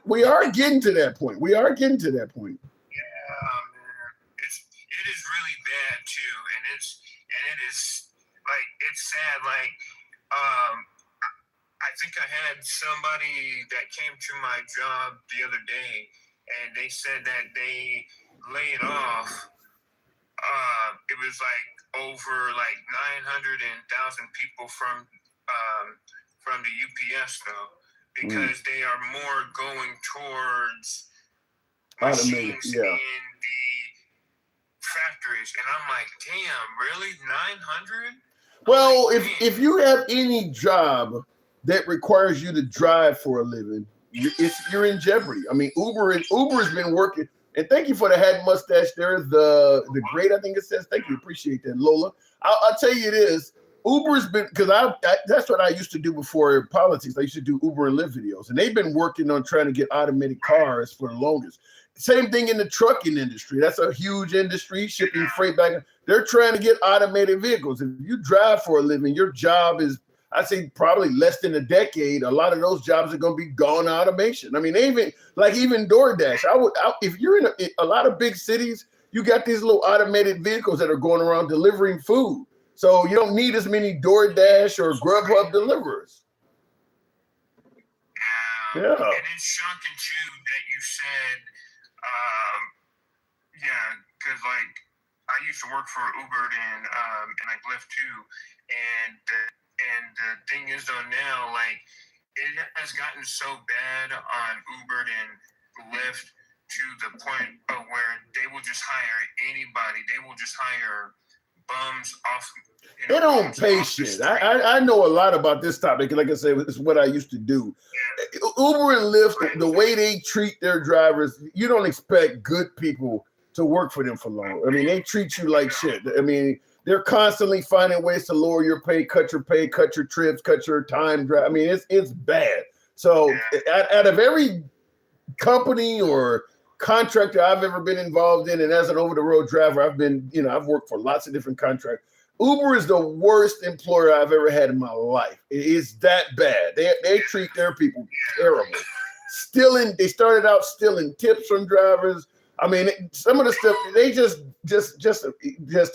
We are getting to that point. We are getting to that point. Yeah, man. It is really bad too, and it is like it's sad. Like, I think I had somebody that came to my job the other day, and they said that they laid off. It was like over like 900,000 people from the UPS though, because they are more going towards Automated, machines yeah. in the factories, and I'm like, damn, really 900? Well, if you have any job that requires you to drive for a living, you're in jeopardy. I mean, Uber has been working. And thank you for the hat mustache there. The great, I think it says. Thank you, appreciate that, Lola. I'll tell you this. Uber's been, because that's what I used to do before politics. I used to do Uber and Lyft videos, and they've been working on trying to get automated cars for the longest. Same thing in the trucking industry. That's a huge industry, shipping freight back. They're trying to get automated vehicles. If you drive for a living, your job is, I'd say, probably less than a decade. A lot of those jobs are going to be gone to automation. I mean, even DoorDash. If you're in a lot of big cities, you got these little automated vehicles that are going around delivering food. So you don't need as many DoorDash or Grubhub deliverers. Yeah. And it's shocking too that you said, because like I used to work for Uber and like Lyft too, and the thing is though now, like it has gotten so bad on Uber and Lyft to the point of where they will just hire anybody. They will just hire bums off. They don't pay shit. I know a lot about this topic. Like I said, it's what I used to do. Uber and Lyft, the way they treat their drivers, you don't expect good people to work for them for long. I mean, they treat you like shit. I mean, they're constantly finding ways to lower your pay, cut your trips, cut your time drive. I mean, it's bad. So out of every company or contractor I've ever been involved in, and as an over-the-road driver, I've worked for lots of different contractors. Uber is the worst employer I've ever had in my life. It is that bad. They treat their people terrible. They started out stealing tips from drivers. I mean, some of the stuff they just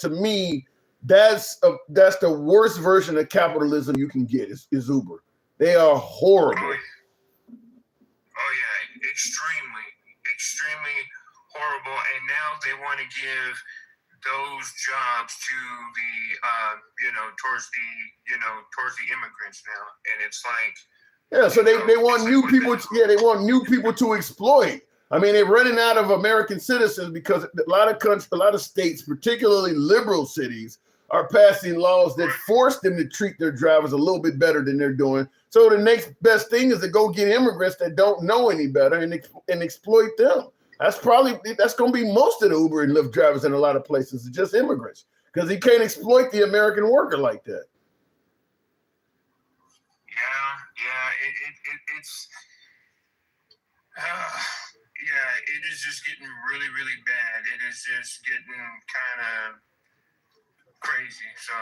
to me, that's the worst version of capitalism you can get is Uber. They are horrible. Oh yeah, extremely horrible. And now they want to give those jobs to towards the immigrants now, and it's like so they want new people. They want new people to exploit. I mean, they're running out of American citizens because a lot of states, particularly liberal cities, are passing laws that force them to treat their drivers a little bit better than they're doing. So the next best thing is to go get immigrants that don't know any better and exploit them. That's going to be most of the Uber and Lyft drivers in a lot of places. It's just immigrants because you can't exploit the American worker like that. It is just getting really, really bad. It is just getting kind of crazy. So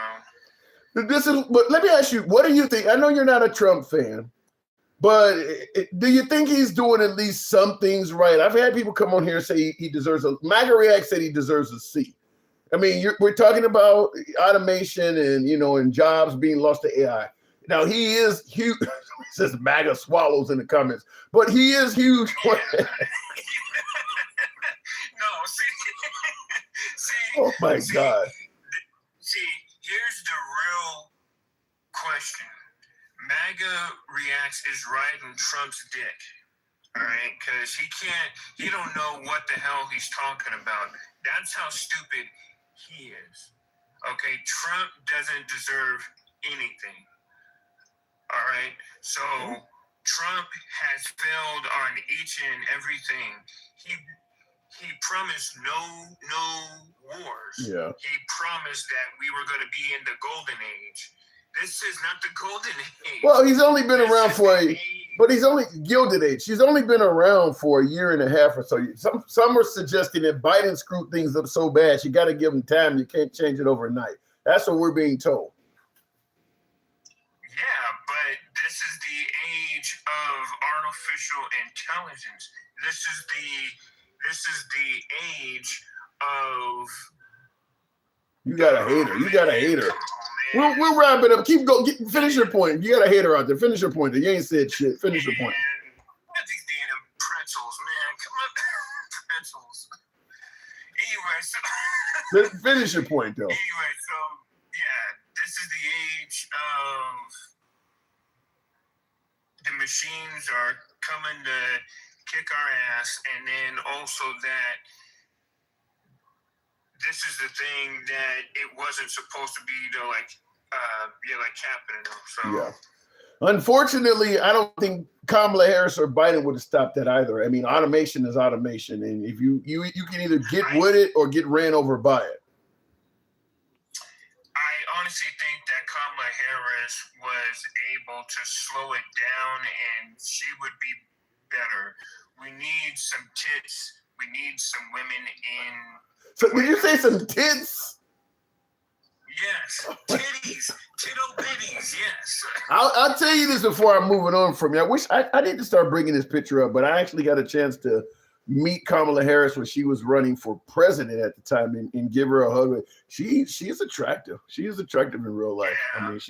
But let me ask you, what do you think? I know you're not a Trump fan, but do you think he's doing at least some things right? I've had people come on here and say he deserves MAGA React said he deserves a C. I mean, we're talking about automation and jobs being lost to AI. Now he is huge. It says MAGA swallows in the comments, but he is huge. Oh my God. See, here's the real question. MAGA Reacts is riding Trump's dick. All right, because he don't know what the hell he's talking about. That's how stupid he is. Okay, Trump doesn't deserve anything. All right, so Trump has failed on each and everything. He promised no wars. Yeah. He promised that we were going to be in the golden age. This is not the golden age. Well, he's only been around he's only Gilded Age. He's only been around for a year and a half or so. Some are suggesting that Biden screwed things up so bad, you got to give him time. You can't change it overnight. That's what we're being told. Yeah, but this is the age of artificial intelligence. This is the age of. You got a hater. You got a hater. Come on, man. We'll wrap it up. Keep going. Finish your point. You got a hater out there. Finish your point. You ain't said shit. Finish your point. Man, what these damn pretzels, man? Come on, pretzels. Anyway, so Finish your point, though. anyway, so yeah, this is the age of the machines are coming to kick our ass, and then also that this is the thing that it wasn't supposed to be, like happening. So Yeah. Unfortunately, I don't think Kamala Harris or Biden would have stopped that either. I mean, automation is automation, and if you can either get with it or get ran over by it. I honestly think that Kamala Harris was able to slow it down, and she would be better. We need some tits. We need some women in. So did you say some tits? Yes, titties, tittle bitties. Yes. I'll tell you this before I'm moving on from you. I wish I need to start bringing this picture up, but I actually got a chance to meet Kamala Harris when she was running for president at the time and give her a hug. She's attractive. She is attractive in real life. Yeah. I mean,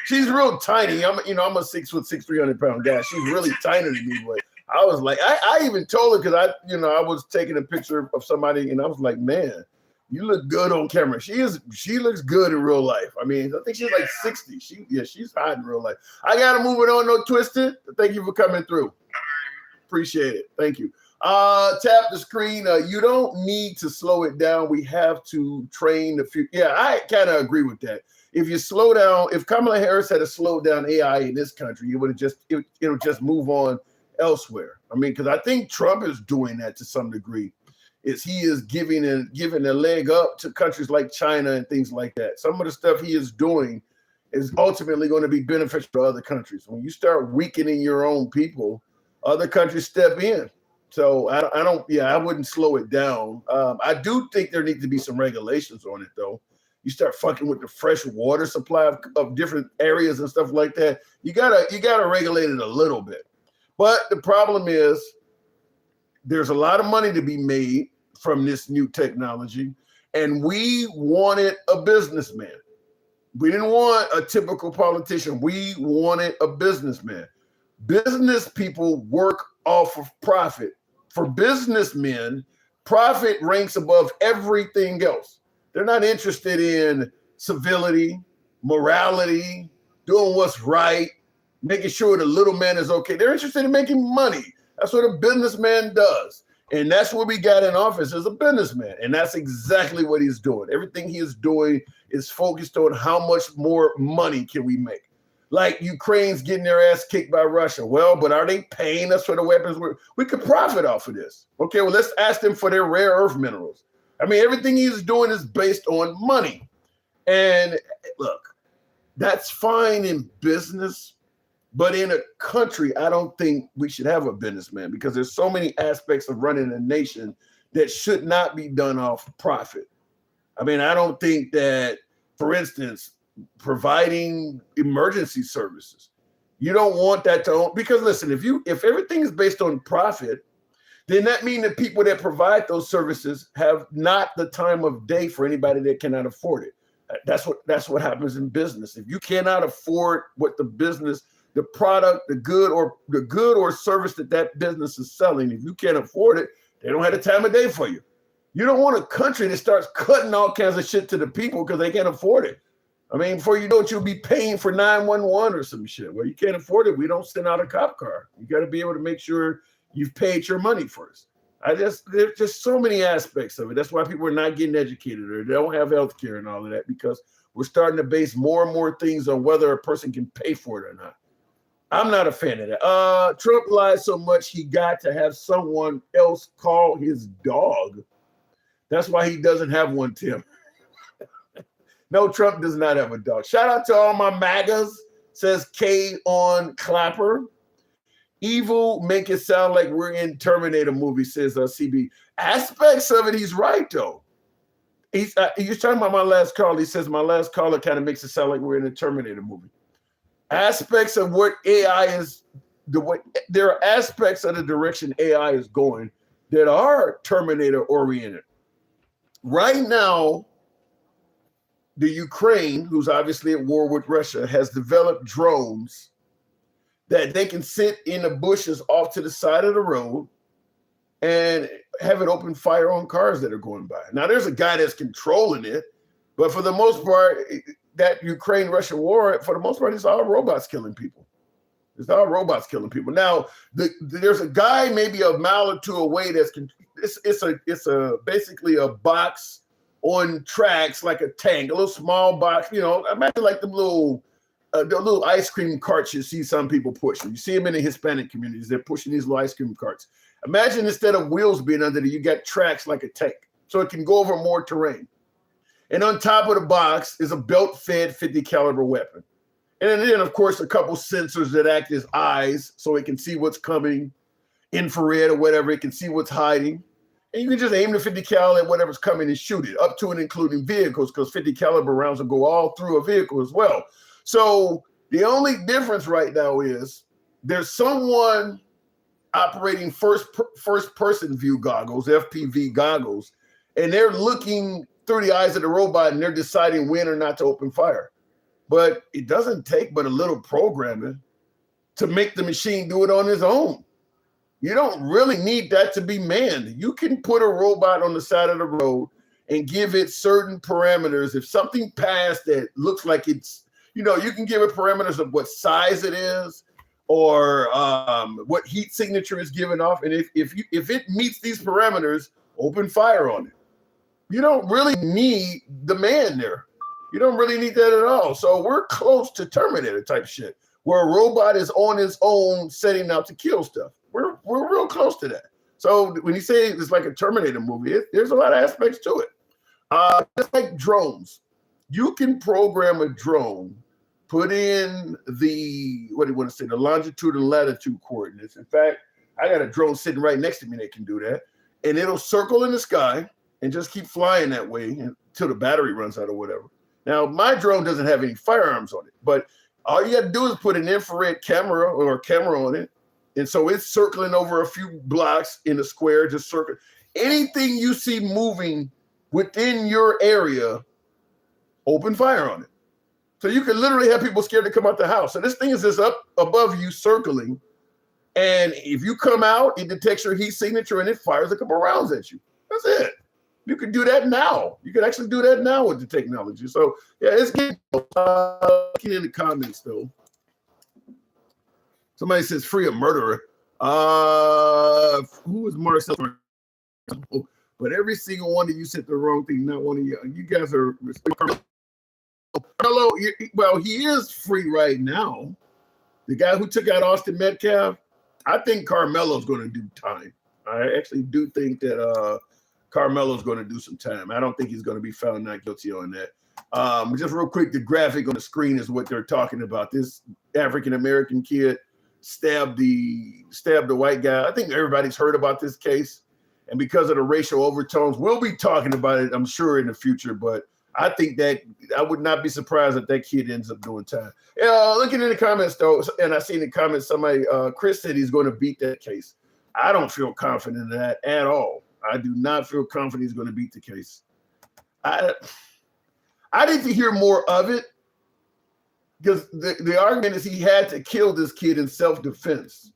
she's real tiny. I'm a 6'6", 300-pound guy. She's really tiny to me, but I was like, I even told her because I was taking a picture of somebody and I was like, man, you look good on camera. She looks good in real life. I mean, I think she's like 60. She's hot in real life. I gotta move it on, no twisted. Thank you for coming through. Appreciate it. Thank you. Tap the screen. You don't need to slow it down. We have to train the future. Yeah, I kind of agree with that. If you slow down, if Kamala Harris had to slow down AI in this country, it'll just move on elsewhere. I mean, because I think Trump is doing that to some degree. He is giving a leg up to countries like China and things like that. Some of the stuff he is doing is ultimately going to be beneficial to other countries. When you start weakening your own people, other countries step in. So I wouldn't slow it down. I do think there needs to be some regulations on it, though. You start fucking with the fresh water supply of different areas and stuff like that. You gotta regulate it a little bit. But the problem is there's a lot of money to be made from this new technology, and we wanted a businessman. We didn't want a typical politician. We wanted a businessman. Business people work off of profit. For businessmen, profit ranks above everything else. They're not interested in civility, morality, doing what's right, making sure the little man is okay. They're interested in making money. That's what a businessman does. And that's what we got in office as a businessman. And that's exactly what he's doing. Everything he is doing is focused on how much more money can we make. Like Ukraine's getting their ass kicked by Russia. Well, but are they paying us for the weapons? We could profit off of this. Okay, well, let's ask them for their rare earth minerals. I mean, everything he's doing is based on money. And look, that's fine in business. But in a country, I don't think we should have a businessman because there's so many aspects of running a nation that should not be done off profit. I mean, I don't think that, for instance, providing emergency services, you don't want that to, because listen, if everything is based on profit, then that means that people that provide those services have not the time of day for anybody that cannot afford it. That's what happens in business. If you cannot afford what the product, the good or service that business is selling, if you can't afford it, they don't have the time of day for you. You don't want a country that starts cutting all kinds of shit to the people because they can't afford it. I mean, before you know it, you'll be paying for 911 or some shit. Well, you can't afford it. We don't send out a cop car. You got to be able to make sure you've paid your money first. There's just so many aspects of it. That's why people are not getting educated or they don't have health care and all of that, because we're starting to base more and more things on whether a person can pay for it or not. I'm not a fan of that. Trump lied so much he got to have someone else call his dog. That's why he doesn't have one, Tim. No, Trump does not have a dog. Shout out to all my MAGAs, says K on Clapper. Evil make it sound like we're in Terminator movie, says CB. Aspects of it, he's right, though. He's talking about my last call. He says my last caller kind of makes it sound like we're in a Terminator movie. Aspects of what AI is the way there are aspects of the direction AI is going that are Terminator oriented. Right now, the Ukraine, who's obviously at war with Russia, has developed drones that they can sit in the bushes off to the side of the road and have it open fire on cars that are going by. Now, there's a guy that's controlling it, but for the most part, that Ukraine-Russia war, for the most part, it's all robots killing people. It's all robots killing people. Now, there's a guy maybe a mile or two away it's basically a box on tracks like a tank, a little small box. You know, imagine like the little ice cream carts you see some people pushing. You see them in the Hispanic communities. They're pushing these little ice cream carts. Imagine instead of wheels being under there, you got tracks like a tank, so it can go over more terrain. And on top of the box is a belt-fed 50 caliber weapon. And then, of course, a couple sensors that act as eyes so it can see what's coming, infrared or whatever. It can see what's hiding. And you can just aim the 50 cal at whatever's coming and shoot it, up to and including vehicles, because 50 caliber rounds will go all through a vehicle as well. So the only difference right now is there's someone operating first person view goggles, FPV goggles, and they're looking through the eyes of the robot and they're deciding when or not to open fire. But it doesn't take but a little programming to make the machine do it on its own. You don't really need that to be manned. You can put a robot on the side of the road and give it certain parameters. If something passed that looks like it's, you know, you can give it parameters of what size it is or what heat signature is given off. And if it meets these parameters, open fire on it. You don't really need the man there. You don't really need that at all. So we're close to Terminator type shit, where a robot is on its own setting out to kill stuff. We're real close to that. So when you say it's like a Terminator movie, there's a lot of aspects to it. Just like drones, you can program a drone, put in the, what do you want to say, the longitude and latitude coordinates. In fact, I got a drone sitting right next to me that can do that. And it'll circle in the sky and just keep flying that way until the battery runs out or whatever. Now, my drone doesn't have any firearms on it, but all you got to do is put an infrared camera or a camera on it. And so it's circling over a few blocks in a square, just circle. Anything you see moving within your area, open fire on it. So you can literally have people scared to come out the house. So this thing is just up above you circling. And if you come out, it detects your heat signature and it fires a couple rounds at you. That's it. You can do that now. You can actually do that now with the technology. So yeah, it's getting in the comments though. Somebody says free a murderer. Who is Marcel? But every single one of you said the wrong thing. Not one of you. You guys are. Hello. Well, he is free right now. The guy who took out Austin Metcalf. I think Carmelo's going to do time. I actually do think that Carmelo's going to do some time. I don't think he's going to be found not guilty on that. Just real quick, the graphic on the screen is what they're talking about. This African-American kid stabbed the white guy. I think everybody's heard about this case. And because of the racial overtones, we'll be talking about it, I'm sure, in the future. But I think that I would not be surprised if that kid ends up doing time. Looking in the comments, though, and I see in the comments somebody, Chris said he's going to beat that case. I don't feel confident in that at all. I do not feel confident he's going to beat the case. I need to hear more of it because the argument is he had to kill this kid in self-defense.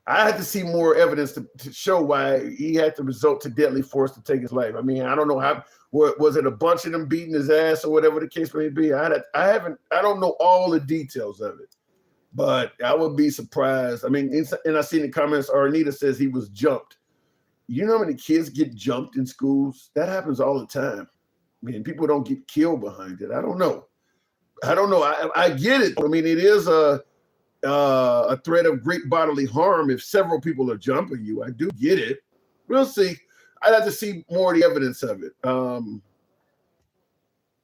I had to see more evidence to show why he had to resort to deadly force to take his life. I mean, I don't know how. Was it a bunch of them beating his ass or whatever the case may be? I don't know all the details of it, but I would be surprised. I mean, and I see in the comments, Arnita says he was jumped. You know how many kids get jumped in schools? That happens all the time. I mean, people don't get killed behind it. I don't know. I get it. I mean, it is a threat of great bodily harm if several people are jumping you. I do get it. We'll see. I'd have to see more of the evidence of it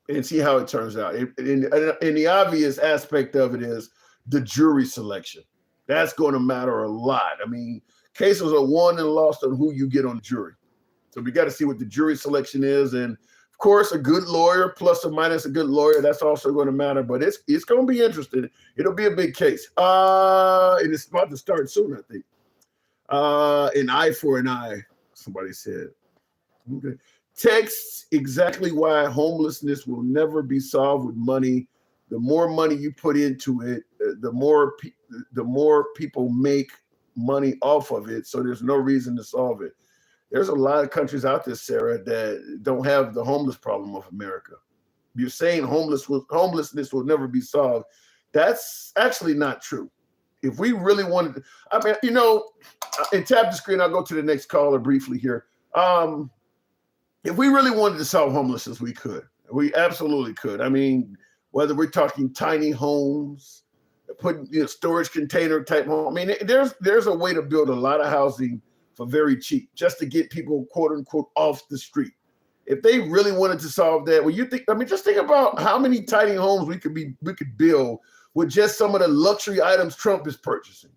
and see how it turns out. And the obvious aspect of it is the jury selection. That's going to matter a lot. I mean, cases are won and lost on who you get on the jury. So we got to see what the jury selection is. And of Of course, a good lawyer, plus or minus a good lawyer, that's also going to matter. But it's going to be interesting. It'll be a big case. And it's about to start soon, I think. An eye for an eye, somebody said. Okay. Texts exactly why homelessness will never be solved with money. The more money you put into it, the more people make money off of it. So there's no reason to solve it. There's a lot of countries out there, Sarah, that don't have the homeless problem of America. You're saying homelessness will never be solved. That's actually not true. If we really wanted to, I mean, you know, and tap the screen, I'll go to the next caller briefly here. If we really wanted to solve homelessness, we could. We absolutely could. I mean, whether we're talking tiny homes, putting storage container type home. I mean, there's a way to build a lot of housing for very cheap, just to get people, quote unquote, off the street. If they really wanted to solve that, well, just think about how many tiny homes we could build with just some of the luxury items Trump is purchasing.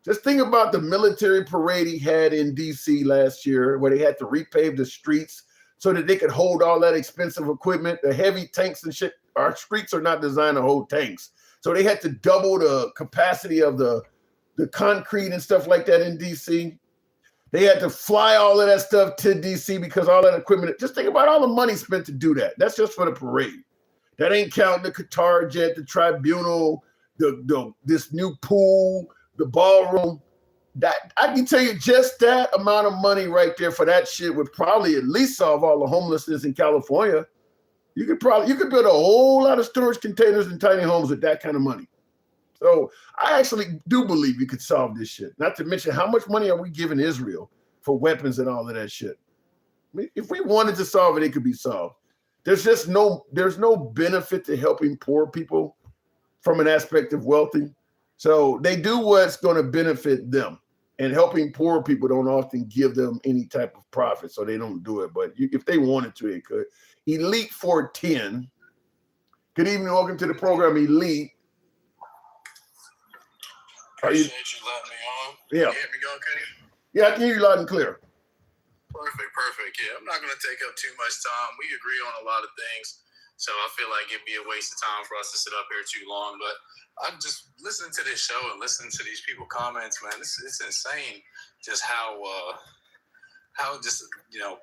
Just think about the military parade he had in DC last year, where they had to repave the streets so that they could hold all that expensive equipment, the heavy tanks and shit. Our streets are not designed to hold tanks. So they had to double the capacity of the concrete and stuff like that in DC. They had to fly all of that stuff to DC because all that equipment, just think about all the money spent to do that. That's just for the parade. That ain't counting the Qatar jet, the tribunal, this new pool, the ballroom. That I can tell you, just that amount of money right there for that shit would probably at least solve all the homelessness in California. You could build a whole lot of storage containers and tiny homes with that kind of money. So I actually do believe you could solve this shit. Not to mention, how much money are we giving Israel for weapons and all of that shit? I mean, if we wanted to solve it, it could be solved. There's no benefit to helping poor people from an aspect of wealthy. So they do what's going to benefit them. And helping poor people don't often give them any type of profit, so they don't do it. But if they wanted to, it could. Elite 410. Good evening. Welcome to the program, Elite. Appreciate you letting me on. Yeah. You hear me go, Kenny? Yeah, I can hear you loud and clear. Perfect. Yeah, I'm not going to take up too much time. We agree on a lot of things, so I feel like it'd be a waste of time for us to sit up here too long. But I'm just listening to this show and listening to these people comments, man. It's insane just how just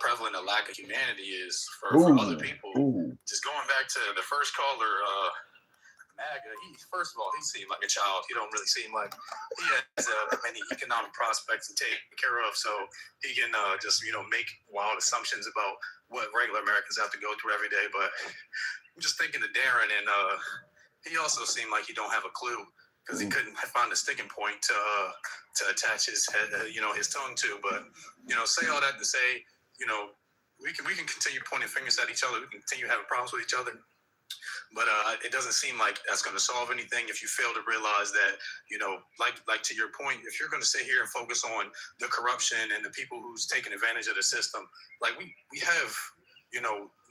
prevalent a lack of humanity is for other people. Just going back to the first caller, MAGA, first of all, he seemed like a child. He don't really seem like he has many economic prospects to take care of, so he can just make wild assumptions about what regular Americans have to go through every day. But I'm just thinking of Darren, and he also seemed like he don't have a clue because he couldn't find a sticking point to attach his head, his tongue to. But say all that to say, we can continue pointing fingers at each other. We can continue having problems with each other. But it doesn't seem like that's going to solve anything if you fail to realize that, like to your point, if you're going to sit here and focus on the corruption and the people who's taking advantage of the system, like we have,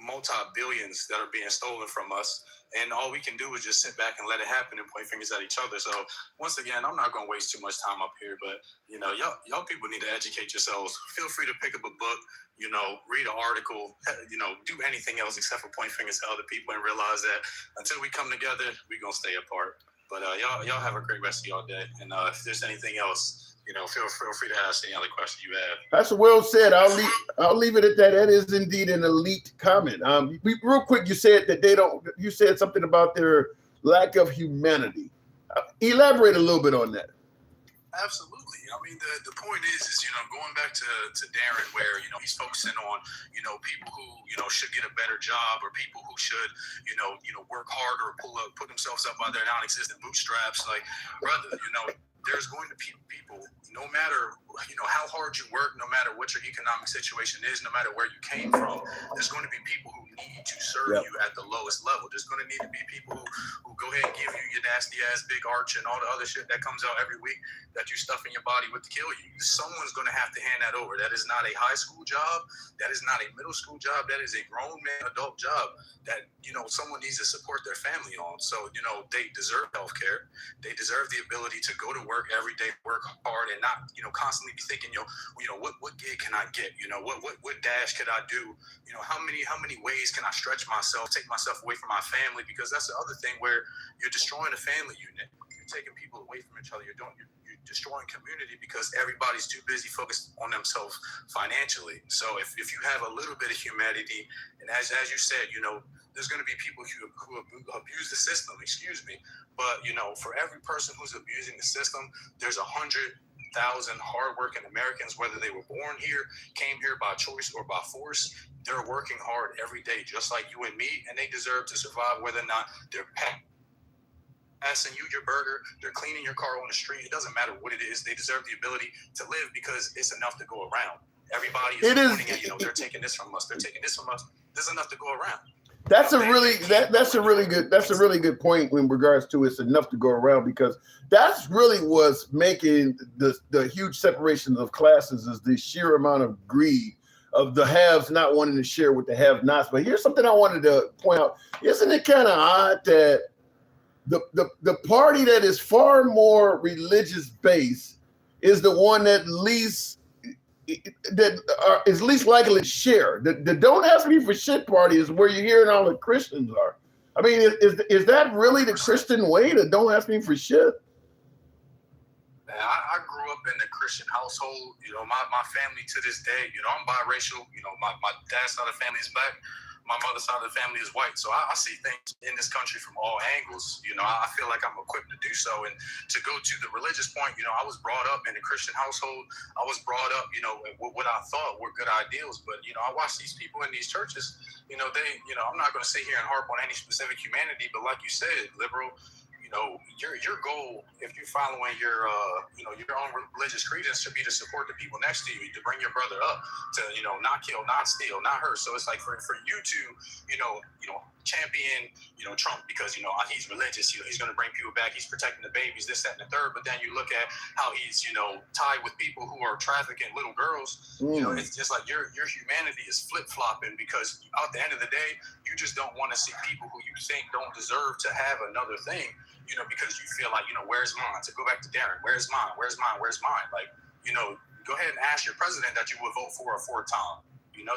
multi-billions that are being stolen from us. And all we can do is just sit back and let it happen and point fingers at each other. So once again, I'm not going to waste too much time up here, but y'all people need to educate yourselves. Feel free to pick up a book, read an article, do anything else except for point fingers at other people and realize that until we come together, we're going to stay apart. But y'all have a great rest of y'all day. And if there's anything else, feel free to ask any other question you have. That's well said. I'll leave it at that. That is indeed an elite comment. Real quick, you said that you said something about their lack of humanity. Elaborate a little bit on that. Absolutely. I mean, the point is going back to Darren, where he's focusing on people who should get a better job, or people who should work harder or put themselves up by their non-existent bootstraps. Like, brother, there's going to be people, no matter how hard you work, no matter what your economic situation is, no matter where you came from, there's going to be people who need to serve you at the lowest level. There's going to need to be people who go ahead and give you your nasty ass big arch and all the other shit that comes out every week that you stuff in your body with to kill you. Someone's going to have to hand that over. That is not a high school job. That is not a middle school job. That is a grown man adult job that, someone needs to support their family on. So, they deserve health care. They deserve the ability to go to work every day, work hard, and not, constantly be thinking, what gig can I get? What dash could I do? How many ways can I stretch myself, take myself away from my family? Because that's the other thing where you're destroying a family unit. You're taking people away from each other. You're destroying community because everybody's too busy focused on themselves financially. So if you have a little bit of humanity, and as you said, there's going to be people who abuse the system, but for every person who's abusing the system, there's 100,000 hardworking Americans, whether they were born here, came here by choice or by force. They're working hard every day, just like you and me, and they deserve to survive, whether or not they're passing you your burger, they're cleaning your car on the street. It doesn't matter what it is. They deserve the ability to live because it's enough to go around. Everybody is pointing at, they're taking this from us. They're taking this from us. There's enough to go around. That's a really good point in regards to it's enough to go around, because that's really what's making the huge separations of classes is the sheer amount of greed of the haves not wanting to share with the have-nots. But here's something I wanted to point out. Isn't it kind of odd that the party that is far more religious based is the one that is least likely to share? The don't ask me for shit party is where you're hearing all the Christians are. I mean, is that really the Christian way to don't ask me for shit? Man, I grew up in a Christian household. My family to this day, I'm biracial. My dad's side of the family is black. My mother's side of the family is white. So I see things in this country from all angles. I feel like I'm equipped to do so. And to go to the religious point, I was brought up in a Christian household. I was brought up, with what I thought were good ideals. But, I watch these people in these churches, I'm not going to sit here and harp on any specific humanity. But like you said, liberal, your goal, if you're following your own religious credence, should be to support the people next to you, to bring your brother up, to not kill, not steal, not hurt. So it's like for you to champion Trump because he's religious, he's going to bring people back, he's protecting the babies, this, that, and the third. But then you look at how he's tied with people who are trafficking little girls. It's just like your humanity is flip-flopping, because at the end of the day, you just don't want to see people who you think don't deserve to have another thing. Because you feel like, where's mine? To go back to Darren, where's mine? Where's mine? Where's mine? Like, go ahead and ask your president that you would vote for a fourth time. You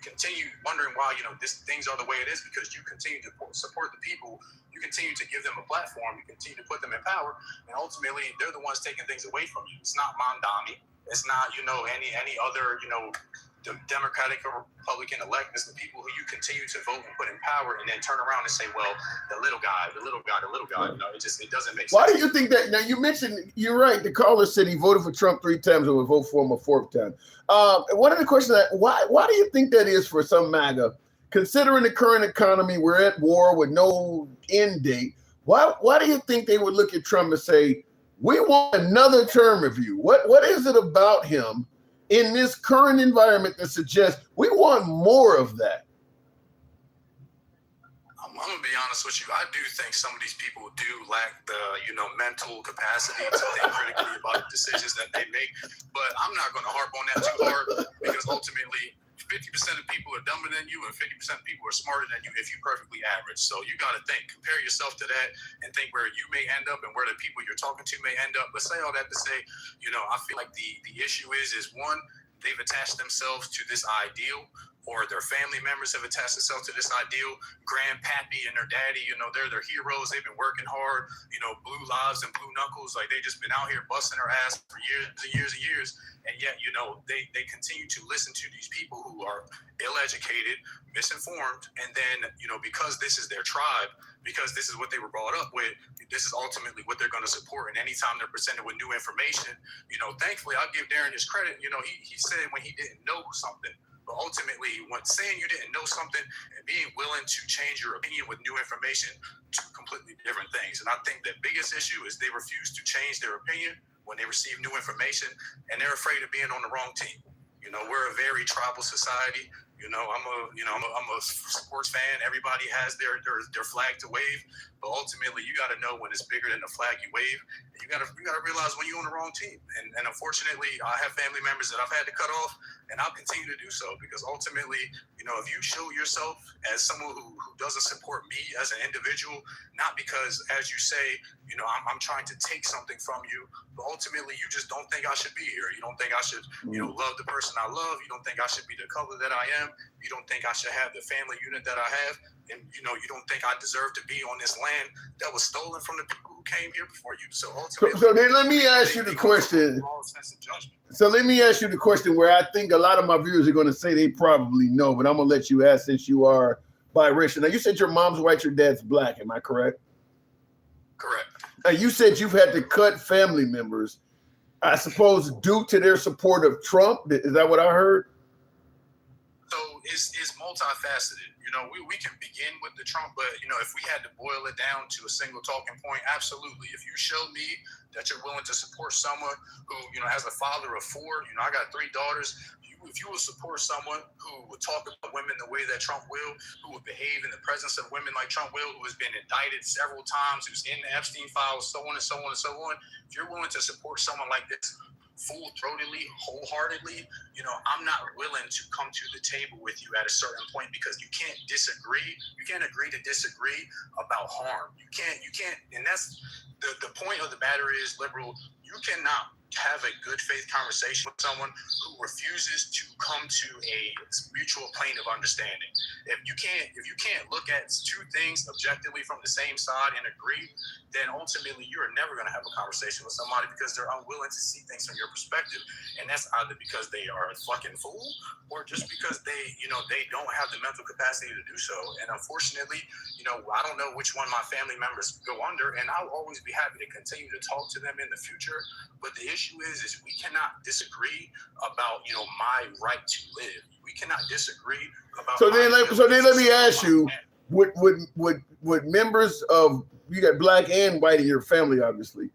continue wondering why, things are the way it is, because you continue to support the people. You continue to give them a platform. You continue to put them in power. And ultimately, they're the ones taking things away from you. It's not Mamdani. It's not, any other, the Democratic or Republican elect. It's the people who you continue to vote and put in power, and then turn around and say, well, the little guy. It doesn't make sense. Why do you think that? Now, you mentioned, you're right, the caller said he voted for Trump 3 times and would vote for him a 4th time. One of the questions why do you think that is for some MAGA, considering the current economy, we're at war with no end date. Why do you think they would look at Trump and say, we want another term review? What is it about him in this current environment that suggests we want more of that? I'm going to be honest with you. I do think some of these people do lack the, mental capacity to think critically about the decisions that they make. But I'm not going to harp on that too hard, because ultimately 50% of people are dumber than you and 50% of people are smarter than you if you're perfectly average. So you got to compare yourself to that and think where you may end up and where the people you're talking to may end up. But say all that to say, I feel like the issue is one, they've attached themselves to this ideal, or their family members have attached themselves to this ideal. Grandpappy and their daddy, they're their heroes. They've been working hard, blue lives and blue knuckles. Like, they just been out here busting their ass for years and years and years. And yet, they continue to listen to these people who are ill-educated, misinformed. And then, because this is their tribe, because this is what they were brought up with, this is ultimately what they're going to support. And anytime they're presented with new information, thankfully, I'll give Darren his credit. He said when he didn't know something. But ultimately, when saying you didn't know something and being willing to change your opinion with new information, two completely different things. And I think the biggest issue is they refuse to change their opinion when they receive new information, and they're afraid of being on the wrong team. We're a very tribal society. I'm a sports fan. Everybody has their flag to wave, but ultimately you got to know when it's bigger than the flag you wave. And you got to realize when you're on the wrong team. And unfortunately, I have family members that I've had to cut off, and I'll continue to do so because ultimately, if you show yourself as someone who doesn't support me as an individual, not because, as you say, I'm trying to take something from you, but ultimately you just don't think I should be here. You don't think I should, love the person I love. You don't think I should be the color that I am. You don't think I should have the family unit that I have. And, you don't think I deserve to be on this land that was stolen from the people who came here before you. So ultimately, so then let me ask you the question. So let me ask you the question where I think a lot of my viewers are going to say they probably know, but I'm going to let you ask since you are biracial. Now, you said your mom's white, your dad's black. Am I correct? Correct. Now, you said you've had to cut family members, I suppose, due to their support of Trump. Is that what I heard? So it's multifaceted. We can begin with the Trump, but if we had to boil it down to a single talking point, absolutely. If you show me that you're willing to support someone who has a father of 4, I got 3 daughters. If you would support someone who would talk about women the way that Trump will, who would behave in the presence of women like Trump will, who has been indicted several times, who's in the Epstein files, so on and so on and so on. If you're willing to support someone like this full-throatedly, wholeheartedly, I'm not willing to come to the table with you at a certain point because you can't disagree. You can't agree to disagree about harm. You can't, and that's the point of the matter is, liberal, you cannot have a good faith conversation with someone who refuses to come to a mutual plane of understanding. If you can't look at 2 things objectively from the same side and agree, then ultimately you're never going to have a conversation with somebody because they're unwilling to see things from your perspective. And that's either because they are a fucking fool or just because they don't have the mental capacity to do so. And unfortunately, I don't know which one my family members go under, and I'll always be happy to continue to talk to them in the future. But the issue is we cannot disagree about, my right to live. We cannot disagree about. So then let me ask you: Would members of, you got black and white in your family, obviously,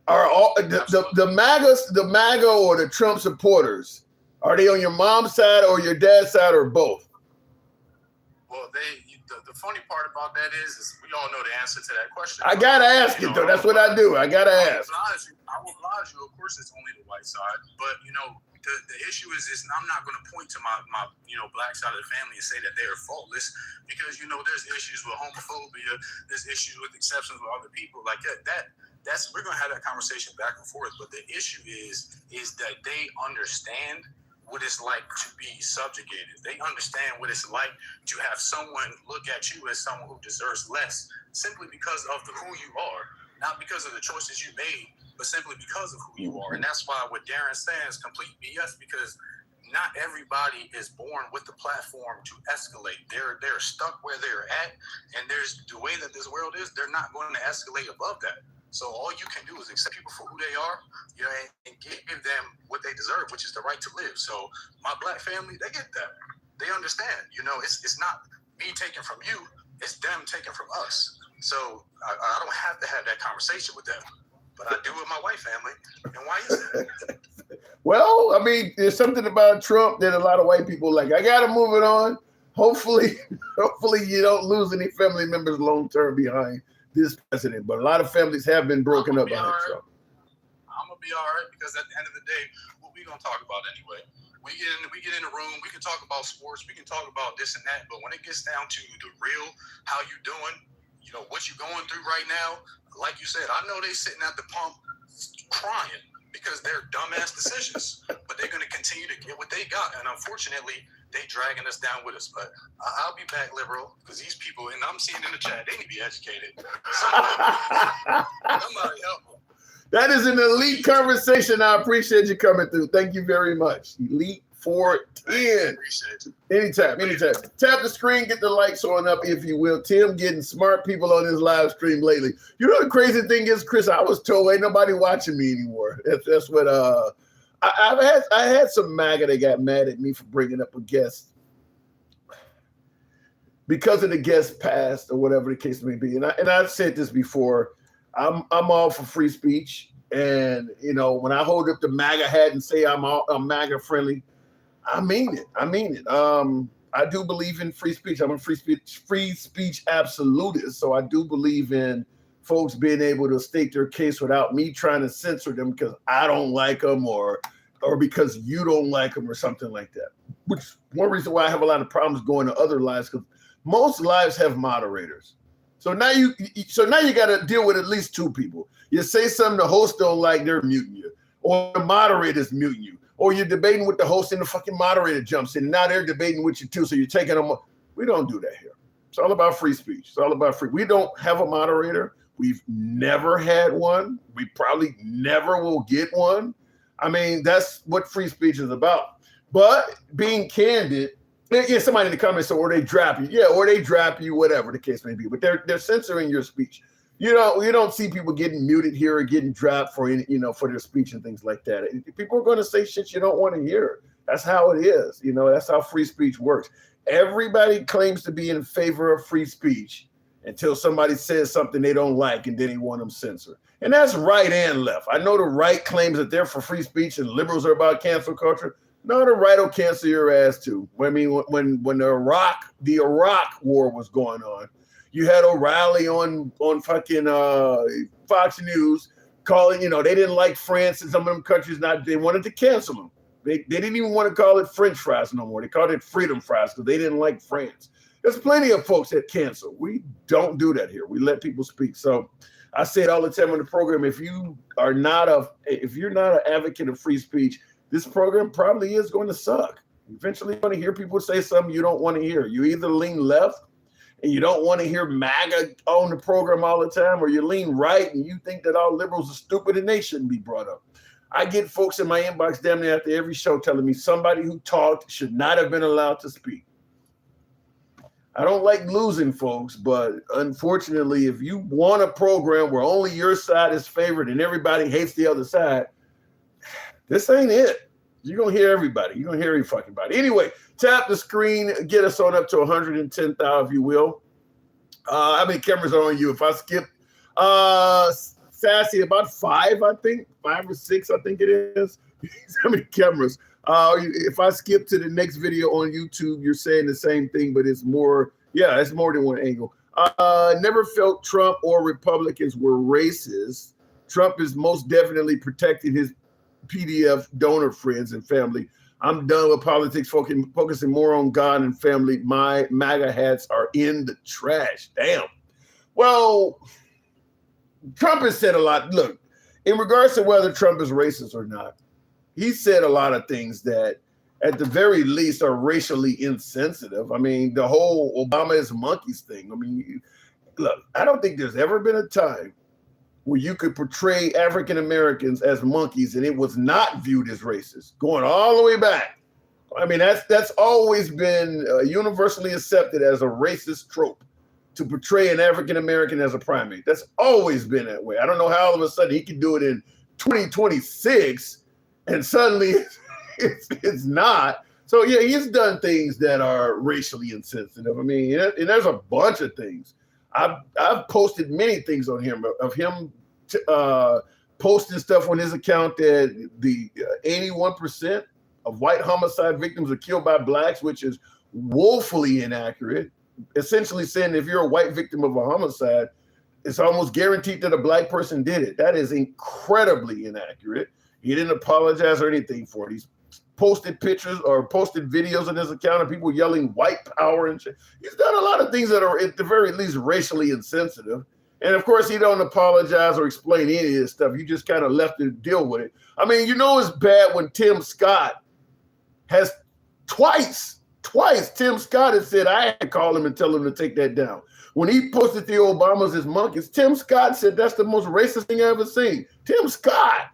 are all the MAGA or the Trump supporters? Are they on your mom's side or your dad's side or both? Well, the funny part about that is we all know the answer to that question. I gotta ask it though. That's what I do. I gotta ask. I will oblige you. Of course, it's only the white side, but the issue is I'm not going to point to my black side of the family and say that they are faultless because there's issues with homophobia, there's issues with exceptions with other people like that. That's we're going to have that conversation back and forth. But the issue is that they understand what it's like to be subjugated. They understand what it's like to have someone look at you as someone who deserves less simply because of who you are, not because of the choices you made, but simply because of who you are. And that's why what Darren's saying is complete BS, because not everybody is born with the platform to escalate. They're stuck where they're at, and there's the way that this world is, they're not going to escalate above that. So all you can do is accept people for who they are, and give them what they deserve, which is the right to live. So my black family, they get that. They understand. It's not me taking from you, it's them taking from us. So I don't have to have that conversation with them, but I do with my white family. And why is that? Well, I mean, there's something about Trump that a lot of white people like. I gotta move it on. Hopefully you don't lose any family members long term behind this president, but a lot of families have been broken up behind Trump. I'm gonna be all right because at the end of the day, what we gonna talk about anyway? We get in the room, we can talk about sports, we can talk about this and that, but when it gets down to the real, how you doing, what you going through right now, like you said, I know they sitting at the pump crying because they're dumbass decisions, but they're gonna continue to get what they got, and unfortunately, they dragging us down with us. But I'll be back, liberal, because these people, and I'm seeing in the chat, they need to be educated. Somebody help them. That is an elite conversation. I appreciate you coming through. Thank you very much. Elite 410. Appreciate it. Anytime. Tap the screen, get the lights on up, if you will. Tim getting smart people on his live stream lately. The crazy thing is, Chris, I was told ain't nobody watching me anymore. That's what I had some MAGA that got mad at me for bringing up a guest because of the guest past or whatever the case may be. And I've said this before. I'm all for free speech, and when I hold up the MAGA hat and say I'm MAGA friendly, I mean it. I do believe in free speech. I'm a free speech absolutist. So I do believe in folks being able to state their case without me trying to censor them because I don't like them or because you don't like them or something like that. Which one reason why I have a lot of problems going to other lives, because most lives have moderators. So now you got to deal with at least two people. You say something the host don't like, they're muting you, or the moderator's muting you, or you're debating with the host and the fucking moderator jumps in. And now they're debating with you too, so you're taking them. We don't do that here. It's all about free speech. It's all about free. We don't have a moderator. We've never had one. We probably never will get one. I mean, that's what free speech is about. But being candid, yeah, somebody in the comments said, or they drop you. Yeah, or they drop you, whatever the case may be. But they're censoring your speech. You don't see people getting muted here or getting dropped for for their speech and things like that. People are going to say shit you don't want to hear. That's how it is. That's how free speech works. Everybody claims to be in favor of free speech until somebody says something they don't like, and then they want them censored. And that's right and left. I know the right claims that they're for free speech and liberals are about cancel culture. No, the right will cancel your ass too. I mean, when the Iraq war was going on, you had O'Reilly on fucking Fox News calling, they didn't like France and some of them countries they wanted to cancel them. They didn't even want to call it French fries no more. They called it freedom fries because they didn't like France. There's plenty of folks that cancel. We don't do that here. We let people speak. So I say it all the time on the program. If you're not an advocate of free speech, this program probably is going to suck. Eventually you're going to hear people say something you don't want to hear. You either lean left and you don't want to hear MAGA on the program all the time, or you lean right and you think that all liberals are stupid and they shouldn't be brought up. I get folks in my inbox damn near after every show telling me somebody who talked should not have been allowed to speak. I don't like losing folks, but unfortunately, if you want a program where only your side is favored and everybody hates the other side, this ain't it. You're going to hear everybody. You're going to hear every fucking body. Anyway, tap the screen, get us on up to 110,000, if you will. How many cameras are on you? If I skip, Sassy, about 5 or 6, I think it is. How many cameras? If I skip to the next video on YouTube, you're saying the same thing, but it's more than one angle. Never felt Trump or Republicans were racist. Trump is most definitely protecting his PDF donor friends and family. I'm done with politics, focusing more on God and family. My MAGA hats are in the trash. Damn. Well, Trump has said a lot. Look, in regards to whether Trump is racist or not, he said a lot of things that at the very least are racially insensitive. I mean, the whole Obama is monkeys thing. I mean, look, I don't think there's ever been a time where you could portray African Americans as monkeys and it was not viewed as racist, going all the way back. I mean, that's always been universally accepted as a racist trope, to portray an African American as a primate. That's always been that way. I don't know how all of a sudden he can do it in 2026 and suddenly it's not. So yeah, he's done things that are racially insensitive. I mean, and there's a bunch of things. I've posted many things on him of him posting stuff on his account that the 81% of white homicide victims are killed by blacks, which is woefully inaccurate. Essentially saying if you're a white victim of a homicide, it's almost guaranteed that a black person did it. That is incredibly inaccurate. He didn't apologize or anything for it. He's posted pictures or posted videos on his account of people yelling white power and shit. He's done a lot of things that are at the very least racially insensitive. And of course, he don't apologize or explain any of this stuff. You just kind of left to deal with it. I mean, it's bad when Tim Scott has twice Tim Scott has said, I had to call him and tell him to take that down. When he posted the Obamas as monkeys, Tim Scott said that's the most racist thing I ever seen. Tim Scott,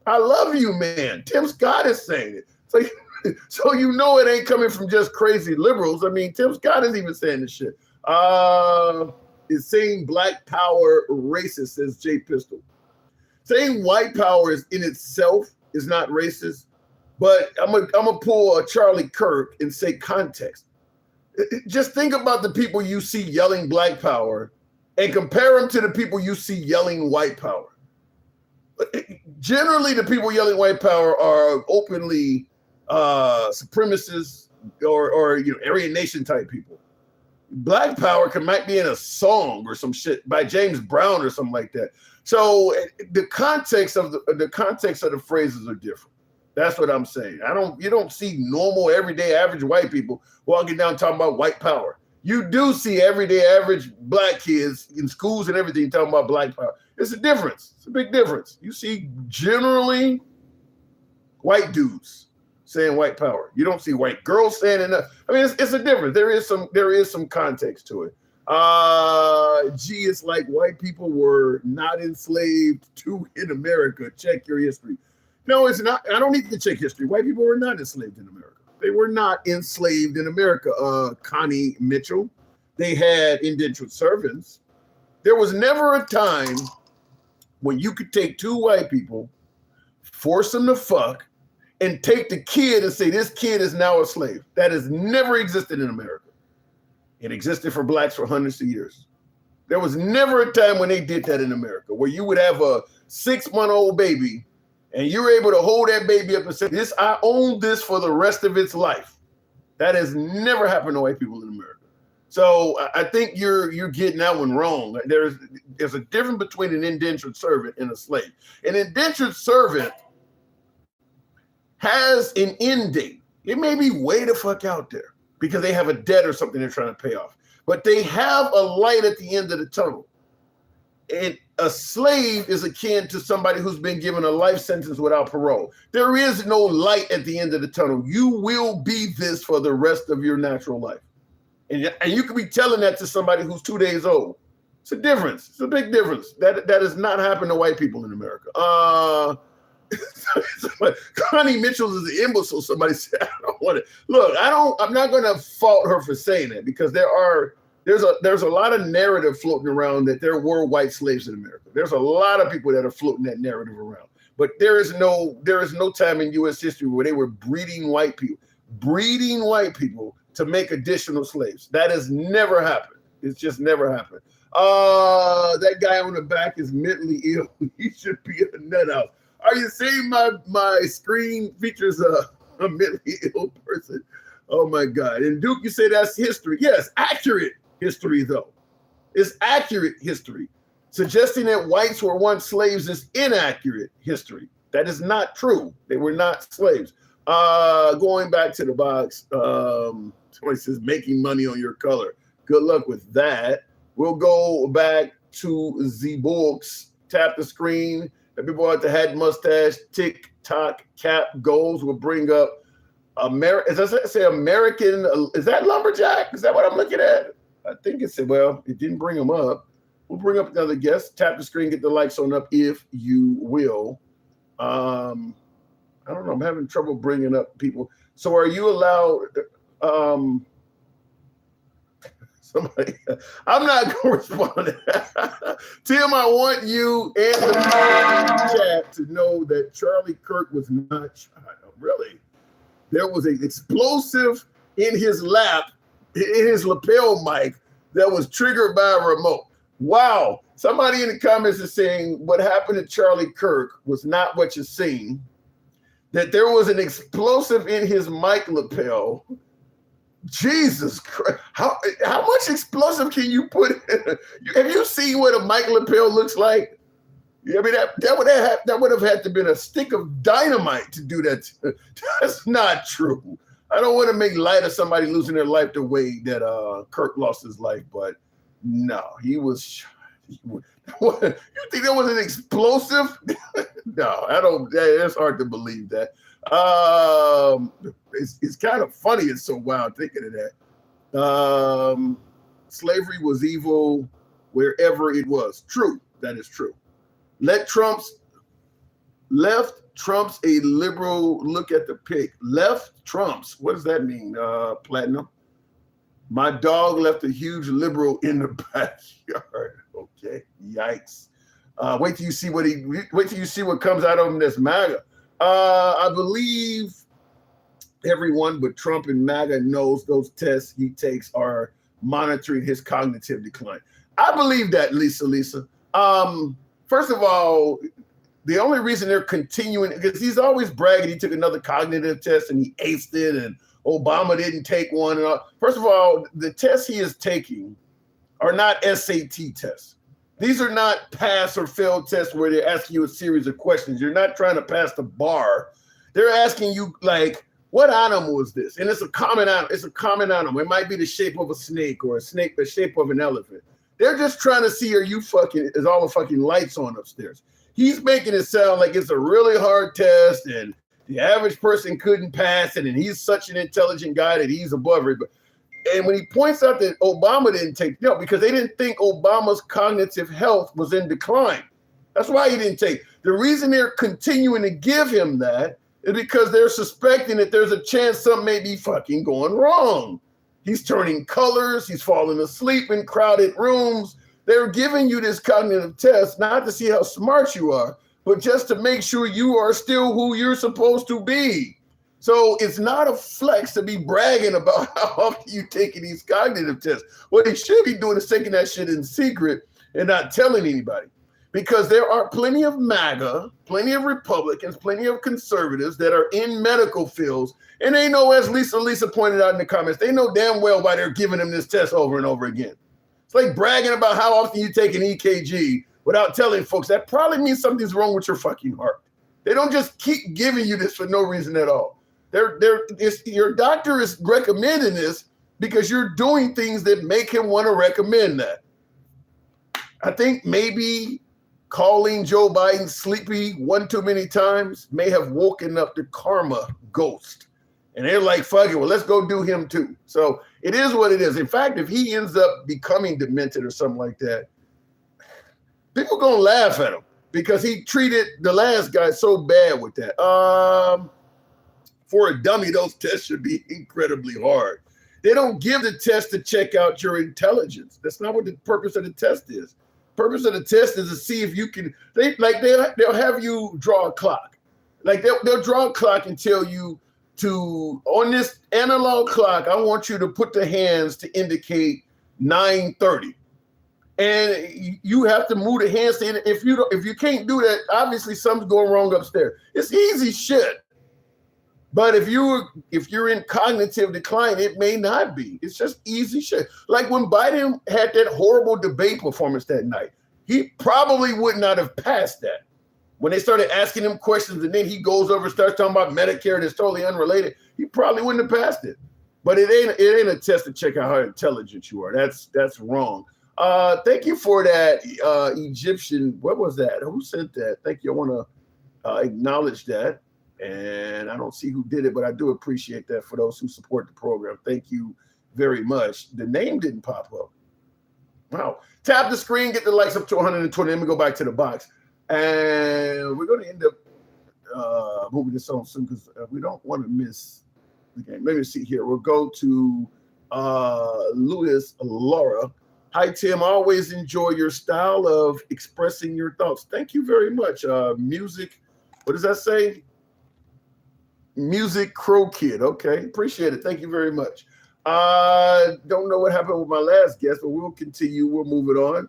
I love you, man. Tim Scott is saying it. So it ain't coming from just crazy liberals. I mean, Tim Scott is even saying this shit. Is saying black power racist, says Jay Pistol. Saying white power in itself is not racist, but I'm gonna pull a Charlie Kirk and say context. Just think about the people you see yelling black power and compare them to the people you see yelling white power. Generally, the people yelling white power are openly supremacists or Aryan Nation type people. Black power might be in a song or some shit by James Brown or something like that. So the context of the phrases are different. That's what I'm saying. You don't see normal, everyday, average white people walking down talking about white power. You do see everyday, average black kids in schools and everything talking about black power. It's a difference. It's a big difference. You see generally white dudes saying white power. You don't see white girls saying enough. I mean, it's a difference. There is some context to it. It's like white people were not enslaved in America. Check your history. No, it's not. I don't need to check history. White people were not enslaved in America. They were not enslaved in America. Connie Mitchell. They had indentured servants. There was never a time when you could take two white people, force them to fuck, and take the kid and say, this kid is now a slave. That has never existed in America. It existed for blacks for hundreds of years. There was never a time when they did that in America, where you would have a 6-month-old baby and you're able to hold that baby up and say, I own this for the rest of its life. That has never happened to white people in America. So I think you're getting that one wrong. There's a difference between an indentured servant and a slave. An indentured servant has an end date. It may be way the fuck out there because they have a debt or something they're trying to pay off, but they have a light at the end of the tunnel. And a slave is akin to somebody who's been given a life sentence without parole. There is no light at the end of the tunnel. You will be this for the rest of your natural life. And you could be telling that to somebody who's 2 days old. It's a difference. It's a big difference. That has not happened to white people in America. Connie Mitchell is an imbecile. Somebody said, I don't want it. Look, I'm not going to fault her for saying that because there's a lot of narrative floating around that there were white slaves in America. There's a lot of people that are floating that narrative around. But there is no time in U.S. history where they were breeding white people to make additional slaves. That has never happened. It's just never happened. That guy on the back is mentally ill. He should be in a nut house. Are you saying my screen features a mentally ill person? Oh my God. And Duke, you say that's history. Yes, accurate history though. It's accurate history. Suggesting that whites were once slaves is inaccurate history. That is not true. They were not slaves. Going back to the box, somebody says making money on your color. Good luck with that. We'll go back to the books. Tap the screen. The people at the hat mustache, TikTok cap goals will bring up does that say American? Is that lumberjack? Is that what I'm looking at? I think it said, well, it didn't bring them up. We'll bring up another guest. Tap the screen, get the lights on up if you will. I don't know. I'm having trouble bringing up people. So are you allowed? Somebody, I'm not going to respond. Tim, I want you and the chat to know that Charlie Kirk was not really. There was an explosive in his lap, in his lapel mic that was triggered by a remote. Wow. Somebody in the comments is saying what happened to Charlie Kirk was not what you're seeing, that there was an explosive in his mic lapel. Jesus Christ. How much explosive can you put in? Have you seen what a mic lapel looks like? I mean, that would have had to been a stick of dynamite to do that. That's not true. I don't want to make light of somebody losing their life the way that Kirk lost his life, but no, he was. You think that was an explosive? No, I don't. It's hard to believe that. It's kind of funny. It's so wild thinking of that. Slavery was evil wherever it was. True. That is true. Left Trump's a liberal. Look at the pic. Left Trump's. What does that mean? Platinum. My dog left a huge liberal in the backyard. Okay. Yikes. Wait till you see what comes out of him that's MAGA. I believe everyone but Trump and MAGA knows those tests he takes are monitoring his cognitive decline. I believe that, Lisa. First of all, the only reason they're continuing, because he's always bragging he took another cognitive test and he aced it, and Obama didn't take one. And all. First of all, the tests he is taking are not SAT tests. These are not pass or fail tests where they're asking you a series of questions. You're not trying to pass the bar. They're asking you, like, what animal is this? And it's a common animal. It's a common animal. It might be the shape of a snake or a snake, the shape of an elephant. They're just trying to see, is all the fucking lights on upstairs? He's making it sound like it's a really hard test and the average person couldn't pass it, and he's such an intelligent guy that he's above everybody. And when he points out that Obama didn't take, because they didn't think Obama's cognitive health was in decline. That's why he didn't take. The reason they're continuing to give him that is because they're suspecting that there's a chance something may be fucking going wrong. He's turning colors. He's falling asleep in crowded rooms. They're giving you this cognitive test not to see how smart you are, but just to make sure you are still who you're supposed to be. So it's not a flex to be bragging about how often you taking these cognitive tests. What they should be doing is taking that shit in secret and not telling anybody. Because there are plenty of MAGA, plenty of Republicans, plenty of conservatives that are in medical fields, and they know, as Lisa pointed out in the comments, they know damn well why they're giving them this test over and over again. It's like bragging about how often you take an EKG without telling folks that probably means something's wrong with your fucking heart. They don't just keep giving you this for no reason at all. Your doctor is recommending this because you're doing things that make him want to recommend that. I think maybe calling Joe Biden sleepy one too many times may have woken up the karma ghost. And they're like, fuck it, well, let's go do him too. So it is what it is. In fact, if he ends up becoming demented or something like that, people gonna laugh at him because he treated the last guy so bad with that. For a dummy, those tests should be incredibly hard. They don't give the test to check out your intelligence. That's not what the purpose of the test is. Purpose of the test is to see if you can. They'll have you draw a clock. Like they'll draw a clock and tell you on this analog clock, I want you to put the hands to indicate 9:30. And you have to move the hands. If you can't do that, obviously something's going wrong upstairs. It's easy shit. But if you're in cognitive decline, it may not be. It's just easy shit. Like when Biden had that horrible debate performance that night, he probably would not have passed that. When they started asking him questions and then he goes over and starts talking about Medicare that's totally unrelated, he probably wouldn't have passed it. But it ain't a test to check out how intelligent you are. That's wrong. Thank you for that, Egyptian. What was that? Who sent that? Thank you. I want to acknowledge that. And I don't see who did it, but I do appreciate that for those who support the program. Thank you very much. The name didn't pop up. Wow. Tap the screen, get the likes up to 120. Let me go back to the box. And we're going to end up moving this on soon because we don't want to miss the game. Let me see here. We'll go to Louis Laura. Hi, Tim. I always enjoy your style of expressing your thoughts. Thank you very much. Music. What does that say? Music Crow Kid. Okay, appreciate it. Thank you very much. Don't know what happened with my last guest, but we'll continue. We'll move it on.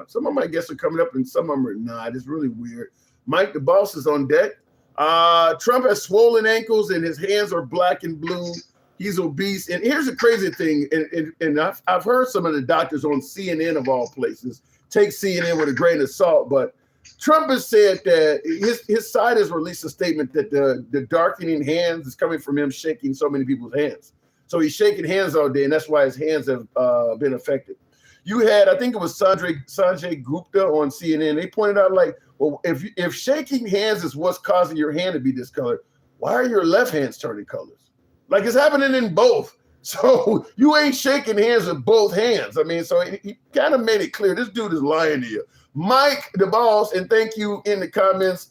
Some of my guests are coming up and some of them are not. It's really weird. Mike, the boss, is on deck. Trump has swollen ankles and his hands are black and blue. He's obese. And here's the crazy thing. And I've heard some of the doctors on CNN of all places take CNN with a grain of salt, but Trump has said that his side has released a statement that the darkening hands is coming from him shaking so many people's hands. So he's shaking hands all day, and that's why his hands have been affected. You had, I think it was Sanjay Gupta on CNN. They pointed out, like, well, if shaking hands is what's causing your hand to be discolored, why are your left hands turning colors? Like, it's happening in both. So you ain't shaking hands with both hands. I mean, so he kind of made it clear this dude is lying to you. Mike, the boss, and thank you in the comments,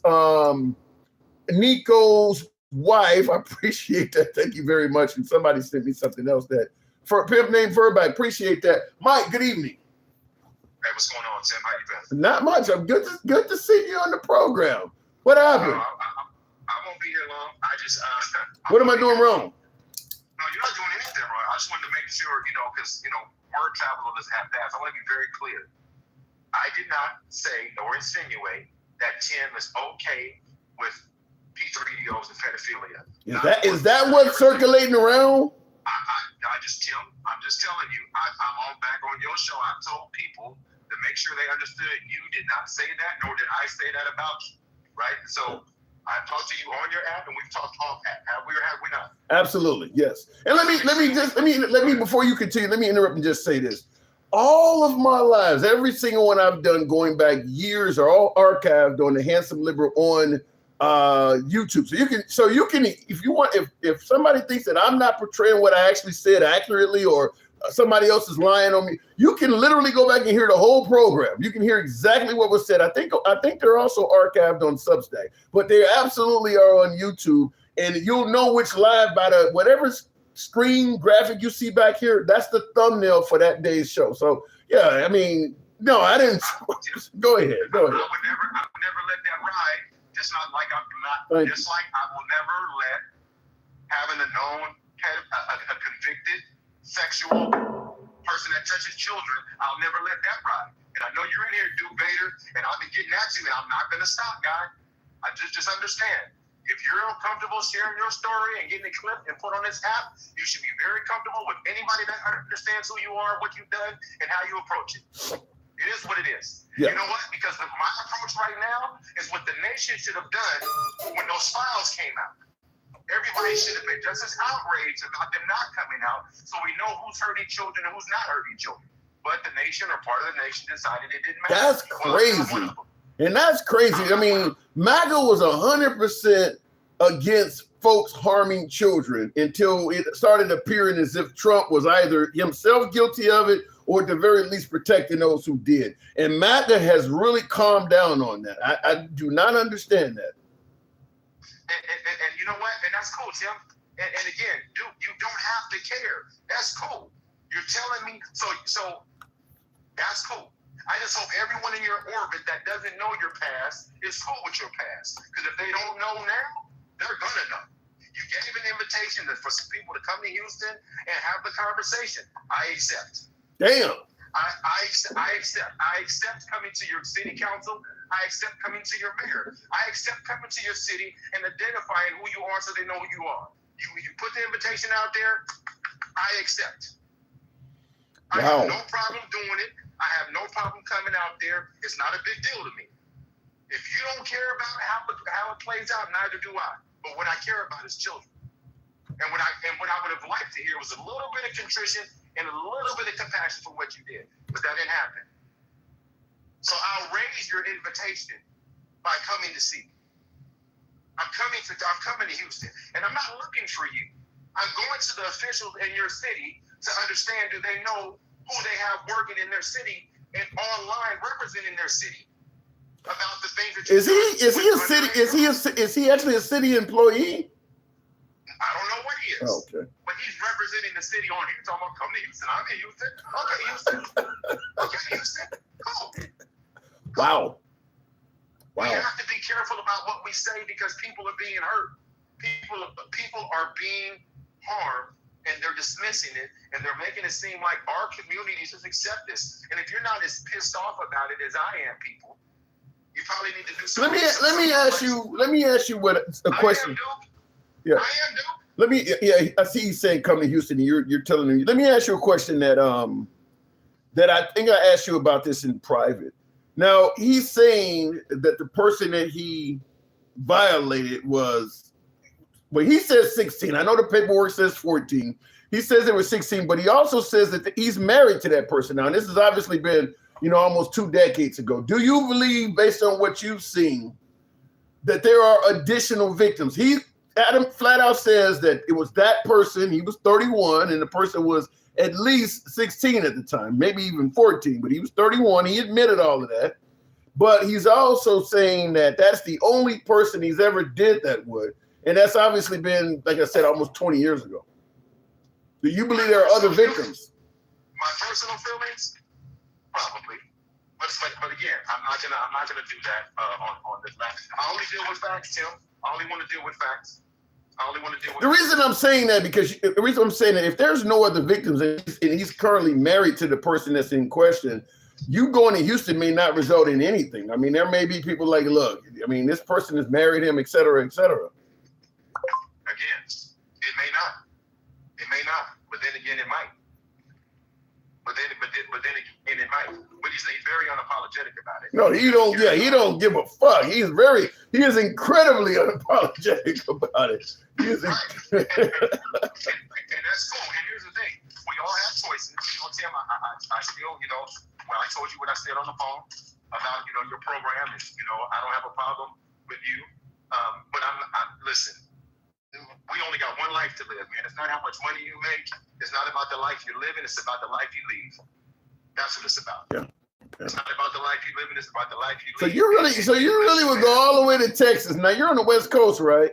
Nico's wife. I appreciate that. Thank you very much. And somebody sent me something else that for a pimp named Furback. Appreciate that. Mike, good evening. Hey, what's going on, Tim? How you been? Not much. I'm good to see you on the program. What happened? I won't be here long. I just what am I doing wrong? No, you're not doing anything wrong. I just wanted to make sure, because word travels on this half pass. I want to be very clear. I did not say nor insinuate that Tim is okay with P3DOs and pedophilia. Is that what's circulating around? I'm just telling you, I'm back on your show. I told people to make sure they understood you did not say that, nor did I say that about you, right? So I talked to you on your app, and we've talked off app. Have we or have we not? Absolutely, yes. And let me before you continue, let me interrupt and just say this. All of my lives, every single one I've done going back years are all archived on the Handsome Liberal on YouTube. So you can if you want, if somebody thinks that I'm not portraying what I actually said accurately, or somebody else is lying on me, you can literally go back and hear the whole program. You can hear exactly what was said. I think they're also archived on Substack, but they absolutely are on YouTube, and you'll know which live by the whatever screen graphic you see back here. That's the thumbnail for that day's show. So yeah, I mean, no, I didn't. Go ahead. I would never let that ride. Just not like I'm not. Just like I will never let having a known a convicted sexual person that touches children. I'll never let that ride. And I know you're in here, Duke Vader, and I've been getting at you, and I'm not going to stop, guy. I just understand. If you're uncomfortable sharing your story and getting it clipped and put on this app, you should be very comfortable with anybody that understands who you are, what you've done, and how you approach it. It is what it is. Yeah. You know what? Because my approach right now is what the nation should have done when those files came out. Everybody should have been just as outraged about them not coming out, so we know who's hurting children and who's not hurting children. But the nation, or part of the nation, decided it didn't matter. That's crazy. And that's crazy. I mean, MAGA was 100% against folks harming children until it started appearing as if Trump was either himself guilty of it or at the very least protecting those who did. And MAGA has really calmed down on that. I do not understand that. And you know what? And that's cool, Tim. And again, dude, you don't have to care. That's cool. You're telling me, so that's cool. I just hope everyone in your orbit that doesn't know your past is cool with your past. Because if they don't know now, they're going to know. You gave an invitation for some people to come to Houston and have the conversation. I accept. Damn. I accept coming to your city council. I accept coming to your mayor. I accept coming to your city and identifying who you are so they know who you are. You put the invitation out there, I accept. I have no problem doing it. I have no problem coming out there. It's not a big deal to me. If you don't care about how it plays out, neither do I. But what I care about is children. And what I would have liked to hear was a little bit of contrition and a little bit of compassion for what you did. But that didn't happen. So I'll raise your invitation by coming to see you. I'm coming to Houston, and I'm not looking for you. I'm going to the officials in your city to understand, do they know who they have working in their city and online representing their city about the things that you is he actually a city employee? I don't know what he is. Oh, okay. But he's representing the city on here. Talking about come to Houston. I'm in Houston. Okay, Houston. Okay, Houston. Cool. Wow. We have to be careful about what we say because people are being hurt. People are being harmed, and they're dismissing it, and they're making it seem like our community just accept this. And if you're not as pissed off about it as I am, people, you probably need to do something. Let me ask you what a question. I am, dude. I see you saying come to Houston, and you're telling me. Let me ask you a question that I think I asked you about this in private. Now, he's saying that the person that he violated was, well, he says 16. I know the paperwork says 14. He says it was 16, but he also says that he's married to that person now. And this has obviously been, almost 2 decades ago. Do you believe, based on what you've seen, that there are additional victims? Adam flat out says that it was that person. He was 31, and the person was at least 16 at the time, maybe even 14, but he was 31. He admitted all of that. But he's also saying that that's the only person he's ever did that with. And that's obviously been, like I said, almost 20 years ago. Do you believe there are other victims? My personal feelings? Probably. But again, I'm not gonna do that on this matter. I only deal with facts, Tim. I only want to deal with facts. The reason I'm saying that if there's no other victims and he's currently married to the person that's in question, you going to Houston may not result in anything. I mean, there may be people like, look, I mean, this person has married him, et cetera, et cetera. Again, it may not. It may not. But then again, it might. But then again, it might. But he's very unapologetic about it. No, he don't. Yeah, he don't give a fuck. He is incredibly unapologetic about it. He is. Right. and that's cool. And here's the thing: we all have choices. You know, Tim, I still, you know, when I told you what I said on the phone about, you know, your program, and you know, I don't have a problem with you. But listen. We only got one life to live, man. It's not how much money you make. It's not about the life you're living. It's about the life you leave. That's what it's about. Yeah. It's not about the life you live in. It's about the life you leave. So you really would go all the way to Texas. Now you're on the West Coast, right?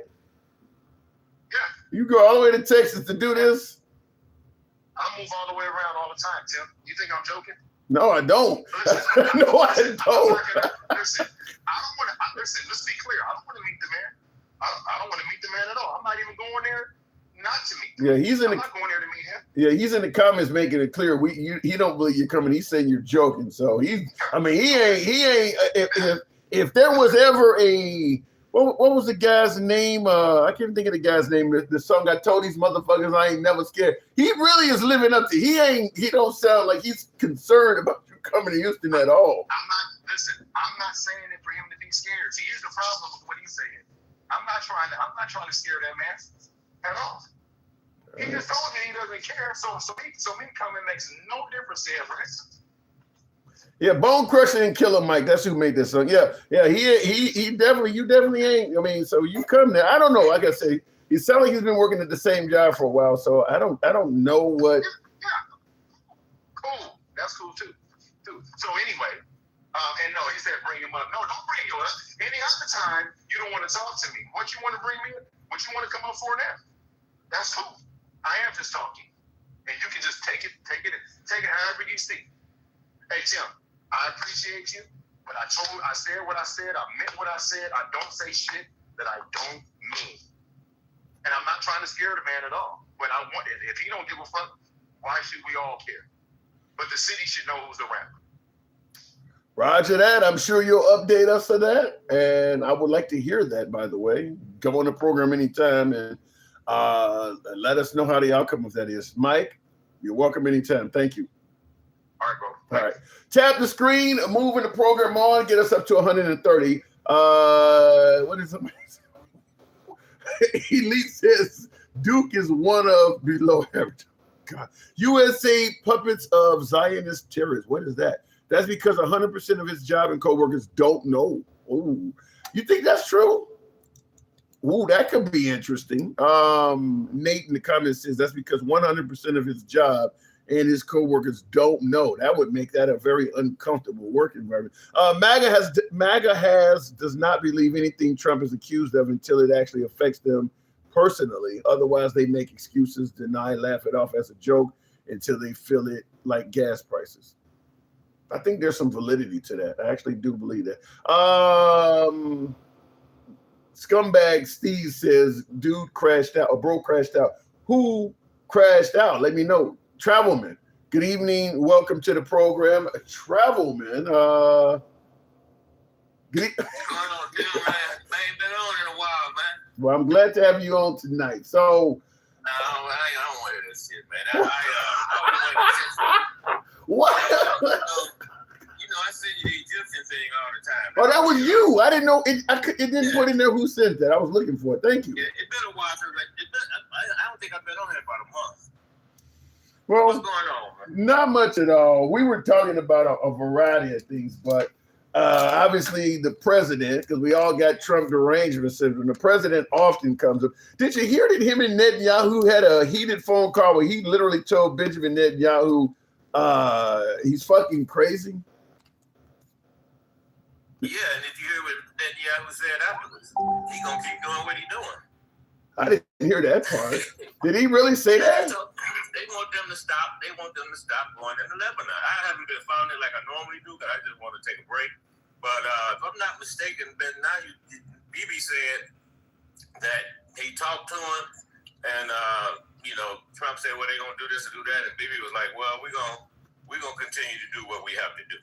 Yeah. You go all the way to Texas to do this? I move all the way around all the time, Tim. You think I'm joking? No, I don't. Listen, no, I don't. Listen, I don't want to. Listen, let's be clear. I don't want to meet the man. I don't want to meet the man at all. I'm not even going there not to meet him. Yeah, I'm not going there to meet him. Yeah, he's in the comments making it clear. He don't believe you're coming. He's saying you're joking. So he ain't. If there was ever a what was the guy's name? I can't think of the guy's name. The song I told these motherfuckers I ain't never scared. He really is living up to. He don't sound like he's concerned about you coming to Houston at all. I'm not saying it for him to be scared. See, here's the problem with what he's saying. I'm not trying to scare that man at all. He just told me he doesn't care. So me coming makes no difference to him, right? Yeah, Bone Crusher and Killer Mike. That's who made this song. Yeah. He definitely. You definitely ain't. I mean, so you come there. I don't know. Like I say, he sounds like he's been working at the same job for a while. So I don't know what. Yeah. Cool. That's cool too. So anyway. And no, he said bring him up. No, don't bring him up. Any other time you don't want to talk to me. What you want to bring me? What you want to come up for now? That's cool. I am just talking, and you can just take it however you see. Hey Tim, I appreciate you, but I said what I said. I meant what I said. I don't say shit that I don't mean, and I'm not trying to scare the man at all. But I want it. If he don't give a fuck, why should we all care? But the city should know who's around. Roger that. I'm sure you'll update us for that. And I would like to hear that, by the way. Come on the program anytime and let us know how the outcome of that is. Mike, you're welcome anytime. Thank you. All right, bro. All right. Tap the screen, moving the program on, get us up to 130. What is somebody saying? Elite says Duke is one of below average. God. USA puppets of Zionist terrorists. What is that? That's because 100% of his job and coworkers don't know. Oh, you think that's true? Ooh, that could be interesting. Nate in the comments says that's because 100% of his job and his coworkers don't know. That would make that a very uncomfortable work environment. MAGA does not believe anything Trump is accused of until it actually affects them personally. Otherwise, they make excuses, deny, laugh it off as a joke until they feel it like gas prices. I think there's some validity to that. I actually do believe that. Scumbag Steve says, dude crashed out, or bro crashed out. Who crashed out? Let me know. Travelman. Good evening. Welcome to the program. Travelman. What's going on, dude, man? I ain't been on in a while, man. Well, I'm glad to have you on tonight. So. No, I don't want this shit, man. What? I send you the Egyptian thing all the time. Oh, that was you. I didn't know it. It didn't put in there who sent that. I was looking for it. Thank you. It's been a while. I don't think I've been on here about a month. Well, what's going on, man? Not much at all. We were talking about a variety of things, but obviously the president, because we all got Trump derangement syndrome. The president often comes up. Did you hear that him and Netanyahu had a heated phone call where he literally told Benjamin Netanyahu he's fucking crazy? Yeah, and did you hear what Netanyahu said afterwards? He gonna keep doing what he's doing. I didn't hear that part. Did he really say that? They want them to stop. They want them to stop going into Lebanon. I haven't been following it like I normally do because I just want to take a break. But if I'm not mistaken, Ben, now Bibi said that he talked to him, and Trump said, "Well, they're gonna do this and do that," and Bibi was like, "Well, we're gonna continue to do what we have to do."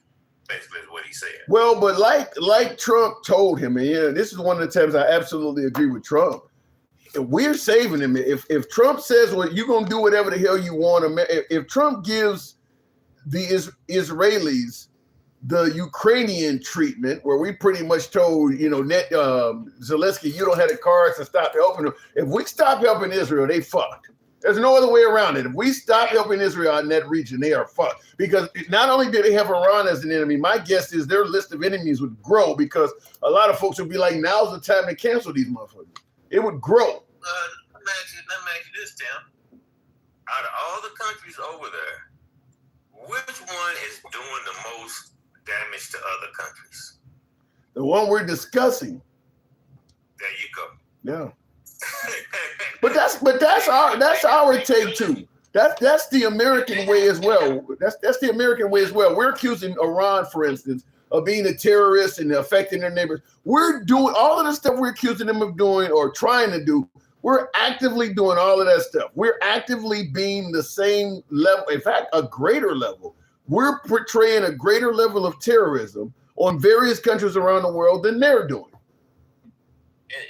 Basically, is what he said. Well, but like Trump told him, and yeah, this is one of the times I absolutely agree with Trump. We're saving him. If Trump says, well, you're going to do whatever the hell you want, if Trump gives the Israelis the Ukrainian treatment, where we pretty much told, Zelensky, you don't have the cards to stop helping them. If we stop helping Israel, they fucked. There's no other way around it. If we stop helping Israel in that region, they are fucked. Because not only do they have Iran as an enemy, my guess is their list of enemies would grow because a lot of folks would be like, now's the time to cancel these motherfuckers. It would grow. Let me ask you this, Tim. Out of all the countries over there, which one is doing the most damage to other countries? The one we're discussing. There you go. Yeah. But that's our take too. That's the American way as well. That's the American way as well. We're accusing Iran, for instance, of being a terrorist and affecting their neighbors. We're doing all of the stuff we're accusing them of doing or trying to do. We're actively doing all of that stuff. We're actively being the same level, in fact, a greater level. We're portraying a greater level of terrorism on various countries around the world than they're doing. And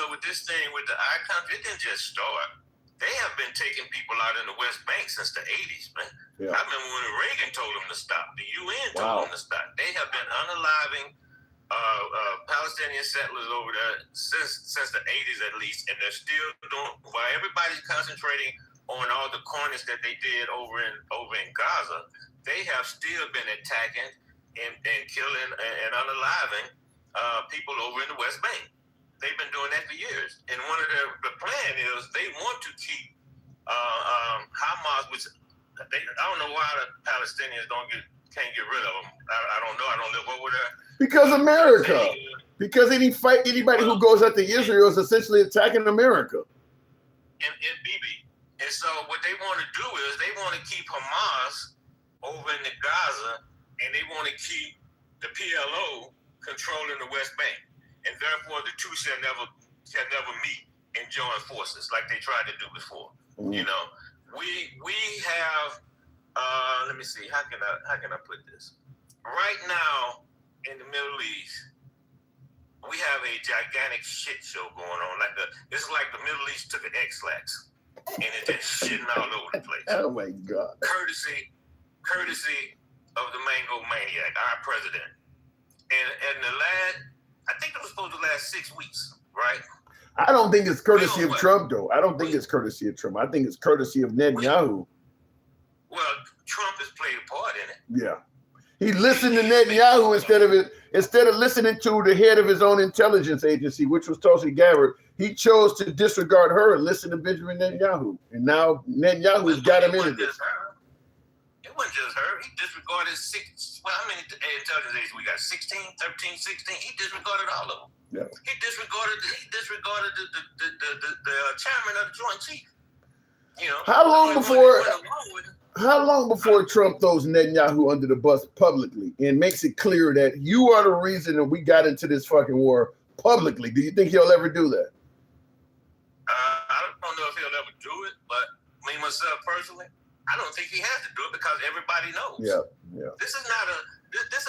with this thing with the I country, it didn't just start. They have been taking people out in the West Bank since the 80s, man. Yeah. I remember when Reagan told them to stop. The UN told them to stop. They have been unaliving Palestinian settlers over there since the 80s at least, and they're still doing, while everybody's concentrating on all the carnage that they did over in Gaza, they have still been attacking and killing and unaliving people over in the West Bank. They've been doing that for years. And one of the plan is they want to keep Hamas, which I don't know why the Palestinians can't get rid of them. I don't know. I don't live over there. Because America. Because anybody who goes after Israel is essentially attacking America. And Bibi. And so what they want to do is they want to keep Hamas over in the Gaza, and they want to keep the PLO controlling the West Bank. And therefore, the two shall never meet and join forces like they tried to do before. We have. Let me see. How can I put this? Right now in the Middle East, we have a gigantic shit show going on. It's like the Middle East took an X-Lax and it's just shitting all over the place. Oh my God! Courtesy of the Mango Maniac, our president, and the lad. I think it was supposed to last 6 weeks, right? I don't think it's courtesy of Trump, though. I don't think it's courtesy of Trump. I think it's courtesy of Netanyahu. Well, Trump has played a part in it. Yeah. He listened to Netanyahu instead of listening to the head of his own intelligence agency, which was Tulsi Gabbard. He chose to disregard her and listen to Benjamin Netanyahu. And now Netanyahu's got him into this. It wasn't just her. He disregarded how many intelligence agents we got? 16, 13, 16. He disregarded all of them. Yeah. He disregarded the chairman of the Joint Chiefs. How long before Trump throws Netanyahu under the bus publicly and makes it clear that you are the reason that we got into this fucking war publicly? Do you think he'll ever do that? I don't know if he'll ever do it, but me myself personally, I don't think he has to do it because everybody knows. Yeah. This is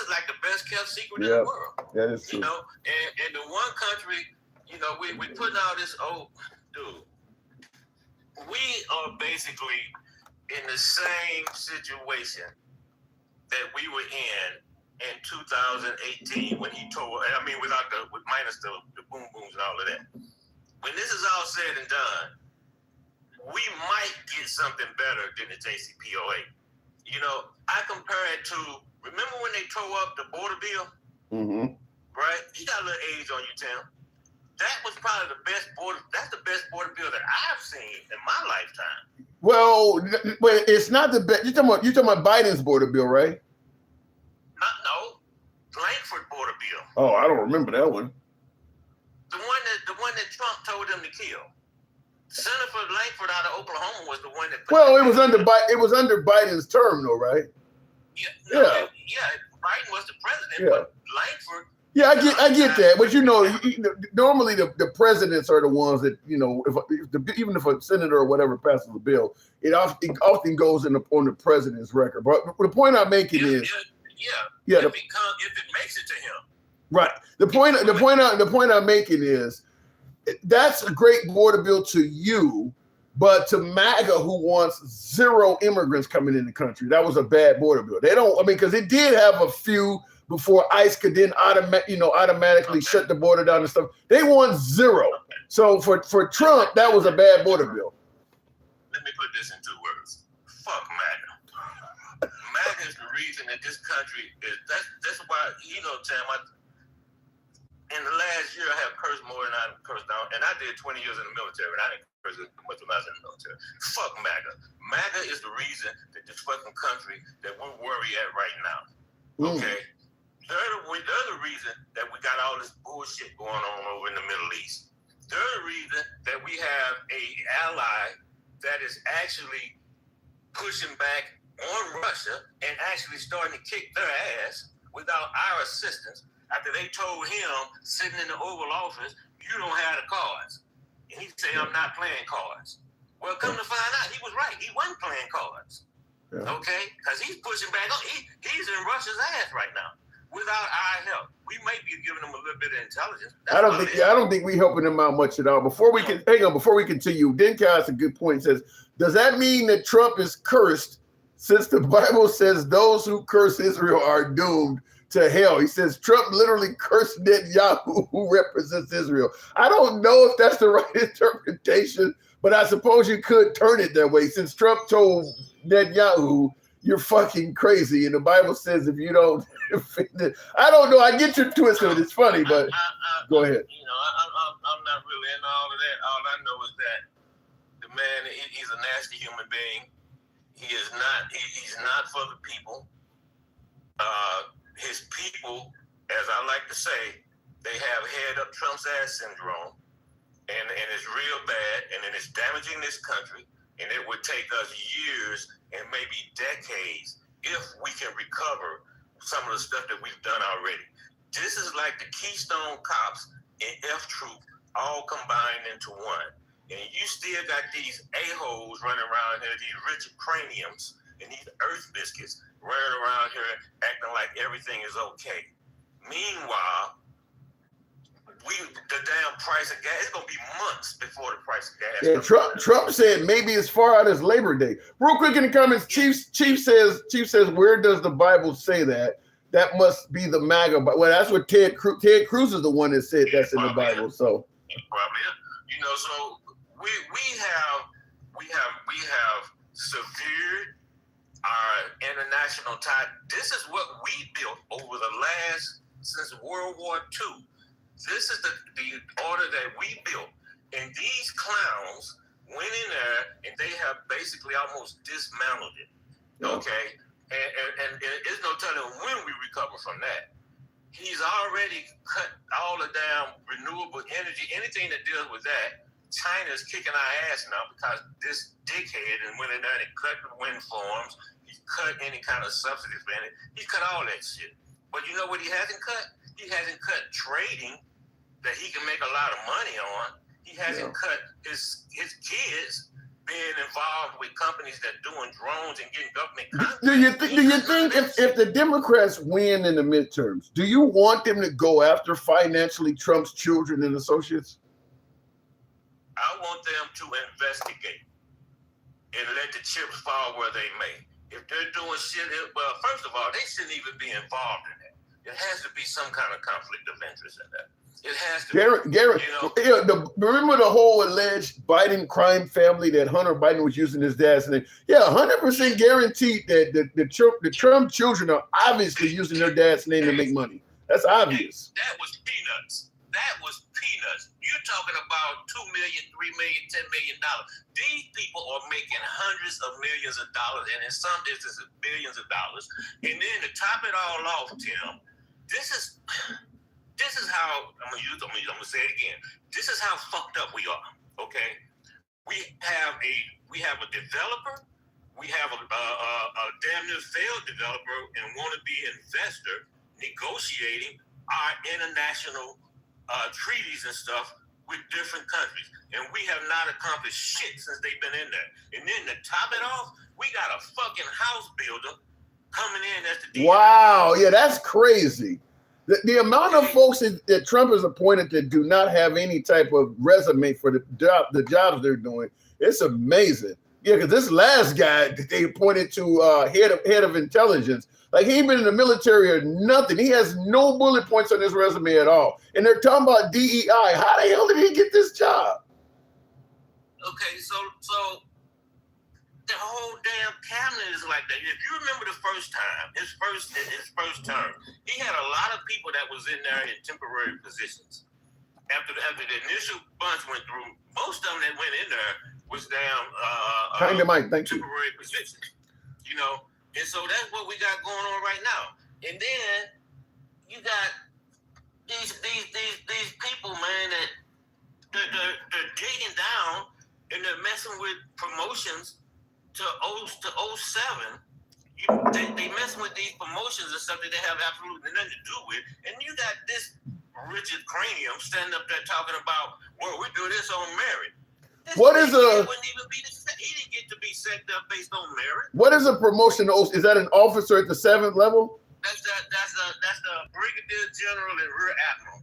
like the best kept secret in the world. That is true. And the one country, we putting out this dude. We are basically in the same situation that we were in 2018 when he tore. I mean, minus the boom booms and all of that. When this is all said and done, we might get something better than the JCPOA. I compare it to, remember when they tore up the border bill? Mm-hmm. Right? You got a little age on you, Tim. That was probably that's the best border bill that I've seen in my lifetime. Well, it's not the best. You're talking about Biden's border bill, right? No. Langford border bill. Oh, I don't remember that one. The one that Trump told them to kill. Senator Langford out of Oklahoma was the one that. It was under Biden's term, though, right? Yeah. Biden was the president, but Langford. Yeah, I get that, but normally the presidents are the ones that even if a senator or whatever passes a bill, it often goes on the president's record. But the point I'm making is Yeah. If it makes it to him. Right. The point I'm making is that's a great border bill to you, but to MAGA, who wants 0 immigrants coming in the country, that was a bad border bill. They don't. I mean, because it did have a few before ICE could then automatically shut the border down and stuff. They want 0. So for Trump, that was a bad border bill. Let me put this in 2 words. Fuck MAGA. MAGA is the reason that this country is. That's why Tam. In the last year, I have cursed more than I cursed down, and I did 20 years in the military, and I didn't curse as much when I was in the military. Fuck MAGA. MAGA is the reason that this fucking country that we're worried at right now. Okay. They're the reason that we got all this bullshit going on over in the Middle East. They're the reason that we have a ally that is actually pushing back on Russia and actually starting to kick their ass without our assistance after they told him sitting in the Oval Office, you don't have the cards. And he said, I'm not playing cards. Well, come to find out, he was right. He wasn't playing cards. Yeah. Okay? Because he's pushing back on. He's in Russia's ass right now. Without our help, we may be giving them a little bit of intelligence. I don't think we helping them out much at all. Before we continue, Denka has a good point. Says, does that mean that Trump is cursed since the Bible says those who curse Israel are doomed to hell? He says Trump literally cursed Netanyahu, who represents Israel. I don't know if that's the right interpretation, but I suppose you could turn it that way. Since Trump told Netanyahu, you're fucking crazy, and the Bible says if you don't, I don't know. I get your twist of it. It's funny, but go ahead. I'm not really into all of that. All I know is that the man, he's a nasty human being. He is not. He's not for the people. His people, as I like to say, they have head up Trump's ass syndrome, and it's real bad, and it is damaging this country, and it would take us years and maybe decades if we can recover some of the stuff that we've done already. This is like the Keystone Cops and F Troop all combined into one. And you still got these a-holes running around here, these Richard Craniums and these Earth Biscuits running around here acting like everything is okay. Meanwhile, the damn price of gas, it's going to be months before the price of gas. Yeah, Trump said maybe as far out as Labor Day. Real quick in the comments, Chief says, where does the Bible say that? That must be the MAGA. Well, that's what Ted Cruz is the one that said that's in the Bible. So probably is. So we have severed our international tie. This is what we built over since World War II. This is the order that we built. And these clowns went in there and they have basically almost dismantled it. Okay? And there's no telling when we recover from that. He's already cut all the damn renewable energy, anything that deals with that. China's kicking our ass now because this dickhead and went in there and cut the wind farms. He cut any kind of subsidies for it. He cut all that shit. But you know what he hasn't cut? He hasn't cut trading that he can make a lot of money on. He hasn't cut his kids being involved with companies that doing drones and getting government contracts. Do you think if the Democrats win in the midterms, do you want them to go after financially Trump's children and associates? I want them to investigate and let the chips fall where they may. If they're doing shit, well, first of all, they shouldn't even be involved in that. It has to be some kind of conflict of interest in that. It has to remember the whole alleged Biden crime family that Hunter Biden was using his dad's name? Yeah, 100% guaranteed that the Trump children are obviously using their dad's name to make money. That's obvious. That was peanuts. You're talking about $2 million, $3 million, $10 million. These people are making hundreds of millions of dollars, and in some instances, billions of dollars. And then to top it all off, Tim, this is how I'm gonna say it again. This is how fucked up we are. Okay, we have a developer, we have a damn near failed developer and wannabe investor negotiating our international treaties and stuff with different countries, and we have not accomplished shit since they've been in there. And then to top it off, we got a fucking house builder coming in as the DEI. Wow, yeah, that's crazy. The amount of folks that Trump has appointed that do not have any type of resume for the jobs they're doing, it's amazing. Yeah, because this last guy that they appointed to head of intelligence, like he ain't been in the military or nothing. He has no bullet points on his resume at all. And they're talking about DEI. How the hell did he get this job? Okay, so the whole damn cabinet is like that. If you remember the first time, his first term, he had a lot of people that was in there in temporary positions. After the initial bunch went through, most of them that went in there was damn temporary positions. You know, and so that's what we got going on right now. And then you got these people, man, that they're digging down and they're messing with promotions to 07. They messing with these promotions and stuff that they have absolutely nothing to do with. And you got this Richard Cranium standing up there talking about, well, we do this on merit. What is a? He didn't get to be set up based on merit. What is a promotion? Is that an officer at the 7th level? That's the brigadier general and rear admiral.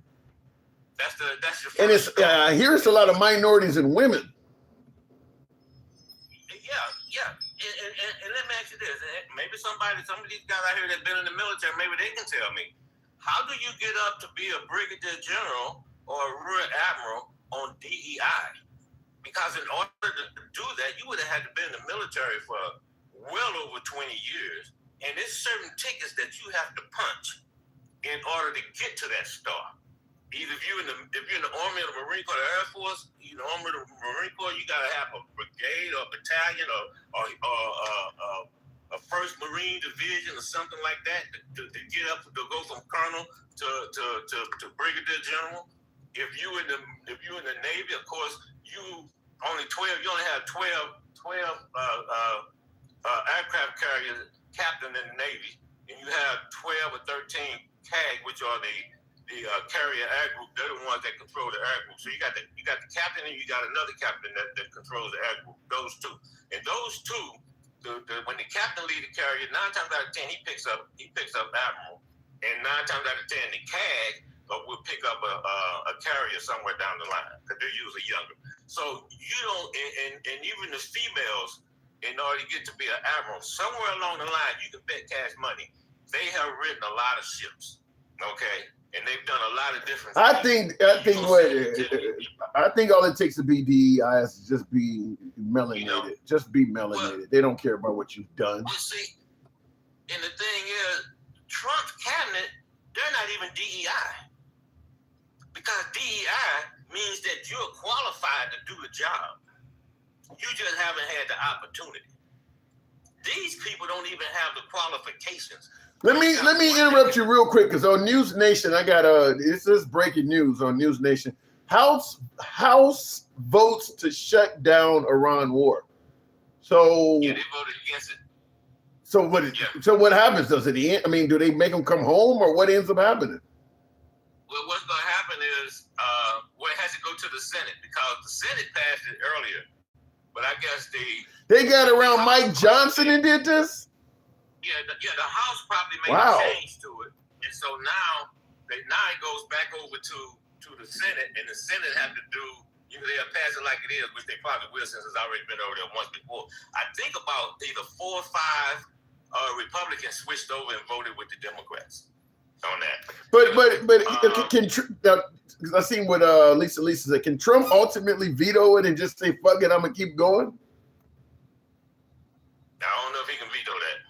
That's your. And it's here it's a lot of minorities and women. Yeah. And let me ask you this: maybe some of these guys out here that've been in the military, maybe they can tell me, how do you get up to be a brigadier general or a rear admiral on DEI? Because in order to do that, you would have had to be in the military for well over 20 years. And there's certain tickets that you have to punch in order to get to that star. Either if you're in the Army or the Marine Corps, the Air Force, the Army or the Marine Corps, you got to have a brigade or a battalion or a first Marine division or something like that to get up, to go from colonel to brigadier general. If you in the Navy, of course, you only have 12 aircraft carriers captain in the Navy, and you have 12 or 13 CAG, which are the carrier air group. They're the ones that control the air group. So you got the captain, and you got another captain that controls the air group. Those two, and those two, when the captain leads the carrier, 9 times out of 10 he picks up admiral, and 9 times out of 10 the CAG will pick up a carrier somewhere down the line because they're usually younger. So you don't, and even the females, in order to get to be an admiral, somewhere along the line, you can bet cash money, they have written a lot of ships, okay, and they've done a lot of different things. I think all it takes to be DEI is to just be melanated. Just be melanated. They don't care about what you've done. Well, see, and the thing is, Trump's cabinet, they're not even DEI. Because DEI means that you're qualified to do the job. You just haven't had the opportunity. These people don't even have the qualifications. Let me interrupt you real quick, because on News Nation, I got this is breaking news on News Nation. House votes to shut down Iran war. So yeah, they voted against it. So what happens? Does it end? I mean, do they make them come home, or what ends up happening? Well, what's going to happen is, it has to go to the Senate, because the Senate passed it earlier. But I guess they got around Mike Johnson and did this? Yeah, the House probably made a change to it. And so now it goes back over to the Senate, and the Senate have to do, they'll pass it like it is, which they probably will since it's already been over there once before. I think about either 4 or 5 Republicans switched over and voted with the Democrats on that. But I seen what Lisa said. Can Trump ultimately veto it and just say, fuck it, I'm going to keep going? I don't know if he can veto that.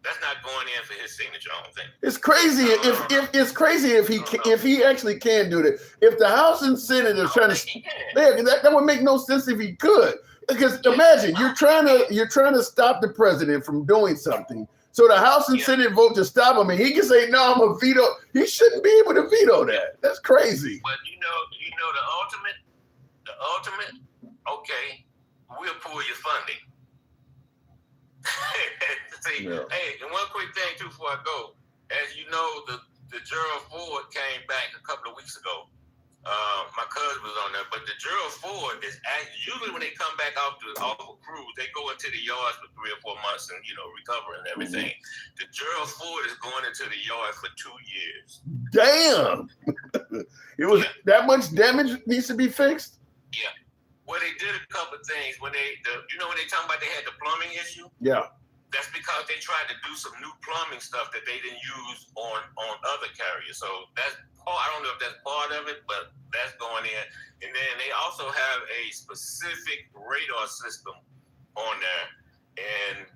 That's not going in for his signature, I don't think. It's crazy if he actually can do that. If the House and Senate are trying to, that would make no sense if he could. Because imagine you're trying to stop the president from doing something. So the House and Senate vote to stop him, and he can say, "No, I'm a veto." He shouldn't be able to veto that. That's crazy. But the ultimate. Okay, we'll pull your funding. See, hey, and one quick thing too before I go, as you know, the Gerald Ford came back a couple of weeks ago My cousin was on there, but the Gerald Ford is usually when they come back off a cruise, they go into the yards for 3 or 4 months and recover and everything. Mm-hmm. The Gerald Ford is going into the yard for 2 years. Damn, it was that much damage needs to be fixed. Yeah, well, they did a couple of things when when they talking about they had the plumbing issue. Yeah. That's because they tried to do some new plumbing stuff that they didn't use on other carriers. So that's I don't know if that's part of it, but that's going in. And then they also have a specific radar system on there, and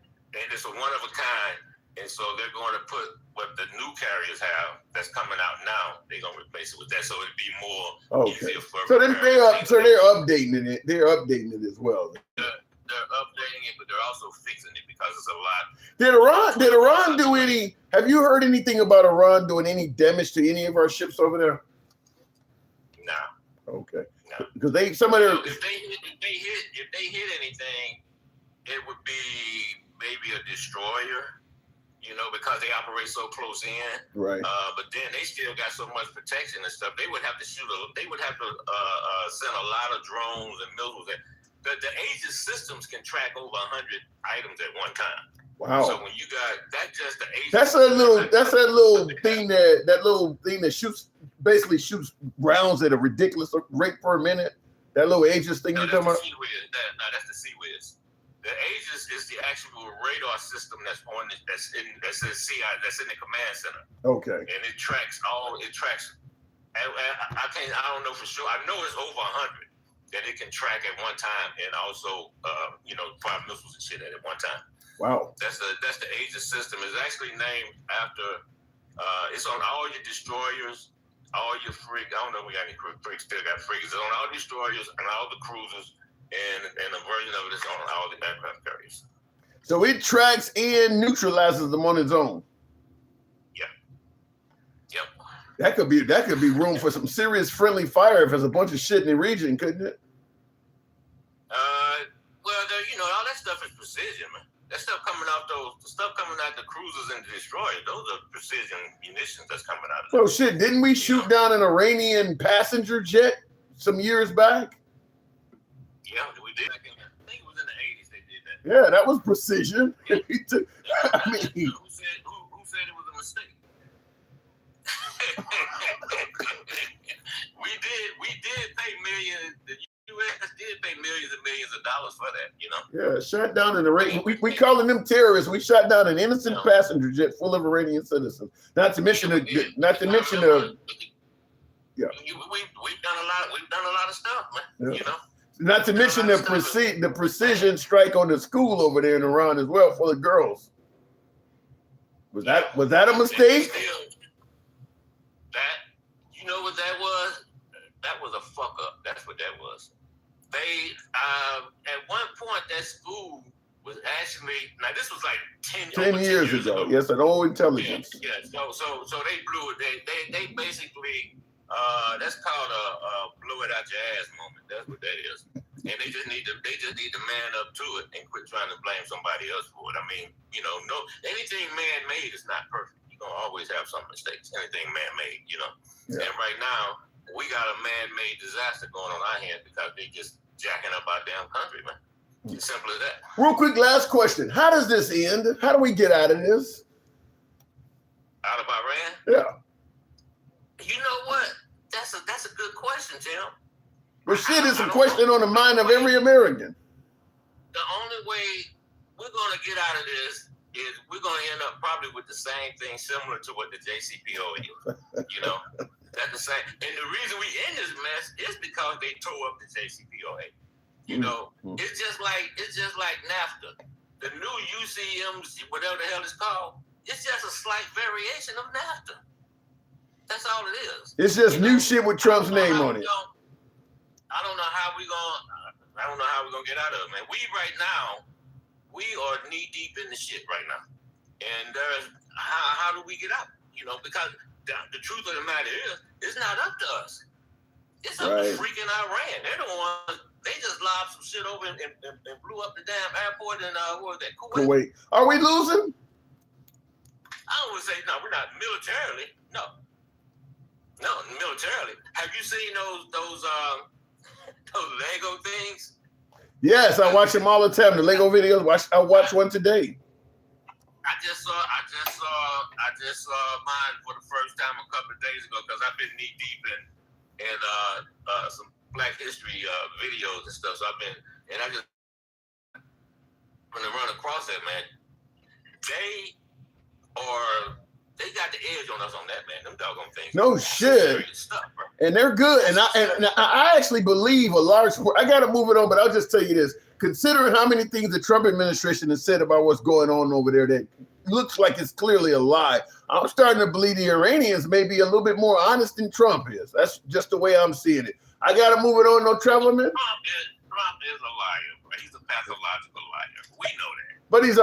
it's a one of a kind. And so they're going to put what the new carriers have that's coming out now. They're going to replace it with that, so it'd be more easier for. So they're updating it. They're updating it as well. They're updating it, but they're also fixing it because it's a lot. Did Iran do any? Have you heard anything about Iran doing any damage to any of our ships over there? No. Okay. No. Because some of their if they hit anything, it would be maybe a destroyer. Because they operate so close in. Right. But then they still got so much protection and stuff. They would have to they would have to send a lot of drones and missiles. The Aegis systems can track over 100 items at one time. Wow. So when you got just the Aegis. That's that little thing that shoots rounds at a ridiculous rate per minute. That little Aegis thing you're talking about? That's the Sea-Wiz. The Aegis is the actual radar system that's in the command center. Okay. And it tracks I don't know for sure. I know it's over 100 that it can track at one time, and also fire missiles and shit at one time. Wow. That's the Aegis system. It's actually named after it's on all your destroyers, all your frigates. I don't know if we got any frigates, still got frigates. It's on all destroyers and all the cruisers. And a version of it is on all the aircraft carriers. So it tracks and neutralizes them on its own. Yeah. Yep. That could be room for some serious friendly fire if there's a bunch of shit in the region, couldn't it? Well, all that stuff is precision, man. That stuff coming out the cruisers and the destroyers, those are precision munitions that's coming out of. Oh shit! Didn't we shoot down an Iranian passenger jet some years back? Yeah, we did. I think it was in the 80s they did that. Yeah, that was precision. Yeah. I mean, who said it was a mistake? we did pay millions. The U.S. did pay millions and millions of dollars for that. Yeah, shot down an Iranian. We calling them terrorists. We shot down an innocent passenger jet full of Iranian citizens. Not to mention We've done a lot of stuff, man. Yeah. Not to mention the precision strike on the school over there in Iran as well for the girls. Was that a mistake? What that was? That was a fuck up. That's what that was. They at one point that school was actually this was like 10 years ago. Yes, an old intelligence. Yeah. So they blew it. They basically that's called a blow it out your ass moment. That's what that is. And they just need to man up to it and quit trying to blame somebody else for it. I mean, anything man-made is not perfect. You're gonna always have some mistakes. Anything man-made, Yeah. And right now we got a man-made disaster going on our hands because they just jacking up our damn country, man. It's simple as that. Real quick, last question: how does this end? How do we get out of this? Out of Iran? Yeah. You know what? That's a good question, Tim. Well, shit is a question on the mind of every American. The only way we're going to get out of this is we're going to end up probably with the same thing similar to what the JCPO is. That's the same. And the reason we in this mess is because they tore up the JCPOA. It's just like NAFTA. The new UCMs, whatever the hell it's called, it's just a slight variation of NAFTA. That's all it is. It's just new shit with Trump's name on it. I don't know how we're gonna get out of it, man. We are knee deep in the shit right now. And there's how do we get out? Because the truth of the matter is, it's not up to us. It's up to freaking Iran. They're the ones. They just lobbed some shit over and blew up the damn airport in what was that? Kuwait. Are we losing? I would say no. We're not militarily. No, militarily. Have you seen those Lego things? Yes, I watch them all the time. The Lego videos. I watched one today. I just saw mine for the first time a couple of days ago because I've been knee deep in some Black History videos and stuff. So I just when I run across that, man, they got the edge on us on that, man. Them doggone things. No shit. Stuff, and they're good. And I actually believe a large. I got to move it on, but I'll just tell you this: considering how many things the Trump administration has said about what's going on over there, that looks like it's clearly a lie. I'm starting to believe the Iranians may be a little bit more honest than Trump is. That's just the way I'm seeing it. I got to move it on. No traveler, man. Trump is a liar, bro. He's a pathological liar. We know that. But he's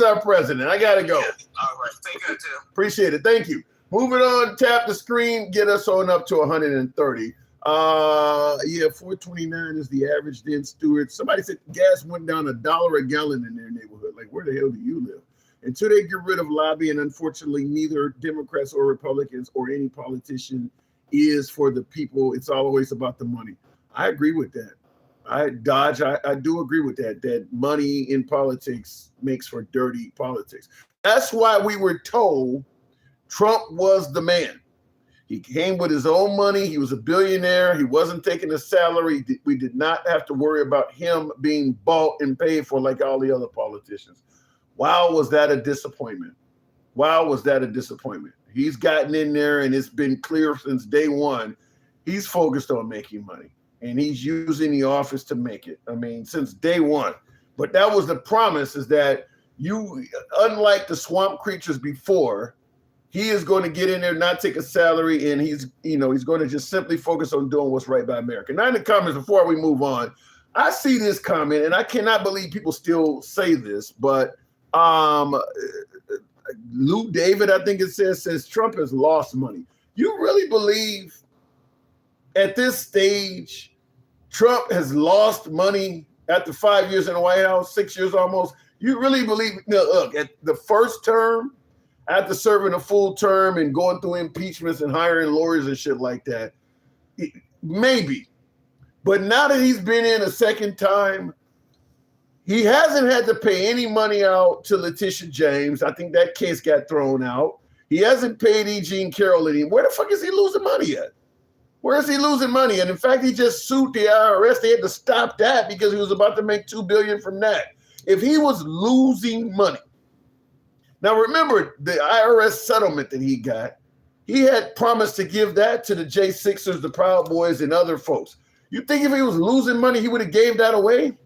our president. I got to go. Yes. All right. Take care, Tim. Appreciate it. Thank you. Moving on. Tap the screen. Get us on up to 130. 429 is the average then, Stewart. Somebody said gas went down $1 a gallon in their neighborhood. Like, where the hell do you live? Until they get rid of lobbying, unfortunately, neither Democrats or Republicans or any politician is for the people. It's always about the money. I agree with that. I do agree with that money in politics makes for dirty politics. That's why we were told Trump was the man. He came with his own money. He was a billionaire. He wasn't taking a salary. We did not have to worry about him being bought and paid for like all the other politicians. Wow, was that a disappointment? He's gotten in there, and it's been clear since day one, he's focused on making money. And he's using the office to make it. I mean, since day one. But that was the promise, is that you, unlike the swamp creatures before, he is going to get in there, not take a salary, and he's going to just simply focus on doing what's right by America. Now in the comments, before we move on, I see this comment, and I cannot believe people still say this, but Lou David, I think it says Trump has lost money. You really believe at this stage, Trump has lost money after 5 years in the White House, 6 years almost? You really believe? Look, at the first term, after serving a full term and going through impeachments and hiring lawyers and shit like that, maybe. But now that he's been in a second time, he hasn't had to pay any money out to Letitia James. I think that case got thrown out. He hasn't paid E. Jean Carroll any. Where the fuck is he losing money at? Where is he losing money? And in fact, he just sued the IRS. They had to stop that because he was about to make $2 billion from that. If he was losing money, now remember the IRS settlement that he got. He had promised to give that to the J6ers, the Proud Boys, and other folks. You think if he was losing money, he would have gave that away?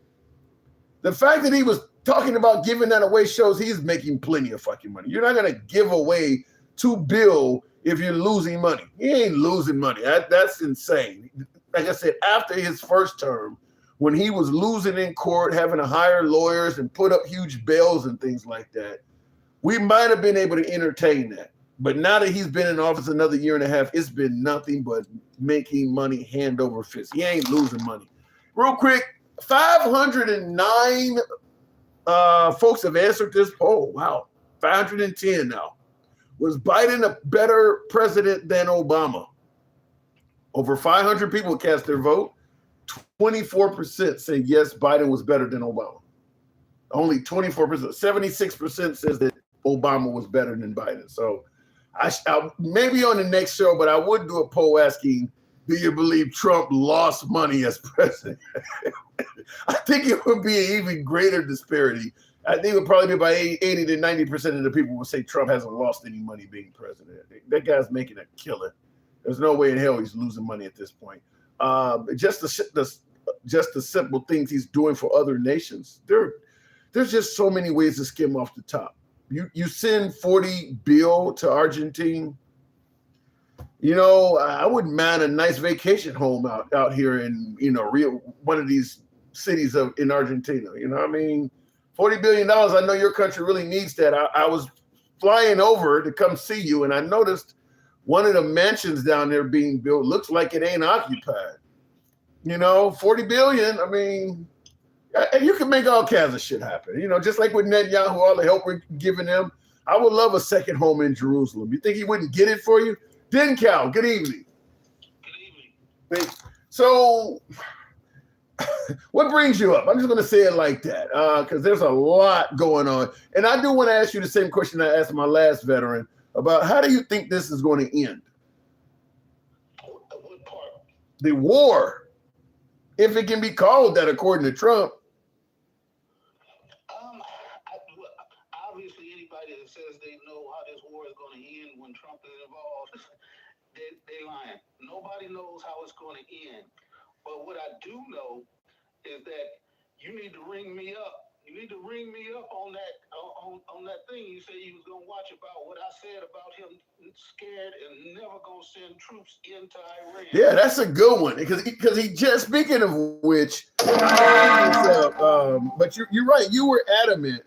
The fact that he was talking about giving that away shows he's making plenty of fucking money. You're not going to give away $2 billion if you're losing money. He ain't losing money. That's insane. Like I said, after his first term, when he was losing in court, having to hire lawyers and put up huge bails and things like that, we might have been able to entertain that. But now that he's been in office another year and a half, it's been nothing but making money hand over fist. He ain't losing money. Real quick, 509 folks have answered this poll. Wow, 510 now. Was Biden a better president than Obama? Over 500 people cast their vote. 24% say yes, Biden was better than Obama. Only 24%. 76% says that Obama was better than Biden. So I'll maybe on the next show, but I would do a poll asking, do you believe Trump lost money as president? I think it would be an even greater disparity. I think it would probably be about 80 to 90% of the people would say Trump hasn't lost any money being president. That guy's making a killing. There's no way in hell he's losing money at this point. Just the simple things he's doing for other nations. There's just so many ways to skim off the top. You send $40 billion to Argentina. You know, I wouldn't mind a nice vacation home out here in, one of these cities in Argentina. You know what I mean? $40 billion. I know your country really needs that. I was flying over to come see you, and I noticed one of the mansions down there being built looks like it ain't occupied. $40 billion. I mean, you can make all kinds of shit happen. Just like with Netanyahu, all the help we're giving him. I would love a second home in Jerusalem. You think he wouldn't get it for you? Denkow, good evening. So, what brings you up? I'm just going to say it like that because there's a lot going on. And I do want to ask you the same question I asked my last veteran about how do you think this is going to end? What part? The war, if it can be called that according to Trump. Obviously, anybody that says they know how this war is going to end when Trump is involved, they lying. Nobody knows how it's going to end. But what I do know is that you need to ring me up. You need to ring me up on that on that thing you said you was gonna watch about what I said about him scared and never gonna send troops into Iran. Yeah, that's a good one because he just speaking of which, but you're right. You were adamant,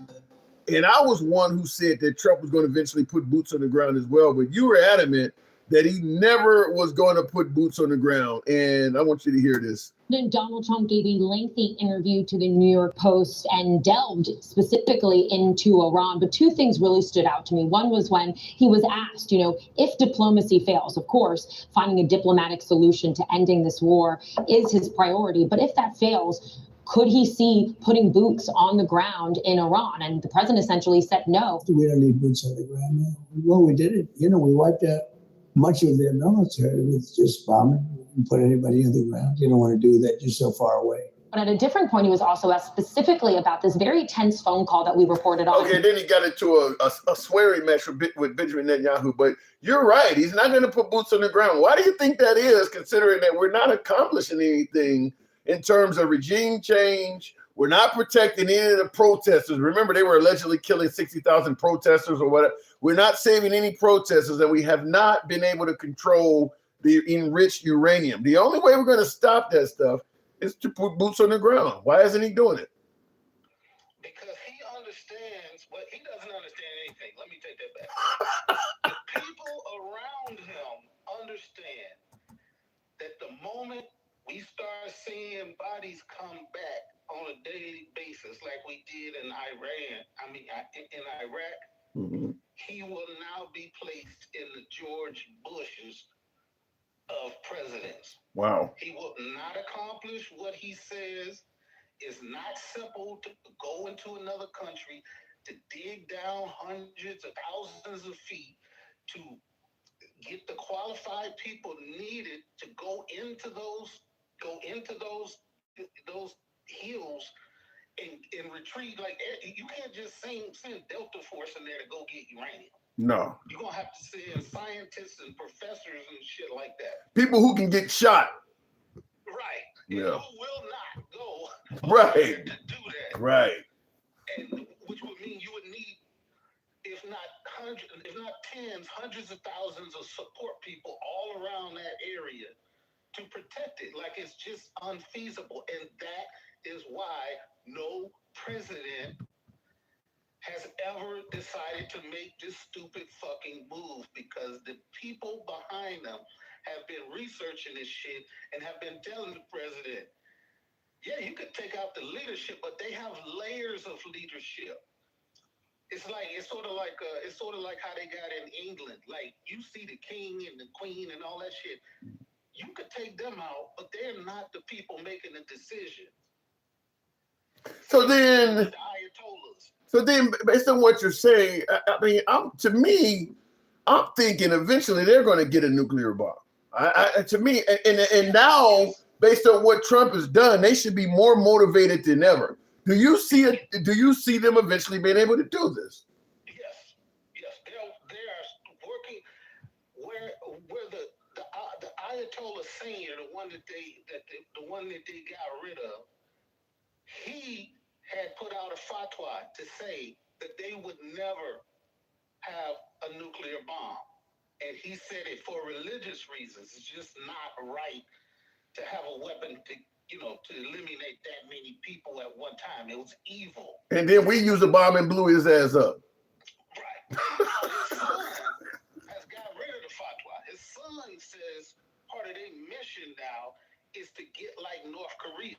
and I was one who said that Trump was going to eventually put boots on the ground as well. But you were adamant that he never was going to put boots on the ground, and I want you to hear this. Then Donald Trump gave a lengthy interview to the New York Post and delved specifically into Iran. But two things really stood out to me. One was when he was asked, if diplomacy fails, of course, finding a diplomatic solution to ending this war is his priority. But if that fails, could he see putting boots on the ground in Iran? And the president essentially said no. We don't need boots on the ground now. Well, we did it. We wiped out much of their military with just bombing. Put anybody on the ground. You don't want to do that. You're so far away. But at a different point, he was also asked specifically about this very tense phone call that we reported on. Okay, then he got into a swearing match with Benjamin Netanyahu. But you're right. He's not going to put boots on the ground. Why do you think that is, considering that we're not accomplishing anything in terms of regime change? We're not protecting any of the protesters. Remember, they were allegedly killing 60,000 protesters or whatever. We're not saving any protesters, and we have not been able to control the enriched uranium. The only way we're going to stop that stuff is to put boots on the ground. Why isn't he doing it? Because he understands, but he doesn't understand anything. Let me take that back. The people around him understand that the moment we start seeing bodies come back on a daily basis like we did in Iraq, he will now be placed in the George Bush's of presidents. Wow. He will not accomplish what he says. It's not simple to go into another country, to dig down hundreds of thousands of feet to get the qualified people needed to go into those hills and retreat. Like, you can't just send Delta Force in there to go get uranium. No. You're going to have to send scientists and professors and shit like that. People who can get shot. Right. Yeah. And who will not go right. to do that. Right. And which would mean you would need, if not tens, hundreds of thousands of support people all around that area to protect it. Like, it's just unfeasible. And that is why no president has ever decided to make this stupid fucking move, because the people behind them have been researching this shit and have been telling the president, yeah, you could take out the leadership, but they have layers of leadership. It's sort of like how they got in England. Like, you see the king and the queen and all that shit. You could take them out, but they're not the people making the decision. So then, the Ayatollahs. So then, based on what you're saying, I mean, I'm thinking eventually they're going to get a nuclear bomb. To me, and now, based on what Trump has done, they should be more motivated than ever. Do you see it? Do you see them eventually being able to do this? Yes, they are working where the Ayatollah Senior, the one that they got rid of. He had put out a fatwa to say that they would never have a nuclear bomb. And he said it for religious reasons. It's just not right to have a weapon to eliminate that many people at one time. It was evil. And then we used a bomb and blew his ass up. Right. His son has got rid of the fatwa. His son says part of their mission now is to get like North Korea.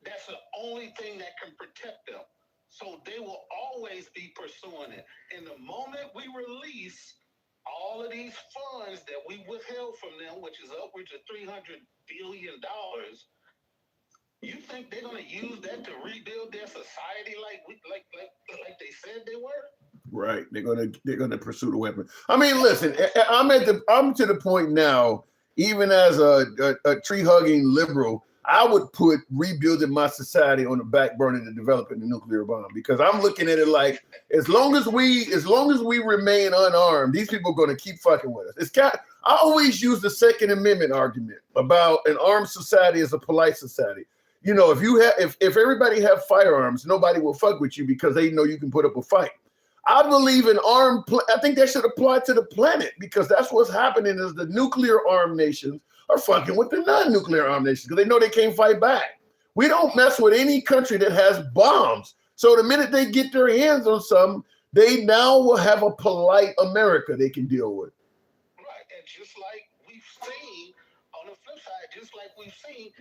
That's the only thing that can protect them. So they will always be pursuing it. And the moment we release all of these funds that we withheld from them, which is upwards of $300 billion, you think they're going to use that to rebuild their society like they said they were? Right. They're gonna pursue the weapon. I mean, listen, I'm to the point now, even as a tree hugging liberal, I would put rebuilding my society on the back burner to developing the nuclear bomb, because I'm looking at it like as long as we remain unarmed, these people are gonna keep fucking with us. I always use the Second Amendment argument about an armed society as a polite society. You know, if everybody have firearms, nobody will fuck with you because they know you can put up a fight. I believe in I think that should apply to the planet, because that's what's happening is the nuclear armed nations are fucking with the non-nuclear armed nations because they know they can't fight back. We don't mess with any country that has bombs. So the minute they get their hands on something, they now will have a polite America they can deal with. Right, and just like we've seen, on the flip side, just like we've seen,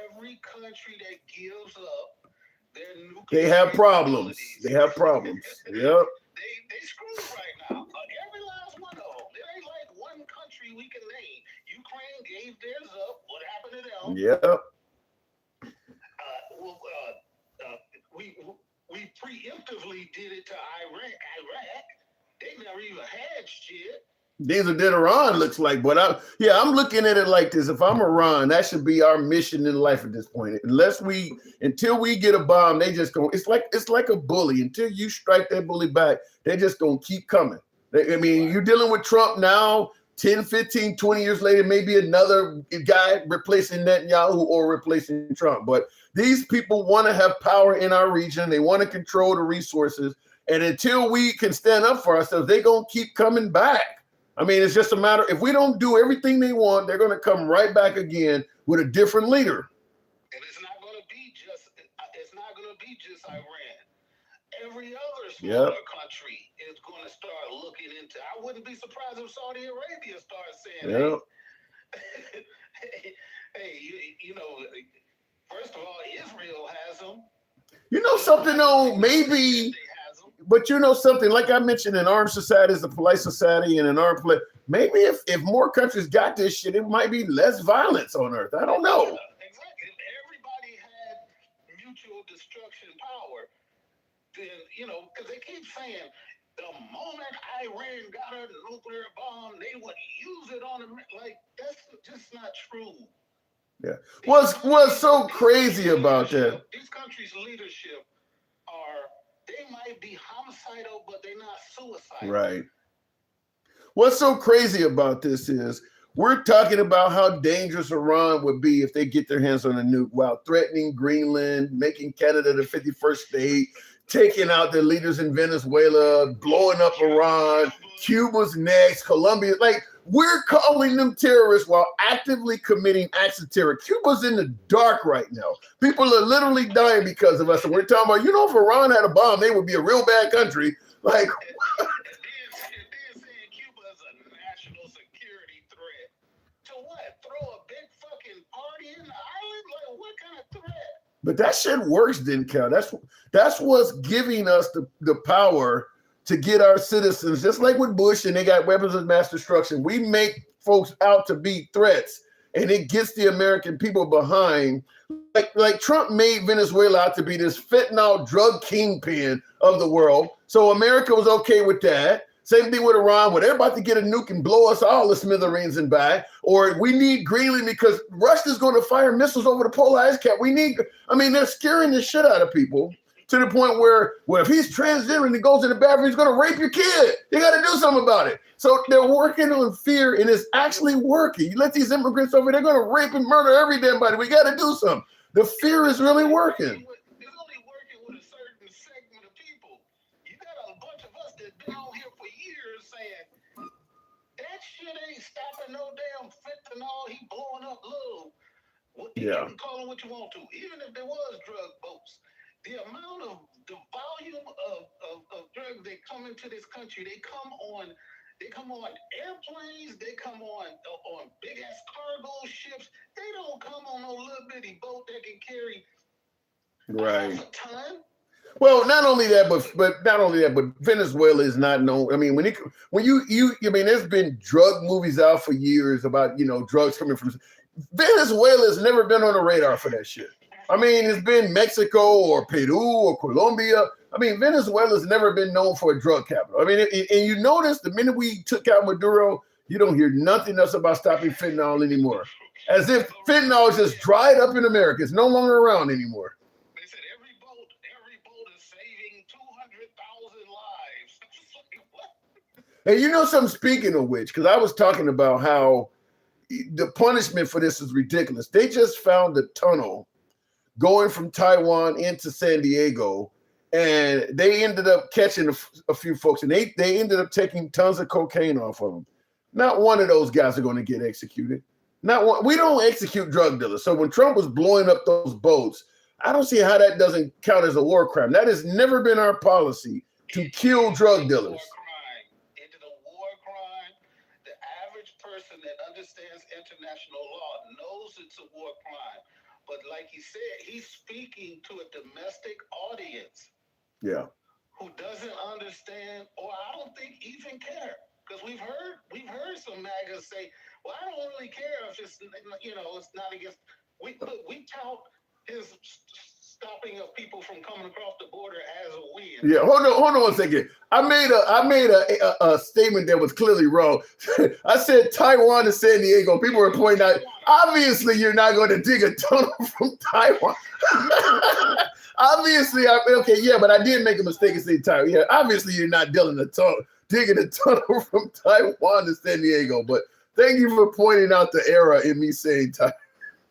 every country that gives up their nuclear They have problems. They have problems. Yep. They screwed right now. Every last one of them. There ain't like one country we can name. Ukraine gave theirs up. What happened to them? Yep. We preemptively did it to Iraq. They never even had shit. These are what Iran looks like, but I'm looking at it like this. If I'm Iran, that should be our mission in life at this point. Until we get a bomb, they just go. It's like a bully. Until you strike that bully back, they're just gonna keep coming. I mean, you're dealing with Trump now. 10, 15, 20 years later, maybe another guy replacing Netanyahu or replacing Trump. But these people want to have power in our region. They want to control the resources. And until we can stand up for ourselves, they're going to keep coming back. I mean, it's just a matter, if we don't do everything they want, they're going to come right back again with a different leader. And it's not going to be just Iran. Every other smaller country is going to start looking into. I wouldn't be surprised if Saudi Arabia starts saying, hey, you know, first of all, Israel has them. You know something though, maybe, but you know something, like I mentioned, an armed society is a polite society, and an armed maybe if more countries got this shit, it might be less violence on Earth. I don't know. Exactly. If everybody had mutual destruction power, then, you know, because they keep saying the moment Iran got a nuclear bomb, they would use it on them. Like, that's just not true. Yeah. What's so crazy about that? These countries' leadership they might be homicidal, but they're not suicidal. Right. What's so crazy about this is we're talking about how dangerous Iran would be if they get their hands on a nuke, while threatening Greenland, making Canada the 51st state, taking out the leaders in Venezuela, blowing up Iran, Cuba's next, Colombia. Like, we're calling them terrorists while actively committing acts of terror. Cuba's in the dark right now. People are literally dying because of us. And we're talking about, if Iran had a bomb, they would be a real bad country. Like, saying Cuba is a national security threat. To what? Throw a big fucking party in the island? Like, what kind of threat? but that shit works, didn't count. That's what's giving us the power to get our citizens, just like with Bush, and they got weapons of mass destruction. We make folks out to be threats, and it gets the American people behind. Like Trump made Venezuela out to be this fentanyl drug kingpin of the world. So America was okay with that. Same thing with Iran, where they're about to get a nuke and blow us all to smithereens and back. Or we need Greenland because Russia's going to fire missiles over the polar ice cap. They're scaring the shit out of people to the point where, if he's transgender and he goes in the bathroom, he's going to rape your kid. You got to do something about it. So they're working on fear, and it's actually working. You let these immigrants over, they're going to rape and murder every damn body. We got to do something. The fear is really working. It's only working with a certain segment of people. You got a bunch of us that been on here for years saying, that shit ain't stopping no damn fentanyl. He blowing up love. You can call them what you want to. Even if there was drug boats, the volume of drugs that come into this country, they come on airplanes, they come on big ass cargo ships. They don't come on no little bitty boat that can carry Right. half a ton. Well, not only that, but Venezuela is not known. I mean, when there's been drug movies out for years about drugs coming from Venezuela. Has never been on the radar for that shit. I mean, it's been Mexico or Peru or Colombia. I mean, Venezuela's never been known for a drug capital. I mean, and you notice the minute we took out Maduro, you don't hear nothing else about stopping fentanyl anymore. As if fentanyl just dried up in America. It's no longer around anymore. They said every boat is saving 200,000 lives. And you know something, speaking of which, because I was talking about how the punishment for this is ridiculous. They just found a tunnel going from Taiwan into San Diego, and they ended up catching a few folks, and they ended up taking tons of cocaine off of them. Not one of those guys are going to get executed. Not one. We don't execute drug dealers. So when Trump was blowing up those boats, I don't see how that doesn't count as a war crime. That has never been our policy to kill drug dealers. It is a war crime. The average person that understands international law knows it's a war crime. But like he said, he's speaking to a domestic audience. Yeah. Who doesn't understand, or I don't think even care. Because we've heard some MAGAs say, well, I don't really care if it's it's not against. We tout his stopping of people from coming across the border as a win. Yeah, hold on 1 second. I made a statement that was clearly wrong. I said Taiwan to San Diego. People were pointing out, obviously you're not going to dig a tunnel from Taiwan. Obviously, but I did make a mistake and say Taiwan. Yeah, obviously you're not digging a tunnel from Taiwan to San Diego. But thank you for pointing out the error in me saying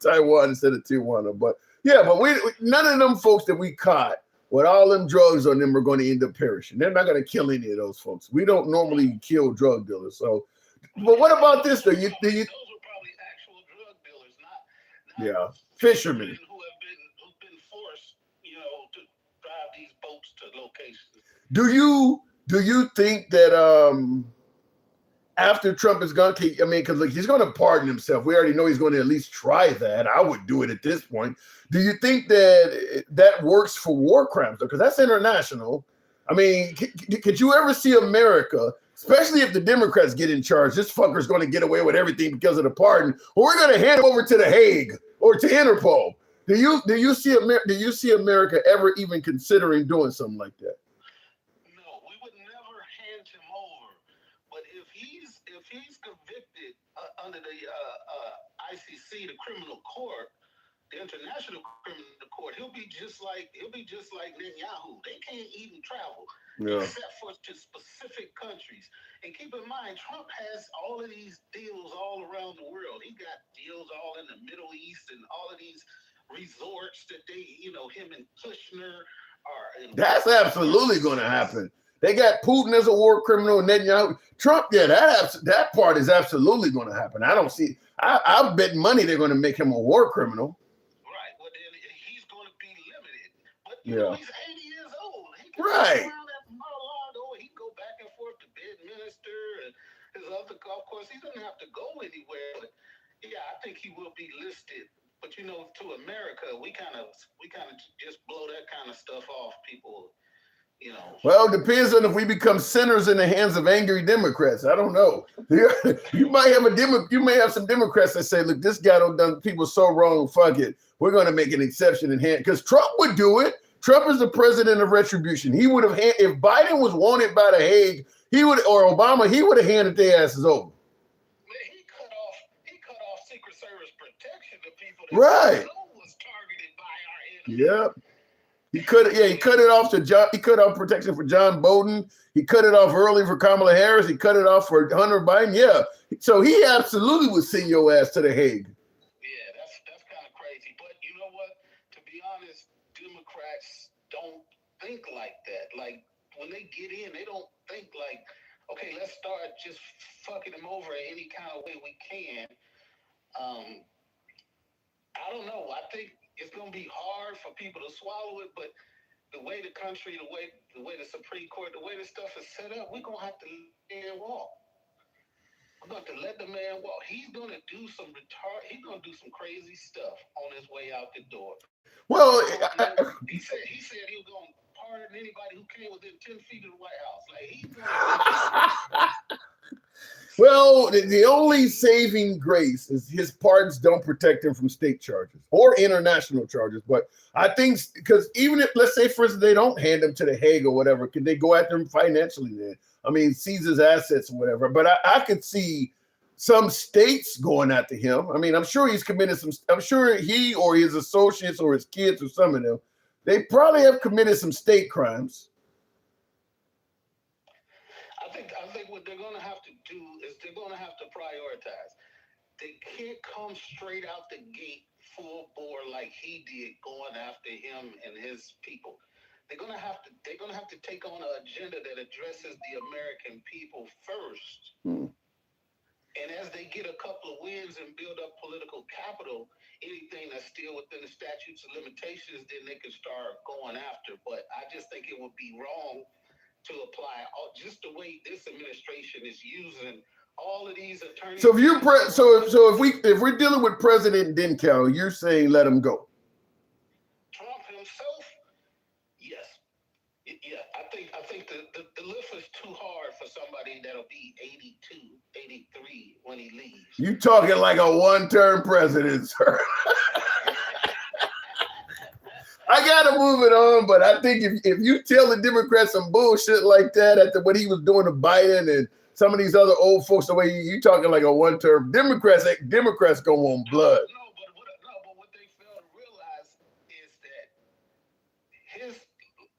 Taiwan instead of Tijuana. But yeah, but none of them folks that we caught with all them drugs on them are going to end up perishing. They're not going to kill any of those folks. We don't normally kill drug dealers. So, but what about this though? Those are probably actual drug dealers, not fishermen who've been forced, to drive these boats to locations. Do you think that after Trump is gone, because he's going to pardon himself. We already know he's going to at least try that. I would do it at this point. Do you think that works for war crimes though? Because that's international. I mean, could you ever see America, especially if the Democrats get in charge, this fucker's going to get away with everything because of the pardon, or we're going to hand him over to the Hague or to Interpol? Do you see America ever even considering doing something like that? No, we would never hand him over. But if he's convicted under the ICC, the criminal court, the International Criminal Court, he'll be just like Netanyahu. They can't even travel except for to specific countries. And keep in mind, Trump has all of these deals all around the world. He got deals all in the Middle East and all of these resorts that they, him and Kushner are. That's absolutely going to happen. They got Putin as a war criminal, Netanyahu. Trump, that part is absolutely going to happen. I don't see. I bet money they're going to make him a war criminal. Right. Well, then he's going to be limited. But he's 80 years old. He can right. Around that Mar-a-Lago. He can go back and forth to Bedminster and his other golf course. He doesn't have to go anywhere. But yeah, I think he will be listed. But to America, we kind of just blow that kind of stuff off. People. Well, it depends on if we become sinners in the hands of angry Democrats. I don't know. You may have some Democrats that say, "Look, this guy done people so wrong. Fuck it, we're going to make an exception in hand." Because Trump would do it. Trump is the president of retribution. He would have if Biden was wanted by the Hague, or Obama, he would have handed their asses over. Man, he cut off Secret Service protection to people that was targeted by our enemy. Yep. He cut it off to John. He cut off protection for John Bolton. He cut it off early for Kamala Harris. He cut it off for Hunter Biden. Yeah, so he absolutely would send your ass to the Hague. Yeah, that's kind of crazy. But you know what? To be honest, Democrats don't think like that. Like when they get in, they don't think like, okay, let's start just fucking them over any kind of way we can. I don't know. I think it's going to be hard for people to swallow it, but the way the country, the way the Supreme Court, the way this stuff is set up, we're going to have to let the man walk. We're going to let the man walk. He's going to do some crazy stuff on his way out the door. Well, he said he was going to harder than anybody who came within 10 feet of the White House. Like he's Well, the only saving grace is his pardons don't protect him from state charges or international charges. But I think because even if, let's say, for instance, they don't hand him to the Hague or whatever, could they go after him financially then? I mean, seize his assets or whatever. But I could see some states going after him. I mean, I'm sure he's committed I'm sure he or his associates or his kids or some of them, they probably have committed some state crimes. I think what they're going to have to do is they're going to have to prioritize. They can't come straight out the gate full bore like he did, going after him and his people. They're going to have to take on an agenda that addresses the American people first. And as they get a couple of wins and build up political capital, anything that's still within the statutes and limitations, then they can start going after. But I just think it would be wrong to apply just the way this administration is using all of these attorneys. So if we're dealing with President Denkow, you're saying let him go. Trump himself, yes. Yeah, I think the lift is too hard for somebody that'll be 82, 83 when he leaves. You talking like a one-term president, sir. I gotta move it on, but I think if you tell the Democrats some bullshit like that after what he was doing to Biden and some of these other old folks, the way you talking like a one-term Democrats go on blood. But what they fail to realize is that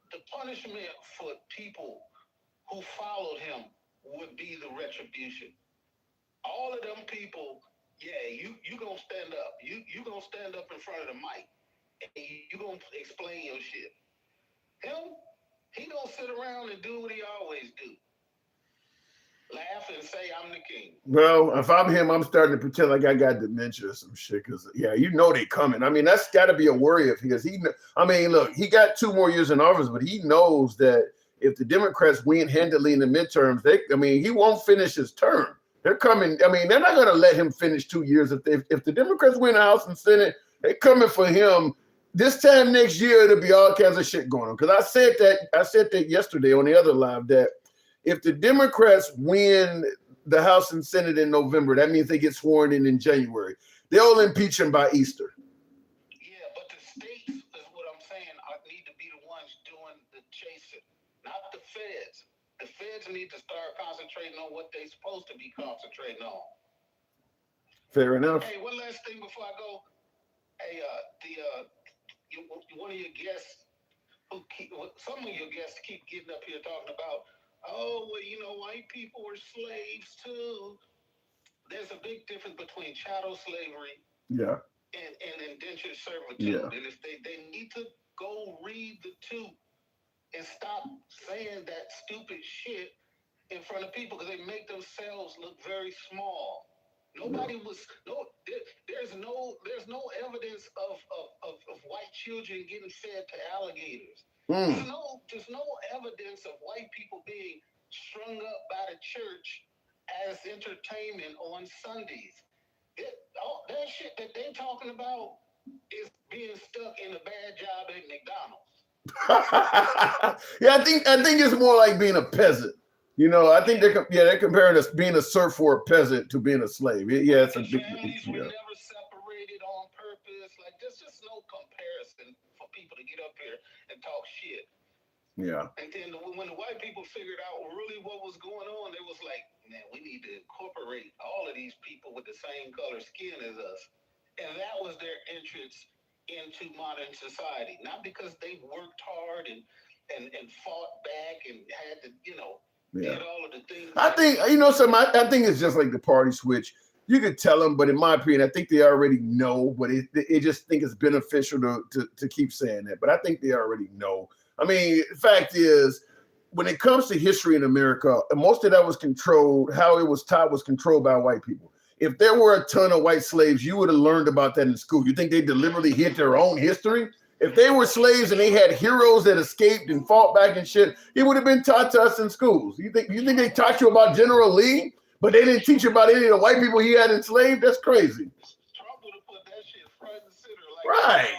the punishment for people who followed him would be the retribution. All of them people, you gonna stand up. You gonna stand up in front of the mic. You gonna explain your shit. Him, he gonna sit around and do what he always do. Laugh and say, I'm the king. Well, if I'm him, I'm starting to pretend like I got dementia or some shit. Because, you know they coming. I mean, that's got to be a worry of his. Look, he got 2 more years in office, but he knows that if the Democrats win handily in the midterms, he won't finish his term. They're coming. I mean, they're not going to let him finish 2 years. If the Democrats win the House and Senate, they're coming for him. This time next year, it'll be all kinds of shit going on. Because I said that yesterday on the other live that if the Democrats win the House and Senate in November, that means they get sworn in January. They'll impeach him by Easter. Yeah, but the states is what I'm saying. Need to be the ones doing the chasing, not the feds. The feds need to start concentrating on what they're supposed to be concentrating on. Fair enough. Hey, one last thing before I go. Hey, one of your guests, some of your guests keep getting up here talking about, white people were slaves too. There's a big difference between chattel slavery and indentured servitude. Yeah. And if they need to go read the two and stop saying that stupid shit in front of people because they make themselves look very small. There's no evidence of white children getting fed to alligators. There's no evidence of white people being strung up by the church as entertainment on Sundays. That shit that they're talking about is being stuck in a bad job at McDonald's. I think it's more like being a peasant. I think they're comparing us being a serf or a peasant to being a slave. Yeah, it's a big families were never separated on purpose. Like there's just no comparison for people to get up here and talk shit. Yeah. And then when the white people figured out really what was going on, they was like, man, we need to incorporate all of these people with the same color skin as us. And that was their entrance into modern society. Not because they worked hard and fought back and had to, did all of the things. I think, I think it's just like the party switch. You could tell them, but in my opinion, I think they already know, but they just think it's beneficial to keep saying that. But I think they already know. I mean, the fact is, when it comes to history in America, most of that was controlled, how it was taught was controlled by white people. If there were a ton of white slaves, you would have learned about that in school. You think they deliberately hid their own history? If they were slaves and they had heroes that escaped and fought back and shit, it would have been taught to us in schools. You think they taught you about General Lee, but they didn't teach you about any of the white people he had enslaved? That's crazy. Trump would have put that shit front and center. Right.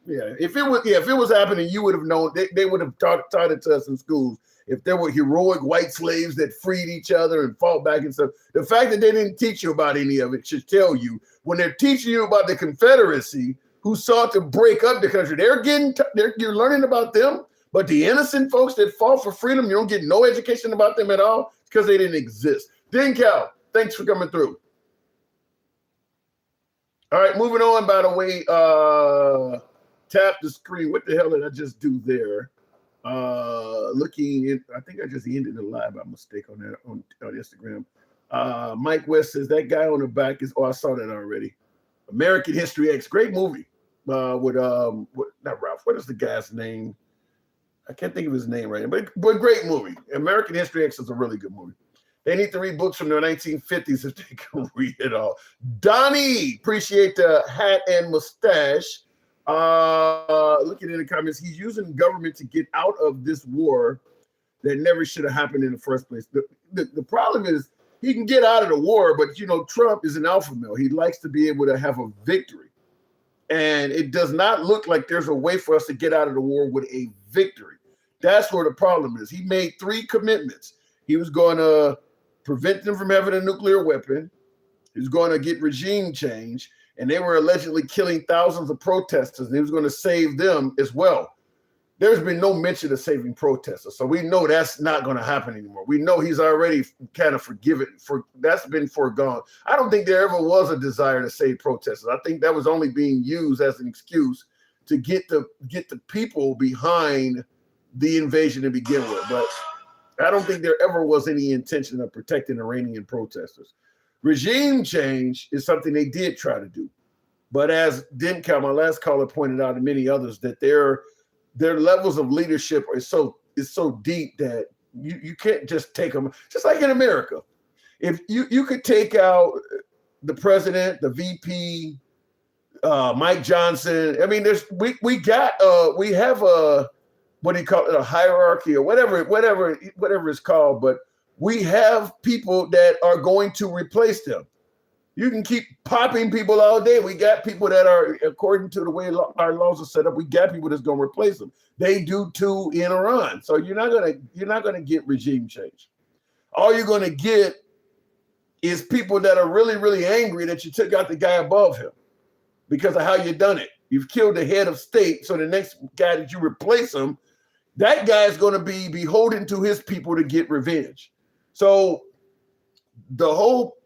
Yeah. If it was happening, you would have known. They would have taught it to us in schools. If there were heroic white slaves that freed each other and fought back and stuff, the fact that they didn't teach you about any of it should tell you when they're teaching you about the Confederacy, who sought to break up the country. You're learning about them, but the innocent folks that fought for freedom, you don't get no education about them at all because they didn't exist. Cal, thanks for coming through. All right, moving on. By the way, tap the screen. What the hell did I just do there? I think I just ended the live by mistake on that on Instagram. Mike West says that guy on the back is. Oh, I saw that already. American History X, great movie. With not Ralph. What is the guy's name? I can't think of his name right now, but great movie. American History X is a really good movie. They need to read books from the 1950s if they can read it all. Donnie, appreciate the hat and mustache. Looking in the comments, he's using government to get out of this war that never should have happened in the first place. The problem is he can get out of the war, but Trump is an alpha male. He likes to be able to have a victory. And it does not look like there's a way for us to get out of the war with a victory. That's where the problem is. He made 3 commitments. He was going to prevent them from having a nuclear weapon. He was going to get regime change. And they were allegedly killing thousands of protesters. And he was going to save them as well. There's been no mention of saving protesters. So we know that's not going to happen anymore. We know he's already kind of forgiven. That's been foregone. I don't think there ever was a desire to save protesters. I think that was only being used as an excuse to get the people behind the invasion to begin with. But I don't think there ever was any intention of protecting Iranian protesters. Regime change is something they did try to do. But as Denka, my last caller, pointed out, and many others, that their levels of leadership is so deep that you can't just take them. Just like in America. If you could take out the president, the VP, Mike Johnson. I mean, we have a, what do you call it, a hierarchy or whatever it's called, but we have people that are going to replace them. You can keep popping people all day. We got people that are, according to the way our laws are set up, we got people that's going to replace them. They do too in Iran. So you're not gonna get regime change. All you're gonna get is people that are really, really angry that you took out the guy above him because of how you done it. You've killed the head of state, so the next guy that you replace him, that guy is going to be beholden to his people to get revenge. So the whole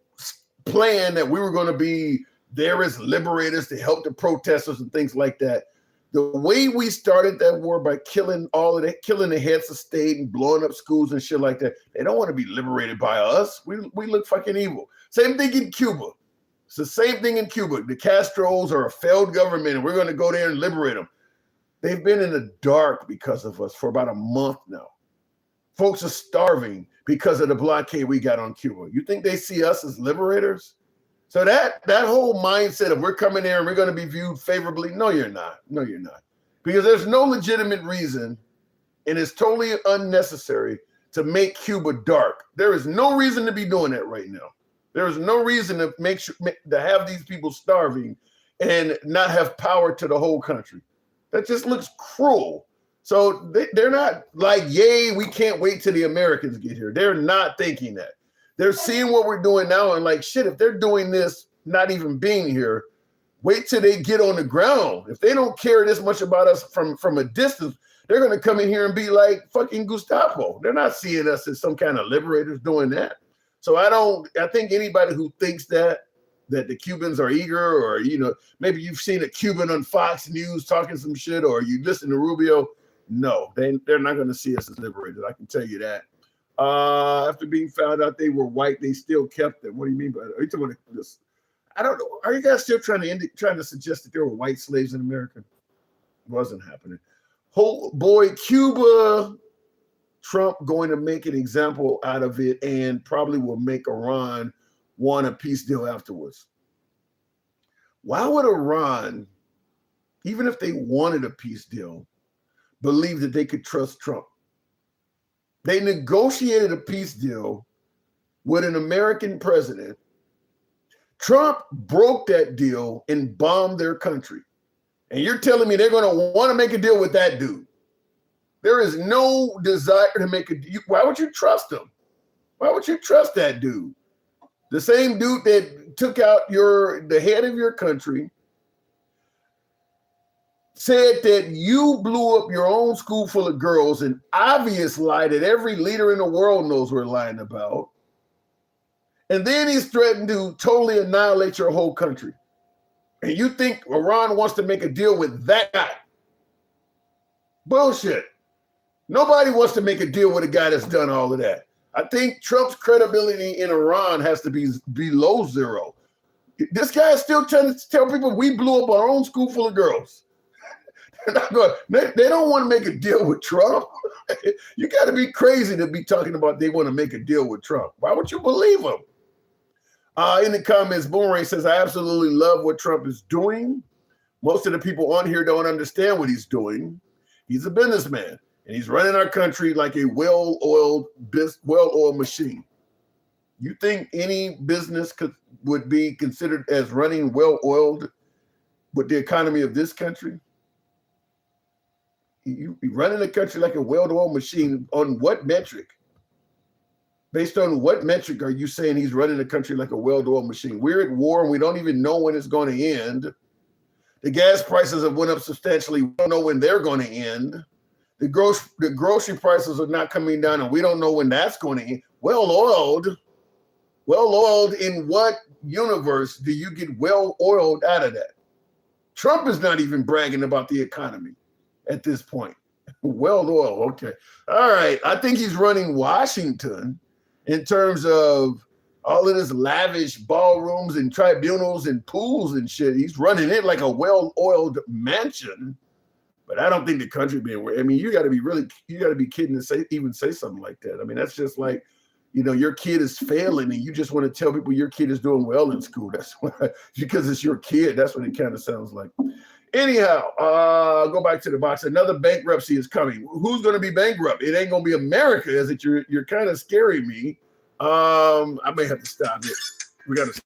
plan that we were going to be there as liberators to help the protesters and things like that, the way we started that war by killing the heads of state and blowing up schools and shit like that, they don't want to be liberated by us. We look fucking evil. Same thing in Cuba. It's the same thing in Cuba. The Castros are a failed government, and we're going to go there and liberate them. They've been in the dark because of us for about a month now. Folks are starving because of the blockade we got on Cuba. You think they see us as liberators? So that whole mindset of we're coming there and we're going to be viewed favorably, no, you're not. No, you're not. Because there's no legitimate reason, and it's totally unnecessary to make Cuba dark. There is no reason to be doing that right now. There is no reason to to have these people starving and not have power to the whole country. That just looks cruel. So they're not like, yay, we can't wait till the Americans get here. They're not thinking that. They're seeing what we're doing now and like, shit, if they're doing this, not even being here, wait till they get on the ground. If they don't care this much about us from a distance, they're going to come in here and be like fucking Gestapo. They're not seeing us as some kind of liberators doing that. So I think anybody who thinks that the Cubans are eager, or, maybe you've seen a Cuban on Fox News talking some shit, or you listen to Rubio. No, they're not going to see us as liberators. I can tell you that. After being found out they were white, they still kept them. What do you mean by that? Are you talking about this? I don't know. Are you guys still trying to suggest that there were white slaves in America? It wasn't happening. Oh boy, Cuba, Trump going to make an example out of it and probably will make Iran want a peace deal afterwards. Why would Iran, even if they wanted a peace deal, believe that they could trust Trump? They negotiated a peace deal with an American president. Trump broke that deal and bombed their country. And you're telling me they're going to want to make a deal with that dude. There is no desire to make a deal. Why would you trust him? Why would you trust that dude? The same dude that took out the head of your country, said that you blew up your own school full of girls, an obvious lie that every leader in the world knows we're lying about. And then he's threatened to totally annihilate your whole country. And you think Iran wants to make a deal with that guy? Bullshit. Nobody wants to make a deal with a guy that's done all of that. I think Trump's credibility in Iran has to be below zero. This guy is still trying to tell people we blew up our own school full of girls. They don't want to make a deal with Trump. You got to be crazy to be talking about they want to make a deal with Trump. Why would you believe him? In the comments, Boomerang says, I absolutely love what Trump is doing. Most of the people on here don't understand what he's doing. He's a businessman, and he's running our country like a well-oiled machine. You think any business would be considered as running well-oiled with the economy of this country? You be running the country like a well-oiled machine on what metric? Based on what metric are you saying he's running the country like a well-oiled machine? We're at war and we don't even know when it's going to end. The gas prices have went up substantially. We don't know when they're going to end. The grocery prices are not coming down and we don't know when that's going to end. Well-oiled in what universe do you get well-oiled out of that? Trump is not even bragging about the economy at this point. Well-oiled, okay. All right, I think he's running Washington in terms of all of this lavish ballrooms and tribunals and pools and shit. He's running it like a well-oiled mansion. But I don't think the country being, I mean, you got to be kidding to even say something like that. I mean, that's just like, your kid is failing and you just want to tell people your kid is doing well in school. That's why, because it's your kid. That's what it kind of sounds like. Anyhow, go back to the box. Another bankruptcy is coming. Who's going to be bankrupt? It ain't going to be America, is it? You're kind of scaring me. I may have to stop it. We got to.